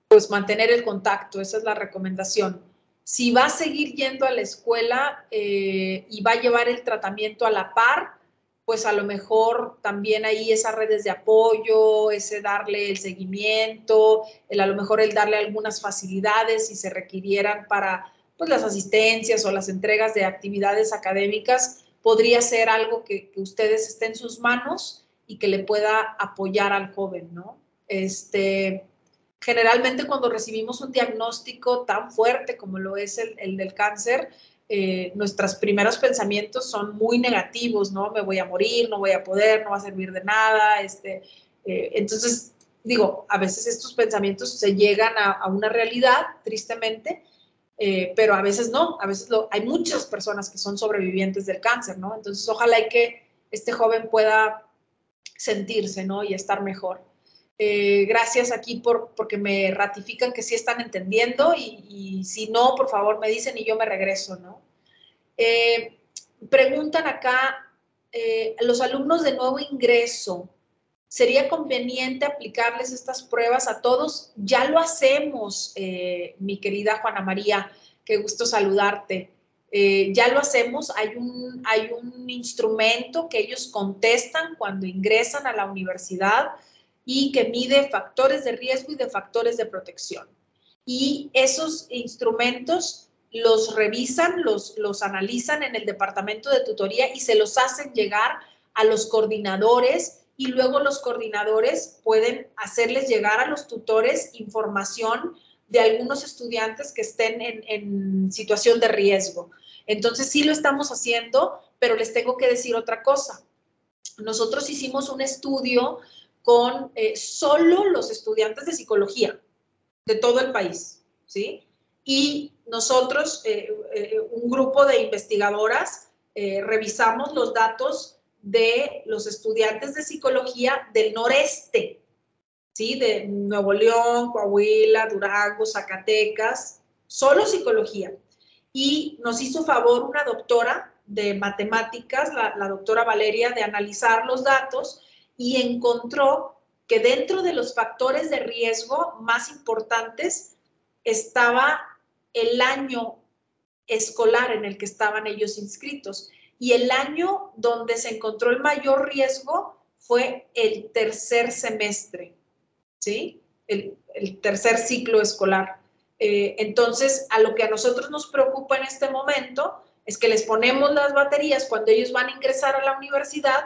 Speaker 1: pues mantener el contacto, esa es la recomendación. Si va a seguir yendo a la escuela y va a llevar el tratamiento a la par, pues a lo mejor también ahí esas redes de apoyo, ese darle el seguimiento, a lo mejor el darle algunas facilidades si se requirieran para pues, las asistencias o las entregas de actividades académicas, podría ser algo que ustedes esté en sus manos y que le pueda apoyar al joven, ¿no? Generalmente cuando recibimos un diagnóstico tan fuerte como lo es el del cáncer, nuestros primeros pensamientos son muy negativos, ¿no? Me voy a morir, no voy a poder, no va a servir de nada. Entonces, digo, a veces estos pensamientos se llegan a una realidad, tristemente, pero a veces no, a veces hay muchas personas que son sobrevivientes del cáncer, ¿no? Entonces, ojalá y que este joven pueda sentirse, ¿no? Y estar mejor. Gracias aquí porque me ratifican que sí están entendiendo y si no, por favor me dicen y yo me regreso, ¿no? Preguntan acá, los alumnos de nuevo ingreso, ¿sería conveniente aplicarles estas pruebas a todos? Ya lo hacemos, mi querida Juana María, qué gusto saludarte. Ya lo hacemos, hay un instrumento que ellos contestan cuando ingresan a la universidad y que mide factores de riesgo y de factores de protección. Y esos instrumentos los revisan, los analizan en el departamento de tutoría y se los hacen llegar a los coordinadores y luego los coordinadores pueden hacerles llegar a los tutores información de algunos estudiantes que estén en situación de riesgo. Entonces sí lo estamos haciendo, pero les tengo que decir otra cosa. Nosotros hicimos un estudio con solo los estudiantes de psicología de todo el país, ¿sí? Y nosotros, un grupo de investigadoras, revisamos los datos de los estudiantes de psicología del noreste, ¿sí? De Nuevo León, Coahuila, Durango, Zacatecas, solo psicología. Y nos hizo favor una doctora de matemáticas, la doctora Valeria, de analizar los datos y encontró que dentro de los factores de riesgo más importantes estaba el año escolar en el que estaban ellos inscritos. Y el año donde se encontró el mayor riesgo fue el tercer semestre, ¿sí? El tercer ciclo escolar. Entonces, a lo que a nosotros nos preocupa en este momento es que les ponemos las baterías cuando ellos van a ingresar a la universidad,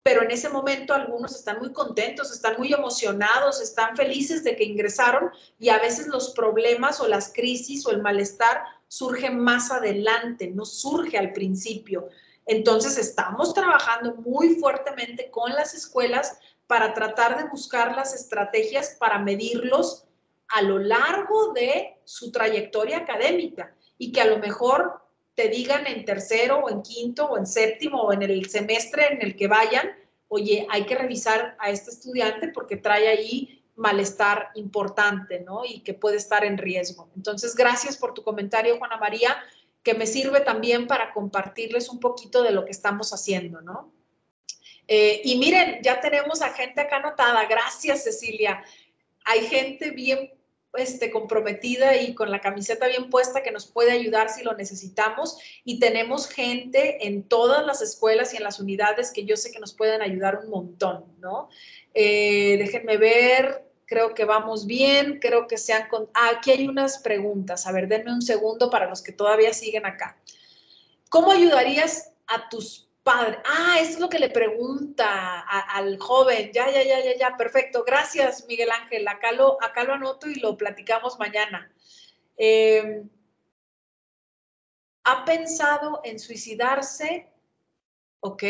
Speaker 1: pero en ese momento algunos están muy contentos, están muy emocionados, están felices de que ingresaron y a veces los problemas o las crisis o el malestar surgen más adelante, no surge al principio. Entonces estamos trabajando muy fuertemente con las escuelas para tratar de buscar las estrategias para medirlos a lo largo de su trayectoria académica y que a lo mejor te digan en tercero o en quinto o en séptimo o en el semestre en el que vayan, oye, hay que revisar a este estudiante porque trae ahí malestar importante, ¿no? Y que puede estar en riesgo. Entonces, gracias por tu comentario, Juana María, que me sirve también para compartirles un poquito de lo que estamos haciendo, ¿no? Y miren, ya tenemos a gente acá anotada. Gracias, Cecilia. Hay gente bien comprometida y con la camiseta bien puesta que nos puede ayudar si lo necesitamos, y tenemos gente en todas las escuelas y en las unidades que yo sé que nos pueden ayudar un montón, ¿no? Déjenme ver, creo que vamos bien, creo que aquí hay unas preguntas, a ver, denme un segundo para los que todavía siguen acá. ¿Cómo ayudarías a tus padres? Esto es lo que le pregunta al joven. Ya, perfecto. Gracias, Miguel Ángel. Acá lo anoto y lo platicamos mañana. ¿Ha pensado en suicidarse? Ok,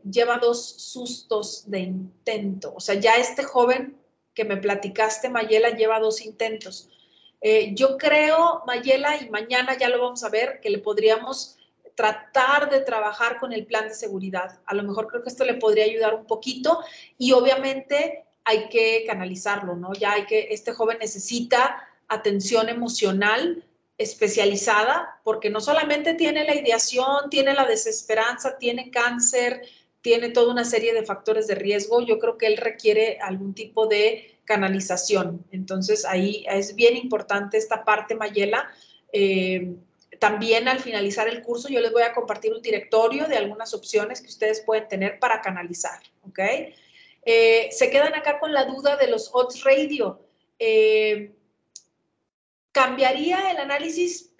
Speaker 1: lleva 2 sustos de intento. O sea, ya este joven que me platicaste, Mayela, lleva 2 intentos. Yo creo, Mayela, y mañana ya lo vamos a ver, que le podríamos tratar de trabajar con el plan de seguridad. A lo mejor creo que esto le podría ayudar un poquito y obviamente hay que canalizarlo, ¿no? Este joven necesita atención emocional especializada porque no solamente tiene la ideación, tiene la desesperanza, tiene cáncer, tiene toda una serie de factores de riesgo. Yo creo que él requiere algún tipo de canalización. Entonces, ahí es bien importante esta parte, Mayela. También al finalizar el curso yo les voy a compartir un directorio de algunas opciones que ustedes pueden tener para canalizar, ¿ok? Se quedan acá con la duda de los odds radio. Cambiaría el análisis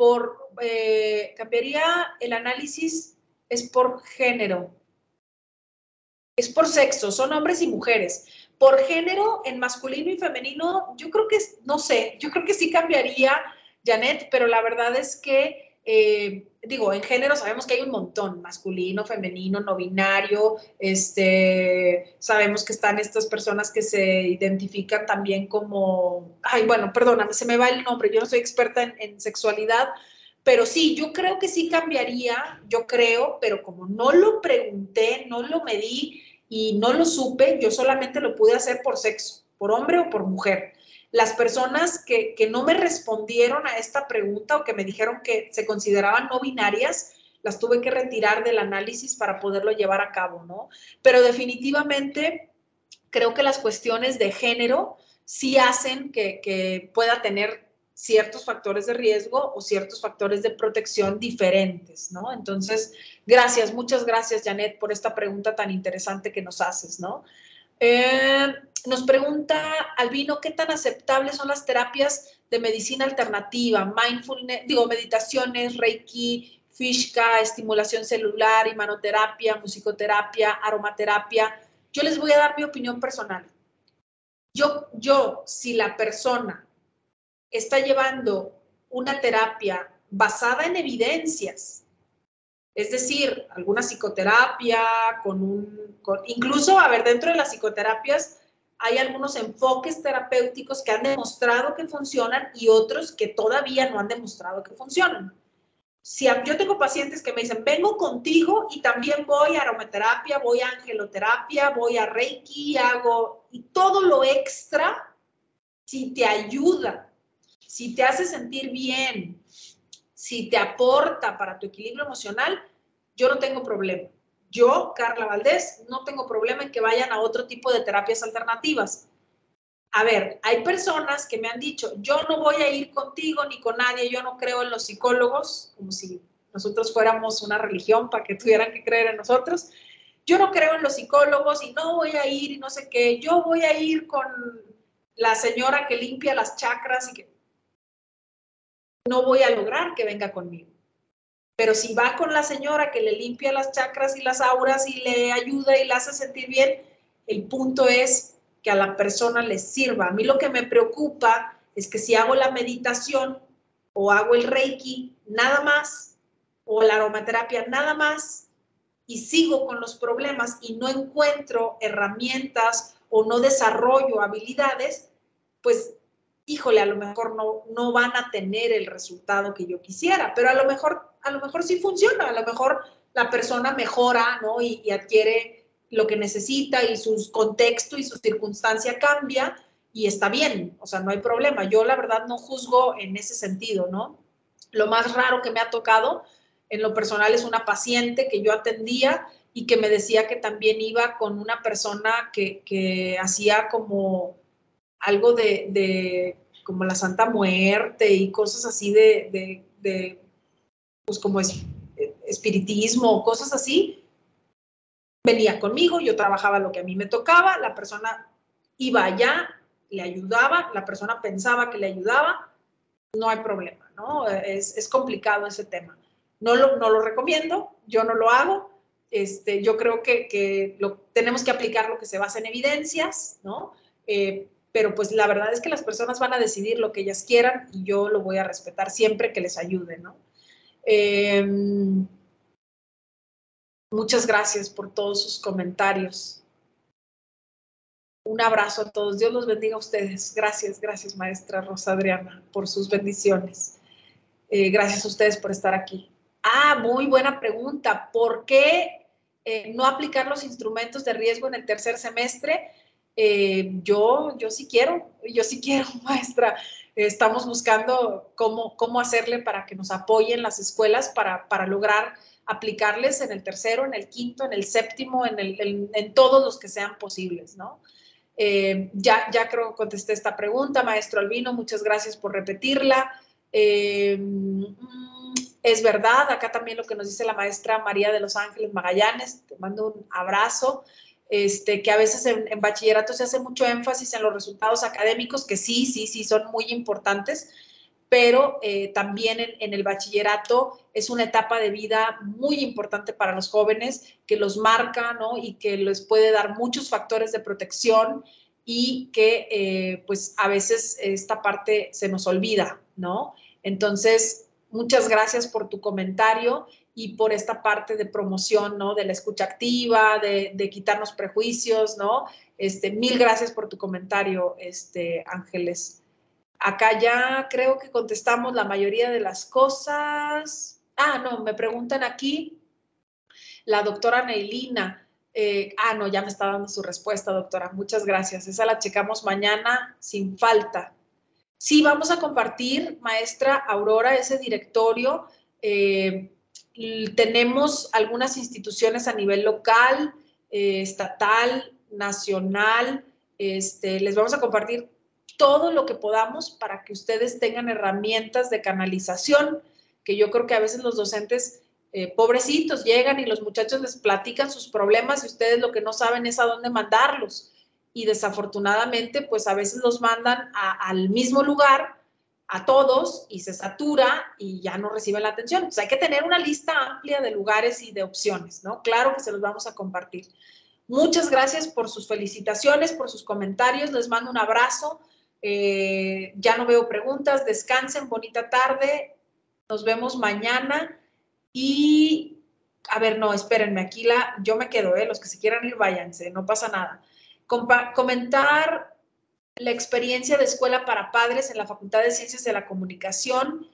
Speaker 1: es por género, es por sexo, son hombres y mujeres. Por género, en masculino y femenino, yo creo que, no sé, yo creo que sí cambiaría, Janet, pero la verdad es que, en género sabemos que hay un montón, masculino, femenino, no binario, sabemos que están estas personas que se identifican también como, perdóname, se me va el nombre, yo no soy experta en sexualidad, pero sí, yo creo que sí cambiaría, pero como no lo pregunté, no lo medí, y no lo supe, yo solamente lo pude hacer por sexo, por hombre o por mujer. Las personas que no me respondieron a esta pregunta o que me dijeron que se consideraban no binarias, las tuve que retirar del análisis para poderlo llevar a cabo, ¿no? Pero definitivamente creo que las cuestiones de género sí hacen que pueda tener ciertos factores de riesgo o ciertos factores de protección diferentes, ¿no? Entonces, muchas gracias, Janet, por esta pregunta tan interesante que nos haces, ¿no? Nos pregunta Albino, ¿qué tan aceptables son las terapias de medicina alternativa? Mindfulness, meditaciones, Reiki, Fishka, estimulación celular, imanoterapia, musicoterapia, aromaterapia. Yo les voy a dar mi opinión personal. Si la persona está llevando una terapia basada en evidencias, es decir, alguna psicoterapia, incluso, dentro de las psicoterapias hay algunos enfoques terapéuticos que han demostrado que funcionan y otros que todavía no han demostrado que funcionan. Yo tengo pacientes que me dicen, vengo contigo y también voy a aromaterapia, voy a angeloterapia, voy a Reiki, y todo lo extra, si te ayuda, si te hace sentir bien, si te aporta para tu equilibrio emocional, yo no tengo problema. Yo, Carla Valdés, no tengo problema en que vayan a otro tipo de terapias alternativas. A ver, hay personas que me han dicho, yo no voy a ir contigo ni con nadie, yo no creo en los psicólogos, como si nosotros fuéramos una religión para que tuvieran que creer en nosotros. Yo no creo en los psicólogos y no voy a ir y no sé qué, yo voy a ir con la señora que limpia las chakras y que no voy a lograr que venga conmigo. Pero si va con la señora que le limpia las chakras y las auras y le ayuda y la hace sentir bien, el punto es que a la persona le sirva. A mí lo que me preocupa es que si hago la meditación o hago el Reiki nada más, o la aromaterapia nada más, y sigo con los problemas y no encuentro herramientas o no desarrollo habilidades, pues, híjole, a lo mejor no van a tener el resultado que yo quisiera, pero a lo mejor sí funciona, a lo mejor la persona mejora, ¿no? Y adquiere lo que necesita y su contexto y su circunstancia cambia y está bien, o sea, no hay problema. Yo la verdad no juzgo en ese sentido, ¿no? Lo más raro que me ha tocado en lo personal es una paciente que yo atendía y que me decía que también iba con una persona que hacía como algo de como la Santa Muerte y cosas así pues como espiritismo, cosas así. Venía conmigo, yo trabajaba lo que a mí me tocaba, la persona iba allá, le ayudaba, la persona pensaba que le ayudaba, no hay problema, ¿no? Es complicado ese tema. No lo recomiendo, yo no lo hago. Yo creo que tenemos que aplicar lo que se basa en evidencias, ¿no? Pero pues la verdad es que las personas van a decidir lo que ellas quieran y yo lo voy a respetar siempre que les ayude, ¿no? Muchas gracias por todos sus comentarios. Un abrazo a todos. Dios los bendiga a ustedes. Gracias, gracias, maestra Rosa Adriana, por sus bendiciones. Gracias a ustedes por estar aquí. Muy buena pregunta. ¿Por qué no aplicar los instrumentos de riesgo en el tercer semestre? Yo sí quiero, maestra. Estamos buscando cómo hacerle para que nos apoyen las escuelas para lograr aplicarles en el tercero, en el quinto, en el séptimo, en todos los que sean posibles, ¿no? Ya creo que contesté esta pregunta, maestro Albino, muchas gracias por repetirla. Es verdad, acá también lo que nos dice la maestra María de Los Ángeles Magallanes, te mando un abrazo, que a veces en bachillerato se hace mucho énfasis en los resultados académicos, que sí, son muy importantes, pero también en el bachillerato es una etapa de vida muy importante para los jóvenes que los marca, ¿no? Y que les puede dar muchos factores de protección y que pues a veces esta parte se nos olvida, ¿no? Entonces, muchas gracias por tu comentario y por esta parte de promoción, ¿no? De la escucha activa, de quitarnos prejuicios, ¿no? Mil gracias por tu comentario, Ángeles. Acá ya creo que contestamos la mayoría de las cosas. No, me preguntan aquí la doctora Neilina. No, ya me está dando su respuesta, doctora. Muchas gracias. Esa la checamos mañana sin falta. Sí, vamos a compartir, maestra Aurora, ese directorio. Tenemos algunas instituciones a nivel local, estatal, nacional. Les vamos a compartir todo lo que podamos para que ustedes tengan herramientas de canalización, que yo creo que a veces los docentes, pobrecitos, llegan y los muchachos les platican sus problemas y ustedes lo que no saben es a dónde mandarlos. Y desafortunadamente, pues a veces los mandan al mismo lugar, a todos, y se satura y ya no reciben la atención. Entonces hay que tener una lista amplia de lugares y de opciones, ¿no? Claro que se los vamos a compartir. Muchas gracias por sus felicitaciones, por sus comentarios. Les mando un abrazo. Ya no veo preguntas. Descansen, bonita tarde. Nos vemos mañana. Y, a ver, no, espérenme, aquí yo me quedo, los que se quieran ir, váyanse, no pasa nada. Comentar la experiencia de escuela para padres en la Facultad de Ciencias de la Comunicación.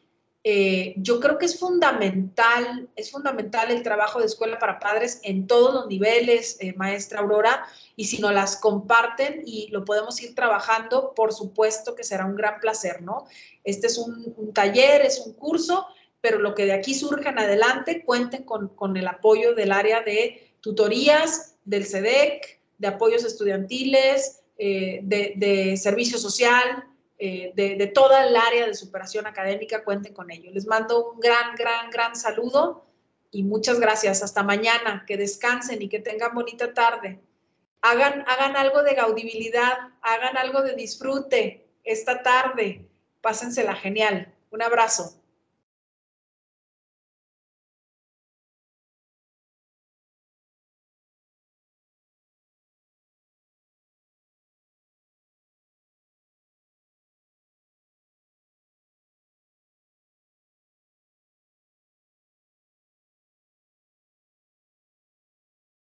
Speaker 1: Yo creo que es fundamental el trabajo de escuela para padres en todos los niveles, maestra Aurora, y si nos las comparten y lo podemos ir trabajando, por supuesto que será un gran placer, ¿no? Este es un taller, es un curso, pero lo que de aquí surja en adelante, cuenten con el apoyo del área de tutorías, del CEDEC, de apoyos estudiantiles, de servicio social, de toda el área de superación académica, cuenten con ello. Les mando un gran saludo y muchas gracias. Hasta mañana, que descansen y que tengan bonita tarde. Hagan algo de gaudibilidad, hagan algo de disfrute esta tarde. Pásensela genial. Un abrazo.